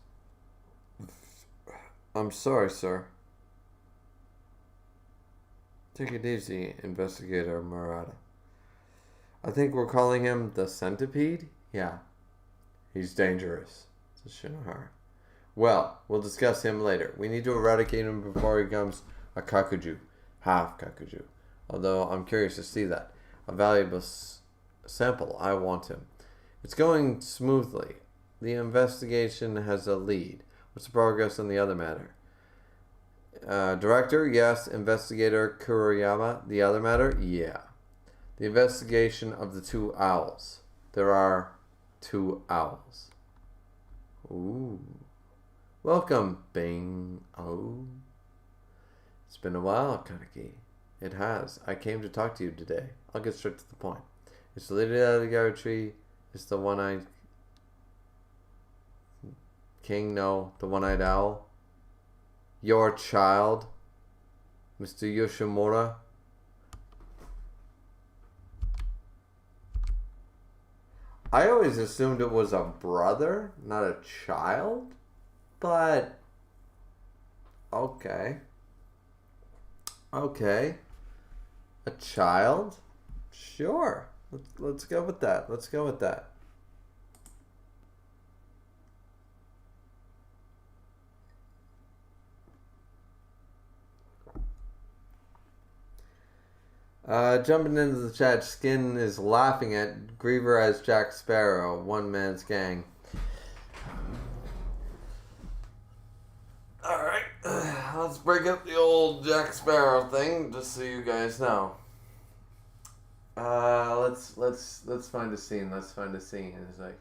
I'm sorry, sir. Take it easy, Investigator Murata. I think we're calling him the Centipede? Yeah. He's dangerous. It's Shinohara. Well, we'll discuss him later. We need to eradicate him before he becomes a Kakuju. Half Kakuju. Although I'm curious to see that. A valuable sample. I want him. It's going smoothly. The investigation has a lead. What's the progress on the other matter? Director, yes. Investigator Kuriyama, the other matter? Yeah. The investigation of the 2 owls. There are 2 owls. Ooh. Welcome, Bing. Oh. It's been a while, Kaneki. It has. I came to talk to you today. I'll get straight to the point. It's the leader of the Alligator Tree. It's the one-eyed king, no. The one-eyed owl. Your child, Mr. Yoshimura. I always assumed it was a brother, not a child. But okay. Okay. A child? Sure. Let's go with that. Let's go with that. Jumping into the chat, Skin is laughing at Griever as Jack Sparrow, one man's gang. Alright, let's break up the old Jack Sparrow thing, just so you guys know. Let's find a scene. Let's find a scene. It's like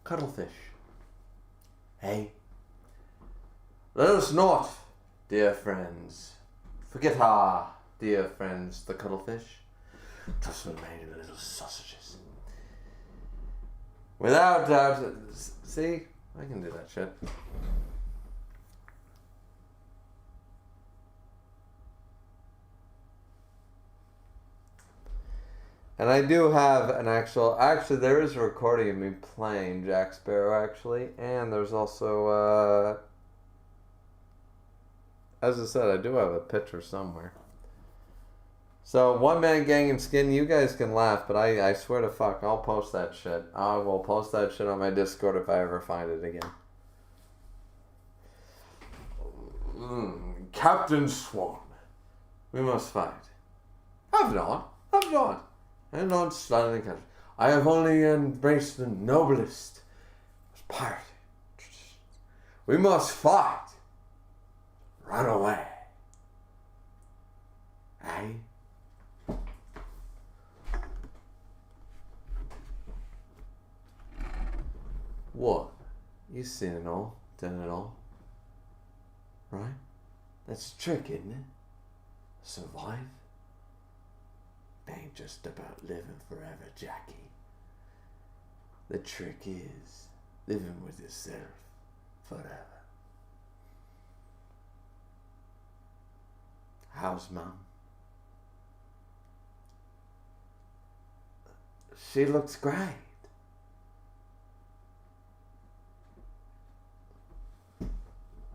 cuttlefish. Hey, let us not, dear friends. Forget our dear friends, the cuttlefish. Just remain of little sausages. Without doubt, see, I can do that shit. And I do have an actually there is a recording of me playing Jack Sparrow actually, and there's also, as I said, I do have a picture somewhere. So, one man gang and Skin, you guys can laugh, but I swear to fuck, I'll post that shit. I will post that shit on my Discord if I ever find it again. Captain Swan, we must fight. Have not. I am not studying the country. I have only embraced the noblest pirate. We must fight. Run away. Eh? What? You seen it all, done it all. Right? That's a trick, isn't it? Survive? Ain't just about living forever, Jackie. The trick is living with yourself forever. How's Mum? She looks great.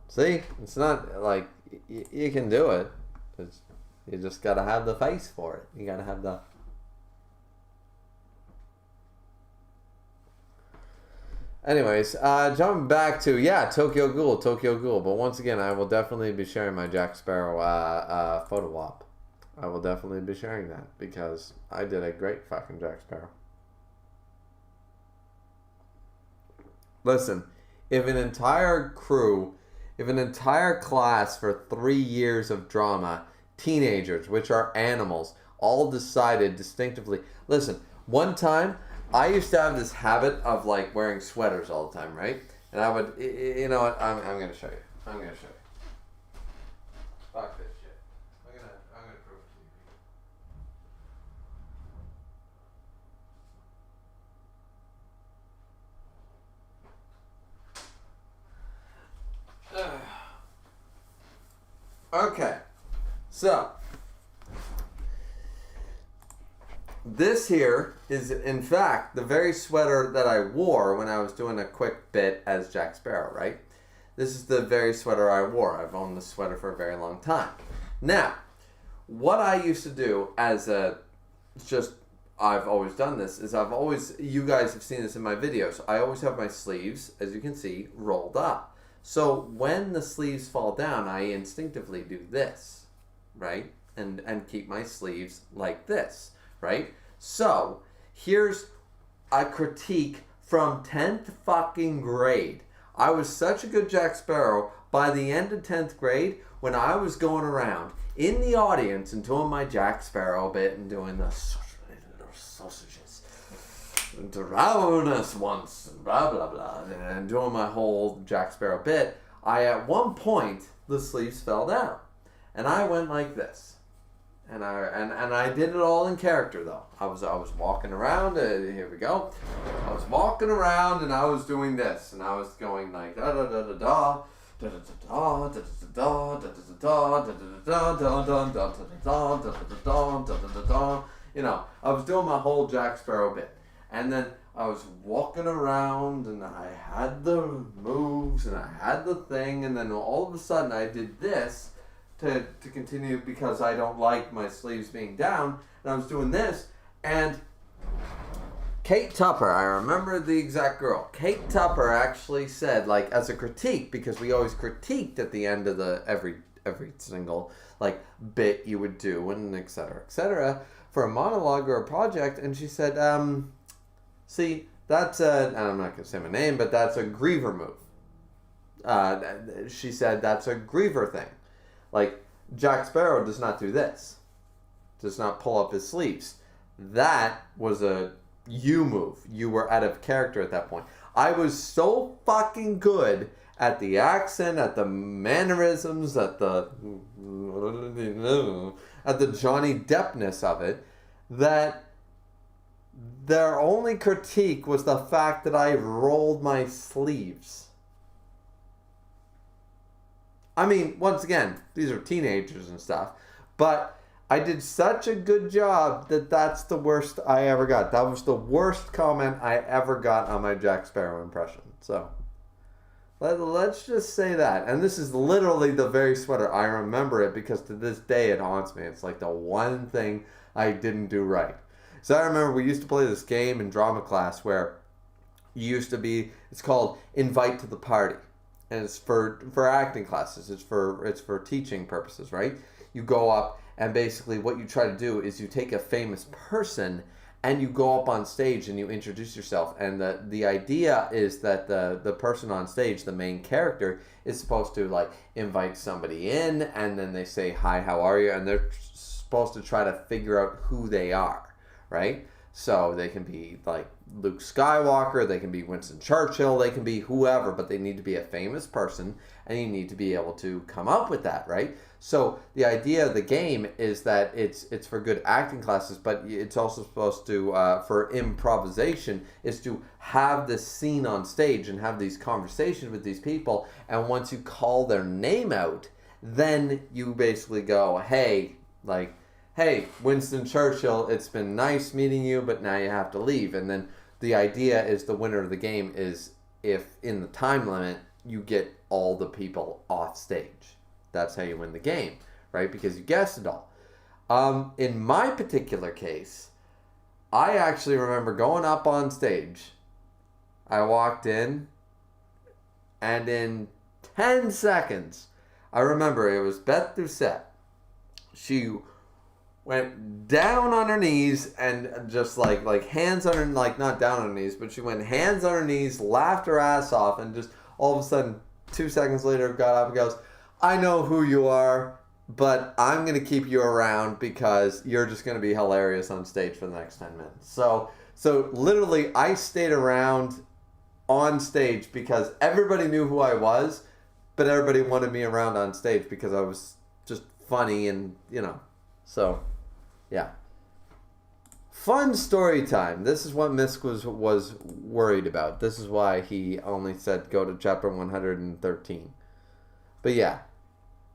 See? It's not like you can do it. You just gotta have the face for it. You gotta have the... Anyways, jumping back to, Tokyo Ghoul. But once again, I will definitely be sharing my Jack Sparrow photo op. I will definitely be sharing that because I did a great fucking Jack Sparrow. Listen, if an entire class for 3 years of drama, teenagers, which are animals, all decided distinctively... Listen, one time... I used to have this habit of like wearing sweaters all the time, right? And I would, you know what? I'm gonna show you. I'm gonna show you. Fuck this shit. I'm gonna prove it to you. Okay, so This here is, in fact, the very sweater that I wore when I was doing a quick bit as Jack Sparrow, right? This is the very sweater I wore. I've owned this sweater for a very long time. Now, what I used to do as a, I've always done this, is you guys have seen this in my videos, I always have my sleeves, as you can see, rolled up. So when the sleeves fall down, I instinctively do this, right? And keep my sleeves like this, right? So here's a critique from 10th fucking grade. I was such a good Jack Sparrow by the end of 10th grade when I was going around in the audience and doing my Jack Sparrow bit and doing the sausages and around us once and blah blah blah and doing my whole Jack Sparrow bit. At one point the sleeves fell down and I went like this. And I did it all in character though. I was walking around. Here we go. I was walking around and I was doing this, and I was going like da da da da da da da da da da da da da. You know, I was doing my whole Jack Sparrow bit, and then I was walking around and I had the moves and I had the thing, and then all of a sudden I did this. To continue because I don't like my sleeves being down, and I was doing this, and Kate Tupper, I remember the exact girl, Kate Tupper actually said, like, as a critique, because we always critiqued at the end of the every single like bit you would do, and etc for a monologue or a project, and she said, see, that's and I'm not gonna say my name, but that's a Griever move. She said that's a Griever thing. Like, Jack Sparrow does not do this. Does not pull up his sleeves. That was a you move. You were out of character at that point. I was so fucking good at the accent, at the mannerisms, at the Johnny Deppness of it, that their only critique was the fact that I rolled my sleeves. I mean, once again, these are teenagers and stuff, but I did such a good job that that's the worst I ever got. That was the worst comment I ever got on my Jack Sparrow impression. So, let's just say that. And this is literally the very sweater. I remember it because to this day it haunts me. It's like the one thing I didn't do right. So I remember we used to play this game in drama class where it's called Invite to the Party. And it's for acting classes. It's for teaching purposes, right? You go up and basically what you try to do is you take a famous person and you go up on stage and you introduce yourself. And the idea is that the person on stage, the main character, is supposed to like invite somebody in, and then they say, "Hi, how are you?" And they're supposed to try to figure out who they are, right? So they can be like Luke Skywalker, they can be Winston Churchill, they can be whoever, but they need to be a famous person, and you need to be able to come up with that, right? So the idea of the game is that it's for good acting classes, but it's also supposed to, for improvisation, is to have this scene on stage and have these conversations with these people, and once you call their name out, then you basically go, hey, Winston Churchill, it's been nice meeting you, but now you have to leave. And then the idea is the winner of the game is if in the time limit you get all the people off stage. That's how you win the game, right? Because you guessed it all. In my particular case, I actually remember going up on stage. I walked in, and in 10 seconds, I remember it was Beth Doucette. She went down on her knees and just like hands on her, like not down on her knees, but she went hands on her knees, laughed her ass off, and just all of a sudden 2 seconds later got up and goes, "I know who you are, but I'm going to keep you around because you're just going to be hilarious on stage for the next 10 minutes. So literally I stayed around on stage because everybody knew who I was, but everybody wanted me around on stage because I was just funny and, so yeah. Fun story time. This is what Misk was worried about. This is why he only said go to chapter 113. But yeah,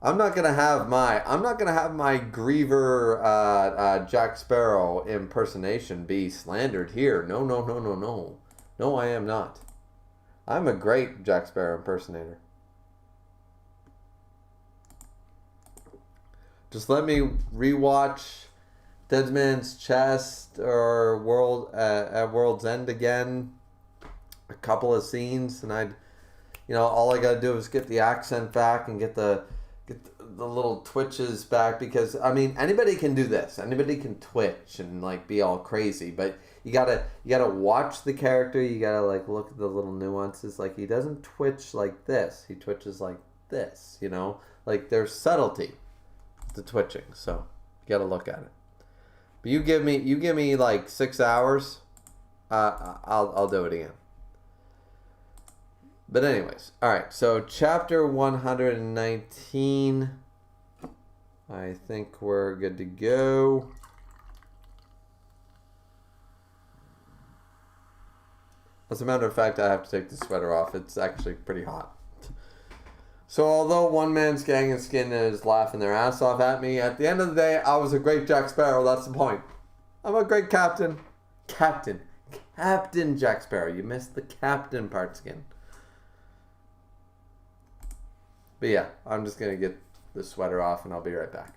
I'm not gonna have my Griever Jack Sparrow impersonation be slandered here. No, no, no, no, no. No, I am not. I'm a great Jack Sparrow impersonator. Just let me rewatch Dead Man's Chest or at World's End again. A couple of scenes, and all I gotta do is get the accent back and get the little twitches back, because I mean anybody can do this. Anybody can twitch and like be all crazy, but you gotta watch the character. You gotta like look at the little nuances. Like he doesn't twitch like this. He twitches like this. Like there's subtlety to twitching. So you gotta look at it. But you give me like 6 hours, I'll do it again. But anyways, all right. So chapter 119. I think we're good to go. As a matter of fact, I have to take the sweater off. It's actually pretty hot. So although one man's gang and skin is laughing their ass off at me, at the end of the day, I was a great Jack Sparrow. That's the point. I'm a great captain. Captain Jack Sparrow. You missed the captain part, Skin. But yeah, I'm just going to get the sweater off and I'll be right back.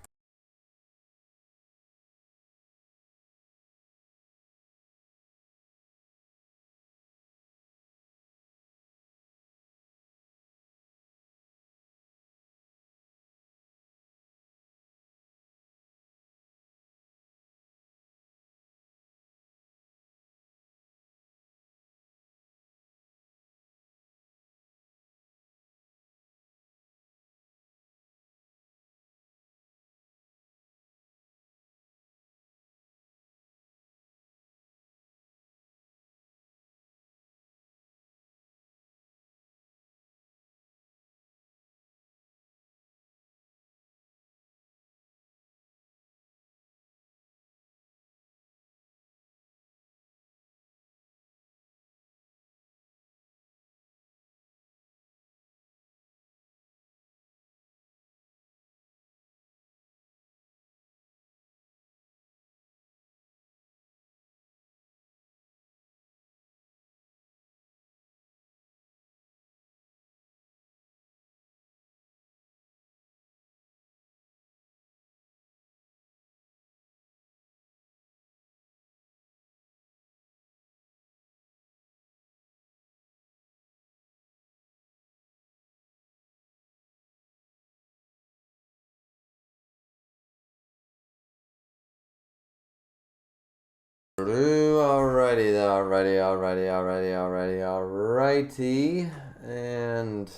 Alrighty. And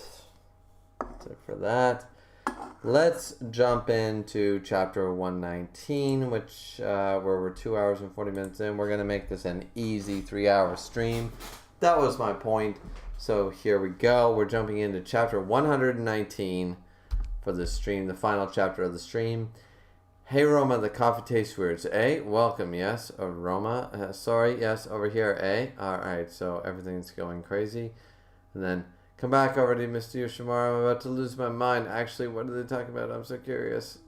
that's it for that. Let's jump into chapter 119, which where we're 2 hours and 40 minutes in. We're going to make this an easy 3-hour stream. That was my point. So here we go. We're jumping into chapter 119 for the stream, the final chapter of the stream. Hey Roma, the coffee tastes weird. Eh? Welcome, yes. Roma, sorry, yes, over here, eh? Alright, so everything's going crazy. And then, come back already, Mr. Yoshimura. I'm about to lose my mind. Actually, what are they talking about? I'm so curious.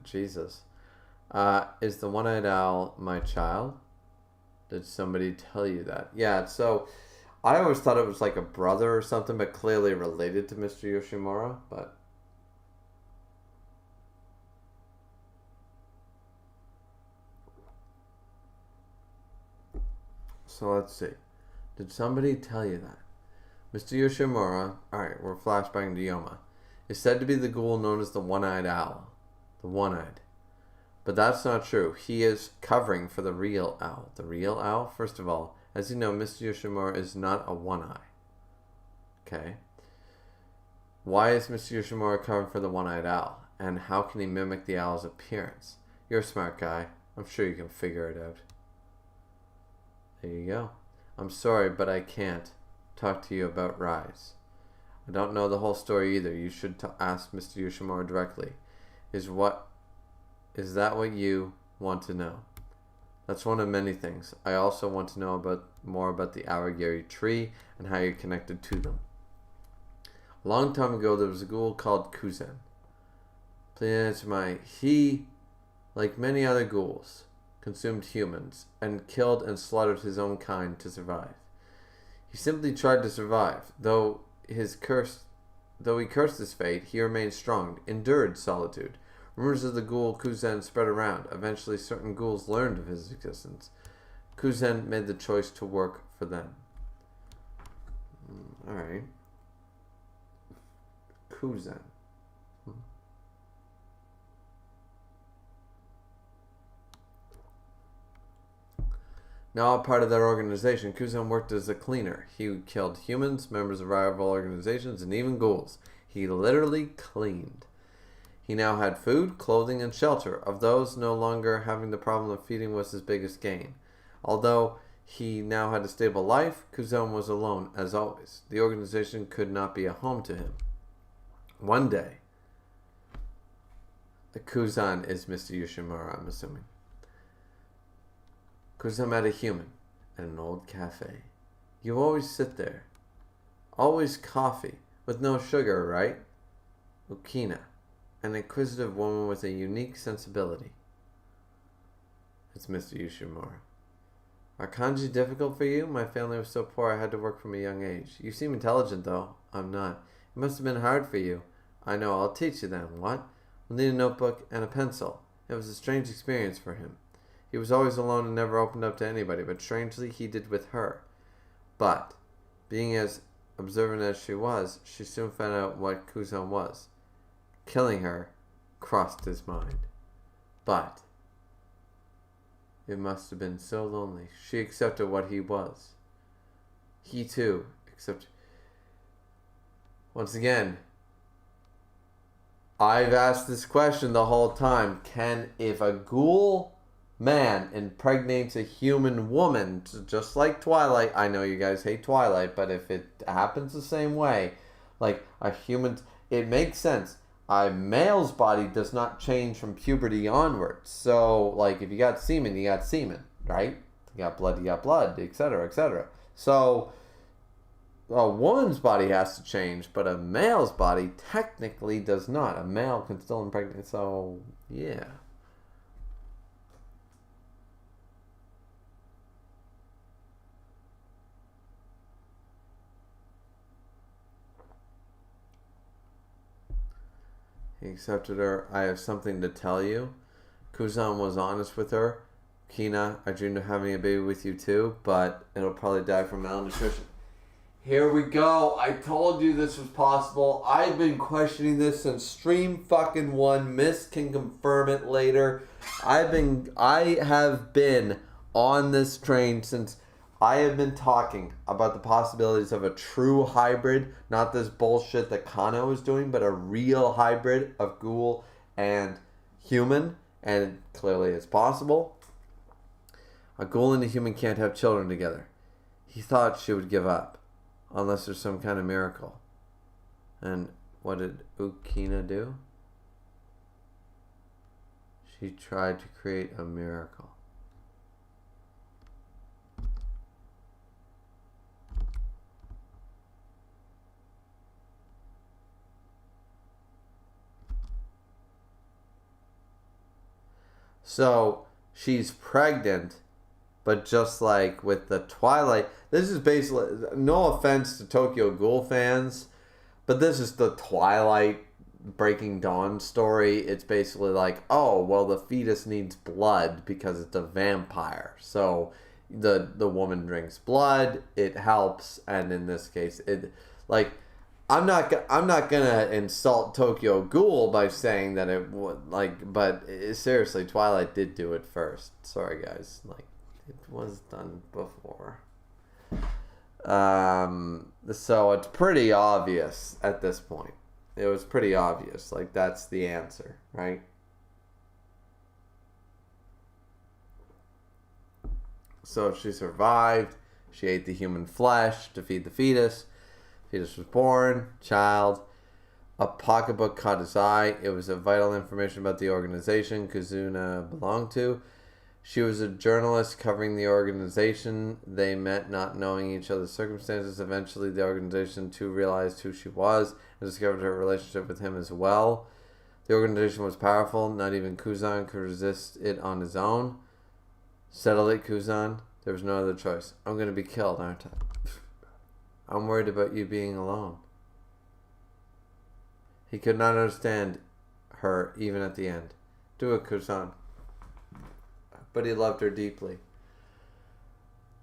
Jesus. Is the one-eyed owl my child? Did somebody tell you that? Yeah, so I always thought it was like a brother or something, but clearly related to Mr. Yoshimura, but... So let's see. Did somebody tell you that? Mr. Yoshimura, alright, we're flashbacking to Yoma, is said to be the ghoul known as the one-eyed owl. The one-eyed. But that's not true. He is covering for the real owl. The real owl? First of all, as you know, Mr. Yoshimura is not a one-eye. Okay? Why is Mr. Yoshimura covering for the one-eyed owl? And how can he mimic the owl's appearance? You're a smart guy. I'm sure you can figure it out. There you go. I'm sorry, but I can't talk to you about Rise. I don't know the whole story either. You should ask Mr. Yoshimura directly. Is that what you want to know? That's one of many things. I also want to know more about the Awagiri tree and how you're connected to them. A long time ago, there was a ghoul called Kuzen. Please answer my... He, like many other ghouls, consumed humans and killed and slaughtered his own kind to survive. He simply tried to survive. Though he cursed his fate, he remained strong, endured solitude. Rumors of the ghoul Kuzen spread around. Eventually, certain ghouls learned of his existence. Kuzen made the choice to work for them. Alright. Kuzen. Now a part of their organization, Kuzen worked as a cleaner. He killed humans, members of rival organizations, and even ghouls. He literally cleaned. He now had food, clothing, and shelter. Of those, no longer having the problem of feeding was his biggest gain. Although he now had a stable life, Kuzen was alone, as always. The organization could not be a home to him. One day, the Kuzen is Mr. Yoshimura, I'm assuming. Kuzen met a human at an old cafe. You always sit there. Always coffee, with no sugar, right? Ukina, an inquisitive woman with a unique sensibility. It's Mr. Yoshimura. Are kanji difficult for you? My family was so poor I had to work from a young age. You seem intelligent, though. I'm not. It must have been hard for you. I know. I'll teach you then. What? We'll need a notebook and a pencil. It was a strange experience for him. He was always alone and never opened up to anybody, but strangely he did with her. But, being as observant as she was, she soon found out what Kuzen was. Killing her crossed his mind. But it must have been so lonely. She accepted what he was. He too accepted. Once again, I've asked this question the whole time. If a ghoul man impregnates a human woman, just like Twilight, I know you guys hate Twilight, but if it happens the same way, like a human, it makes sense. A male's body does not change from puberty onwards. So, like, if you got semen, you got semen, right? You got blood, etc., etc. So, a woman's body has to change, but a male's body technically does not. A male can still impregnate, so, yeah. He accepted her. I have something to tell you. Kuzen was honest with her. Kina, I dreamed of having a baby with you too, but it'll probably die from malnutrition. Here we go. I told you this was possible. I've been questioning this since stream fucking 1. Miss can confirm it later. I have been on this train since I have been talking about the possibilities of a true hybrid, not this bullshit that Kano is doing, but a real hybrid of ghoul and human, and clearly it's possible. A ghoul and a human can't have children together. He thought she would give up, unless there's some kind of miracle. And what did Ukina do? She tried to create a miracle. So, she's pregnant, but just like with the Twilight, this is basically, no offense to Tokyo Ghoul fans, but this is the Twilight Breaking Dawn story. It's basically like, oh, well, the fetus needs blood because it's a vampire. So, the woman drinks blood, it helps, and in this case, it, like, I'm not gonna insult Tokyo Ghoul by saying that it would, like, but seriously, Twilight did do it first. Sorry guys, like, it was done before. So it's pretty obvious at this point. It was pretty obvious, like, that's the answer, right? So she survived. She ate the human flesh to feed the fetus. Fetus was born, child. A pocketbook caught his eye. It was a vital information about the organization Kazuna belonged to. She was a journalist covering the organization. They met not knowing each other's circumstances. Eventually, the organization too realized who she was and discovered her relationship with him as well. The organization was powerful. Not even Kuzan could resist it on his own. Settle it, Kuzan. There was no other choice. I'm going to be killed, aren't I? I'm worried about you being alone. He could not understand her even at the end. Do it, Kuzan. But he loved her deeply.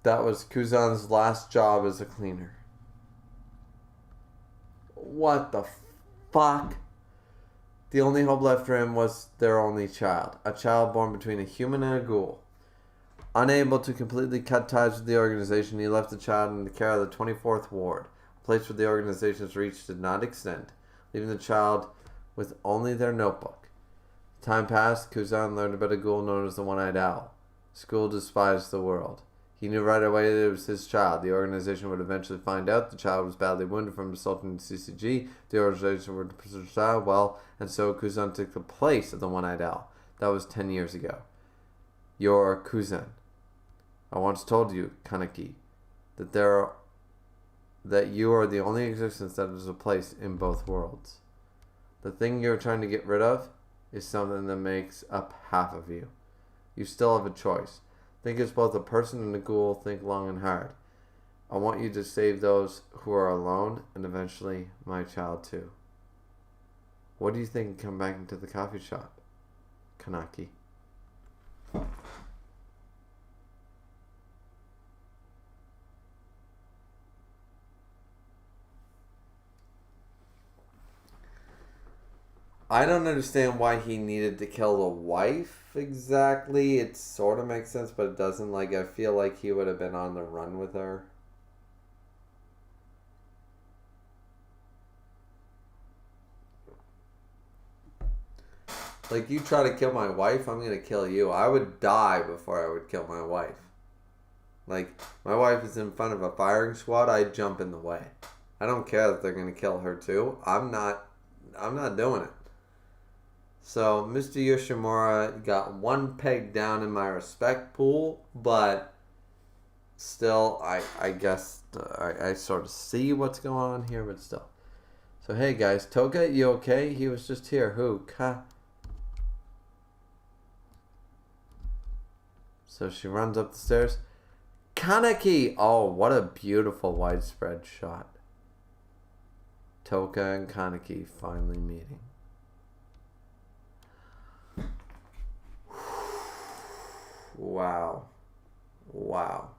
That was Kuzan's last job as a cleaner. What the fuck? The only hope left for him was their only child. A child born between a human and a ghoul. Unable to completely cut ties with the organization, he left the child in the care of the 24th Ward. A place where the organization's reach did not extend, leaving the child with only their notebook. Time passed. Kuzan learned about a ghoul known as the One-Eyed Owl. School despised the world. He knew right away that it was his child. The organization would eventually find out the child was badly wounded from assaulting the CCG. The organization would pursue the child well, and so Kuzan took the place of the One-Eyed Owl. That was 10 years ago. You're Kuzan. I once told you, Kaneki, that you are the only existence that is a place in both worlds. The thing you're trying to get rid of is something that makes up half of you. You still have a choice. Think as both a person and a ghoul. Think long and hard. I want you to save those who are alone and eventually my child too. What do you think? Come back into the coffee shop, Kaneki. I don't understand why he needed to kill the wife exactly. It sort of makes sense, but it doesn't. Like, I feel like he would have been on the run with her. Like, you try to kill my wife, I'm going to kill you. I would die before I would kill my wife. Like, my wife is in front of a firing squad, I'd jump in the way. I don't care that they're going to kill her too. I'm not doing it. So, Mr. Yoshimura got one peg down in my respect pool, but still, I guess I sort of see what's going on here, but still. So, hey guys, Toka, you okay? He was just here. Who? So she runs up the stairs. Kaneki! Oh, what a beautiful widespread shot. Toka and Kaneki finally meeting. Wow. Wow.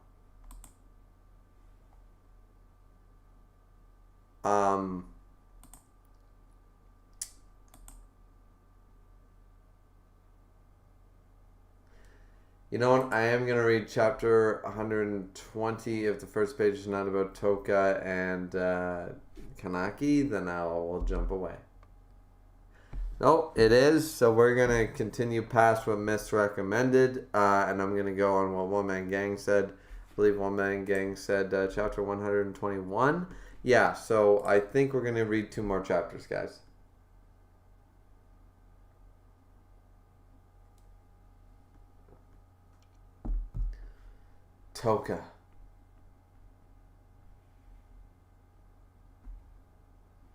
You know what? I am going to read chapter 120. If the first page is not about Toka and Kaneki, then we'll jump away. Nope, it is. So we're going to continue past what Miss recommended. And I'm going to go on what One Man Gang said. I believe One Man Gang said chapter 121. Yeah, so I think we're going to read 2 more chapters, guys. Toka.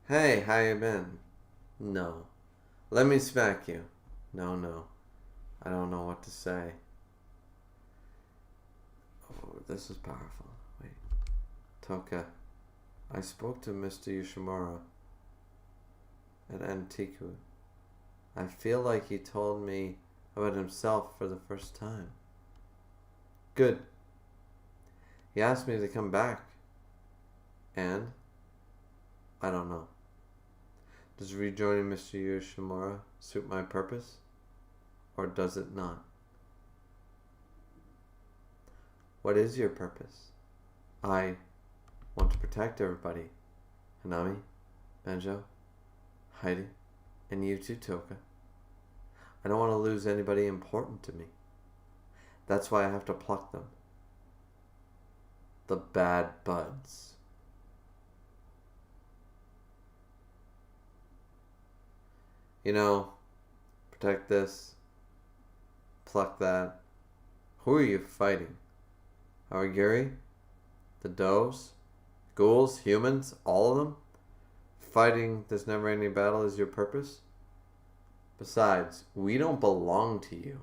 Hey, how you been? No. Let me smack you. No. I don't know what to say. Oh, this is powerful. Wait. Toka. I spoke to Mr. Yoshimura at Antiku. I feel like he told me about himself for the first time. Good. He asked me to come back. And? I don't know. Does rejoining Mr. Yoshimura suit my purpose? Or does it not? What is your purpose? I want to protect everybody. Hanami, Banjo, Heidi, and you too, Toka. I don't want to lose anybody important to me. That's why I have to pluck them. The bad buds. You know, protect this, pluck that. Who are you fighting? Awagiri? The does? Ghouls? Humans? All of them? Fighting this never-ending battle is your purpose? Besides, we don't belong to you.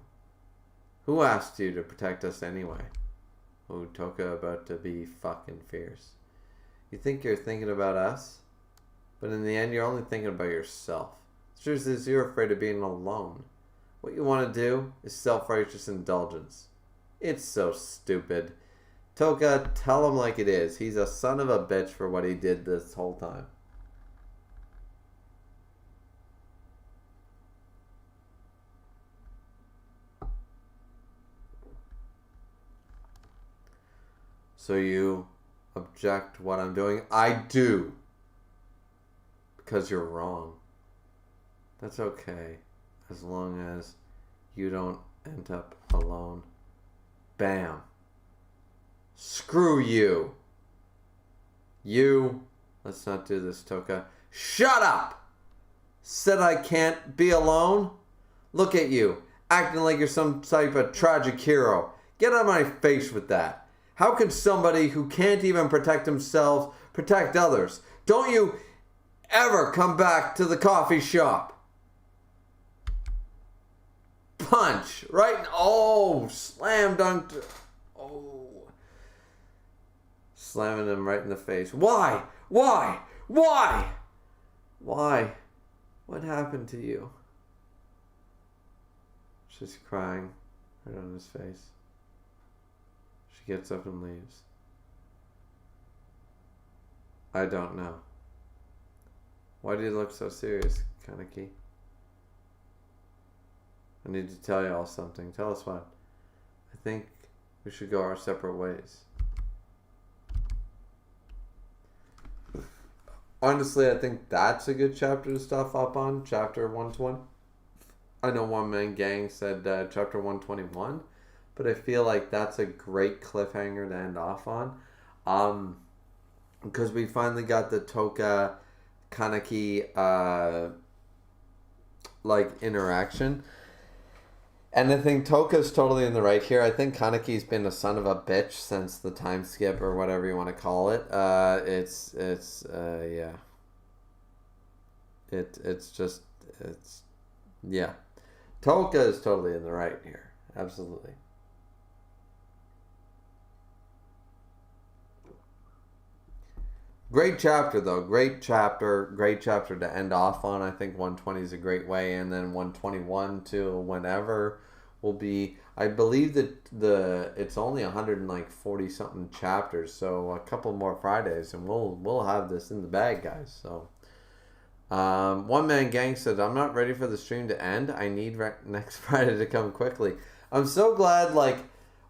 Who asked you to protect us anyway? Oh, Toka about to be fucking fierce. You think you're thinking about us? But in the end, you're only thinking about yourself. The truth is, you're afraid of being alone. What you want to do is self-righteous indulgence. It's so stupid. Toka, tell him like it is. He's a son of a bitch for what he did this whole time. So you object to what I'm doing? I do. Because you're wrong. That's okay. As long as you don't end up alone. Bam. Screw you. You. Let's not do this, Toka. Shut up! Said I can't be alone? Look at you. Acting like you're some type of tragic hero. Get out of my face with that. How can somebody who can't even protect themselves protect others? Don't you ever come back to the coffee shop. Punch. Right. Oh, slam dunked. Oh. Slamming him right in the face. Why? Why? Why? Why? What happened to you? She's crying right on his face. She gets up and leaves. I don't know. Why do you look so serious, Kaneki? I need to tell you all something. Tell us what. I think we should go our separate ways. Honestly, I think that's a good chapter to stuff up on. Chapter 120. I know One Man Gang said chapter 121, but I feel like that's a great cliffhanger to end off on. Because we finally got the Toka Kaneki like interaction. And I think Toka's totally in the right here. I think Kaneki's been a son of a bitch since the time skip or whatever you want to call it. Yeah. Yeah. Toka is totally in the right here. Absolutely. Great chapter, though. Great chapter. Great chapter to end off on. I think 120 is a great way. And then 121 to whenever will be... I believe that it's only 140 something chapters. So a couple more Fridays and we'll have this in the bag, guys. So... One Man Gang said, I'm not ready for the stream to end. I need next Friday to come quickly. I'm so glad, like...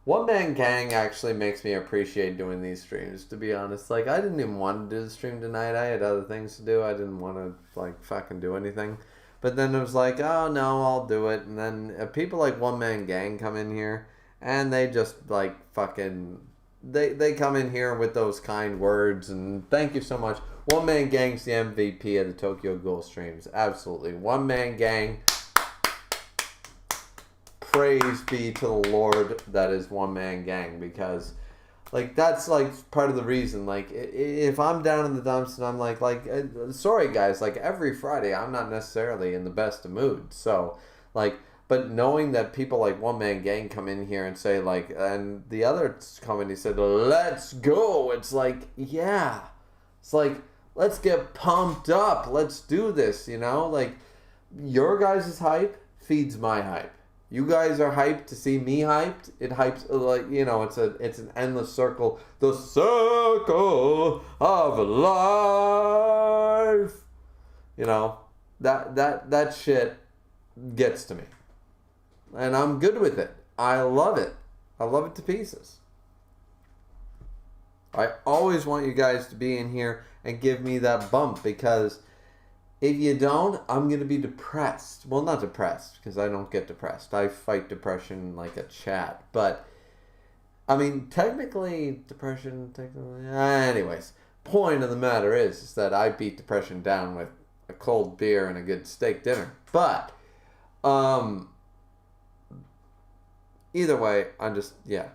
One Man Gang actually makes me appreciate doing these streams, to be honest. Like, I didn't even want to do the stream tonight. I had other things to do. I didn't want to, like, fucking do anything. But then it was like, oh, no, I'll do it. And then people like One Man Gang come in here, and they just, like, fucking... They come in here with those kind words, and thank you so much. One Man Gang's the MVP of the Tokyo Ghoul streams. Absolutely. One Man Gang... Praise be to the Lord that is One Man Gang, because like that's like part of the reason. Like if I'm down in the dumps and I'm like sorry guys, like every Friday I'm not necessarily in the best of moods. So like, but knowing that people like One Man Gang come in here and say like, and the other company said let's go. It's like, yeah, it's like, let's get pumped up. Let's do this. You know, like your guys' hype feeds my hype. You guys are hyped to see me hyped. It hypes, like, you know, it's an endless circle. The circle of life. You know, that shit gets to me. And I'm good with it. I love it. I love it to pieces. I always want you guys to be in here and give me that bump, because... if you don't, I'm going to be depressed. Well, not depressed, because I don't get depressed. I fight depression like a chat. But, I mean, technically, anyways, point of the matter is that I beat depression down with a cold beer and a good steak dinner. But, either way, I'm just, yeah.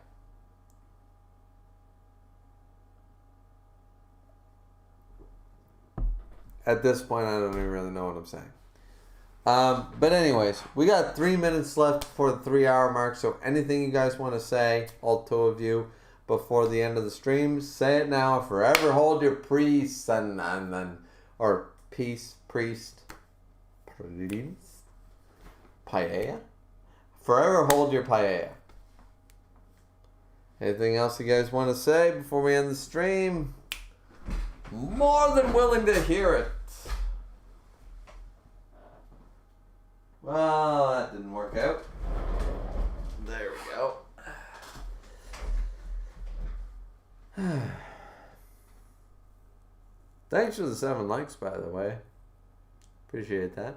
At this point, I don't even really know what I'm saying. But anyways, we got 3 minutes left before the 3-hour mark. So anything you guys want to say, all two of you, before the end of the stream, say it now. Forever hold your peace and then, or peace, priest, paella. Forever hold your paella. Anything else you guys want to say before we end the stream? More than willing to hear it. Well, that didn't work out. There we go. Thanks for the 7 likes, by the way. Appreciate that.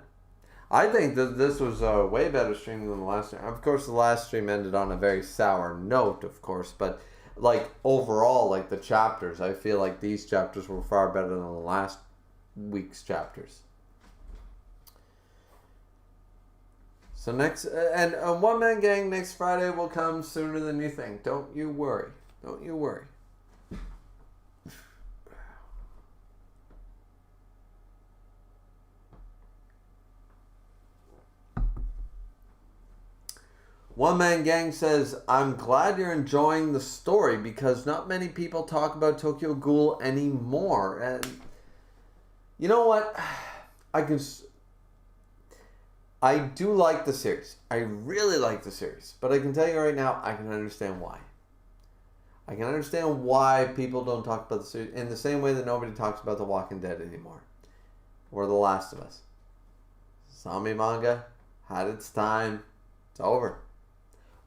I think that this was a way better stream than the last stream. Of course, the last stream ended on a very sour note, of course, but like overall, like the chapters, I feel like these chapters were far better than the last week's chapters. So next, and One Man Gang next Friday will come sooner than you think. Don't you worry. Don't you worry. One Man Gang says, I'm glad you're enjoying the story because not many people talk about Tokyo Ghoul anymore. And you know what? I do like the series. I really like the series. But I can tell you right now, I can understand why. I can understand why people don't talk about the series in the same way that nobody talks about The Walking Dead anymore. Or The Last of Us. Zombie manga had its time. It's over.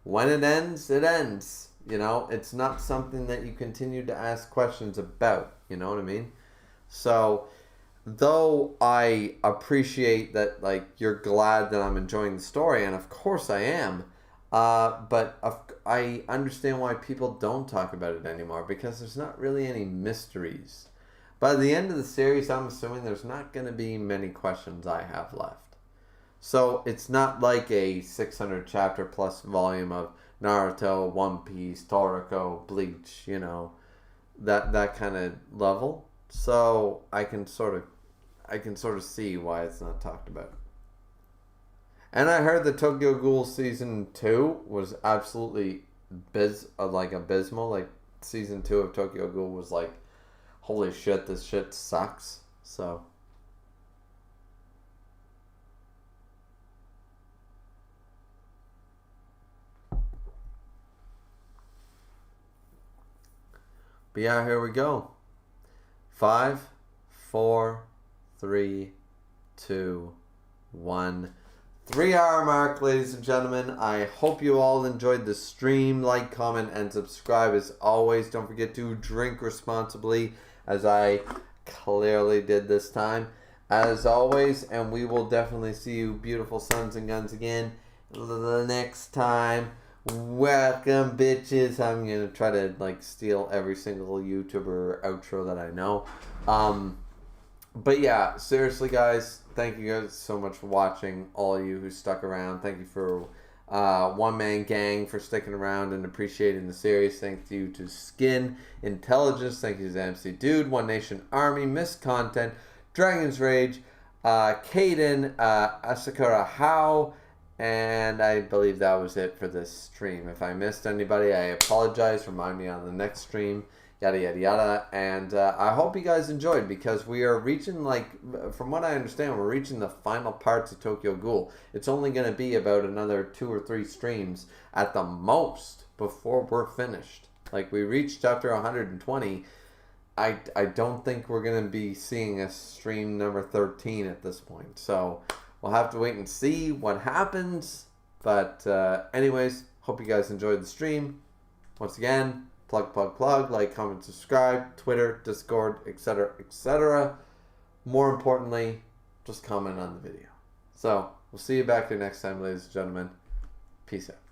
When it ends, it ends. You know, it's not something that you continue to ask questions about. You know what I mean? So, though I appreciate that, like, you're glad that I'm enjoying the story, and of course I am, but I understand why people don't talk about it anymore, because there's not really any mysteries. By the end of the series, I'm assuming there's not going to be many questions I have left. So it's not like a 600 chapter plus volume of Naruto, One Piece, Toriko, Bleach, you know, that kind of level. So I can sort of see why it's not talked about. And I heard that Tokyo Ghoul season 2 was absolutely abysmal. Like season 2 of Tokyo Ghoul was like, holy shit, this shit sucks. So. But yeah, here we go. 5, 4, 3, 2, 1. 3-hour mark, ladies and gentlemen. I hope you all enjoyed the stream. Like, comment, and subscribe as always. Don't forget to drink responsibly, as I clearly did this time. As always, and we will definitely see you beautiful sons and guns again the next time. Welcome, bitches. I'm gonna try to like steal every single YouTuber outro that I know. But yeah, seriously, guys, thank you guys so much for watching. All of you who stuck around, thank you for One Man Gang for sticking around and appreciating the series. Thank you to Skin Intelligence. Thank you to MC Dude, One Nation Army, Miss Content, Dragon's Rage, Kaden, Asakura How. And I believe that was it for this stream. If I missed anybody, I apologize. Remind me on the next stream. Yada, yada, yada. And I hope you guys enjoyed, because we are reaching, like, from what I understand, we're reaching the final parts of Tokyo Ghoul. It's only going to be about another 2 or 3 streams at the most before we're finished. Like, we reached chapter 120. I don't think we're going to be seeing a stream number 13 at this point. So we'll have to wait and see what happens. But anyways, hope you guys enjoyed the stream. Once again, plug, like, comment, subscribe, Twitter, Discord, etc., etc. More importantly, just comment on the video. So, we'll see you back here next time, ladies and gentlemen. Peace out.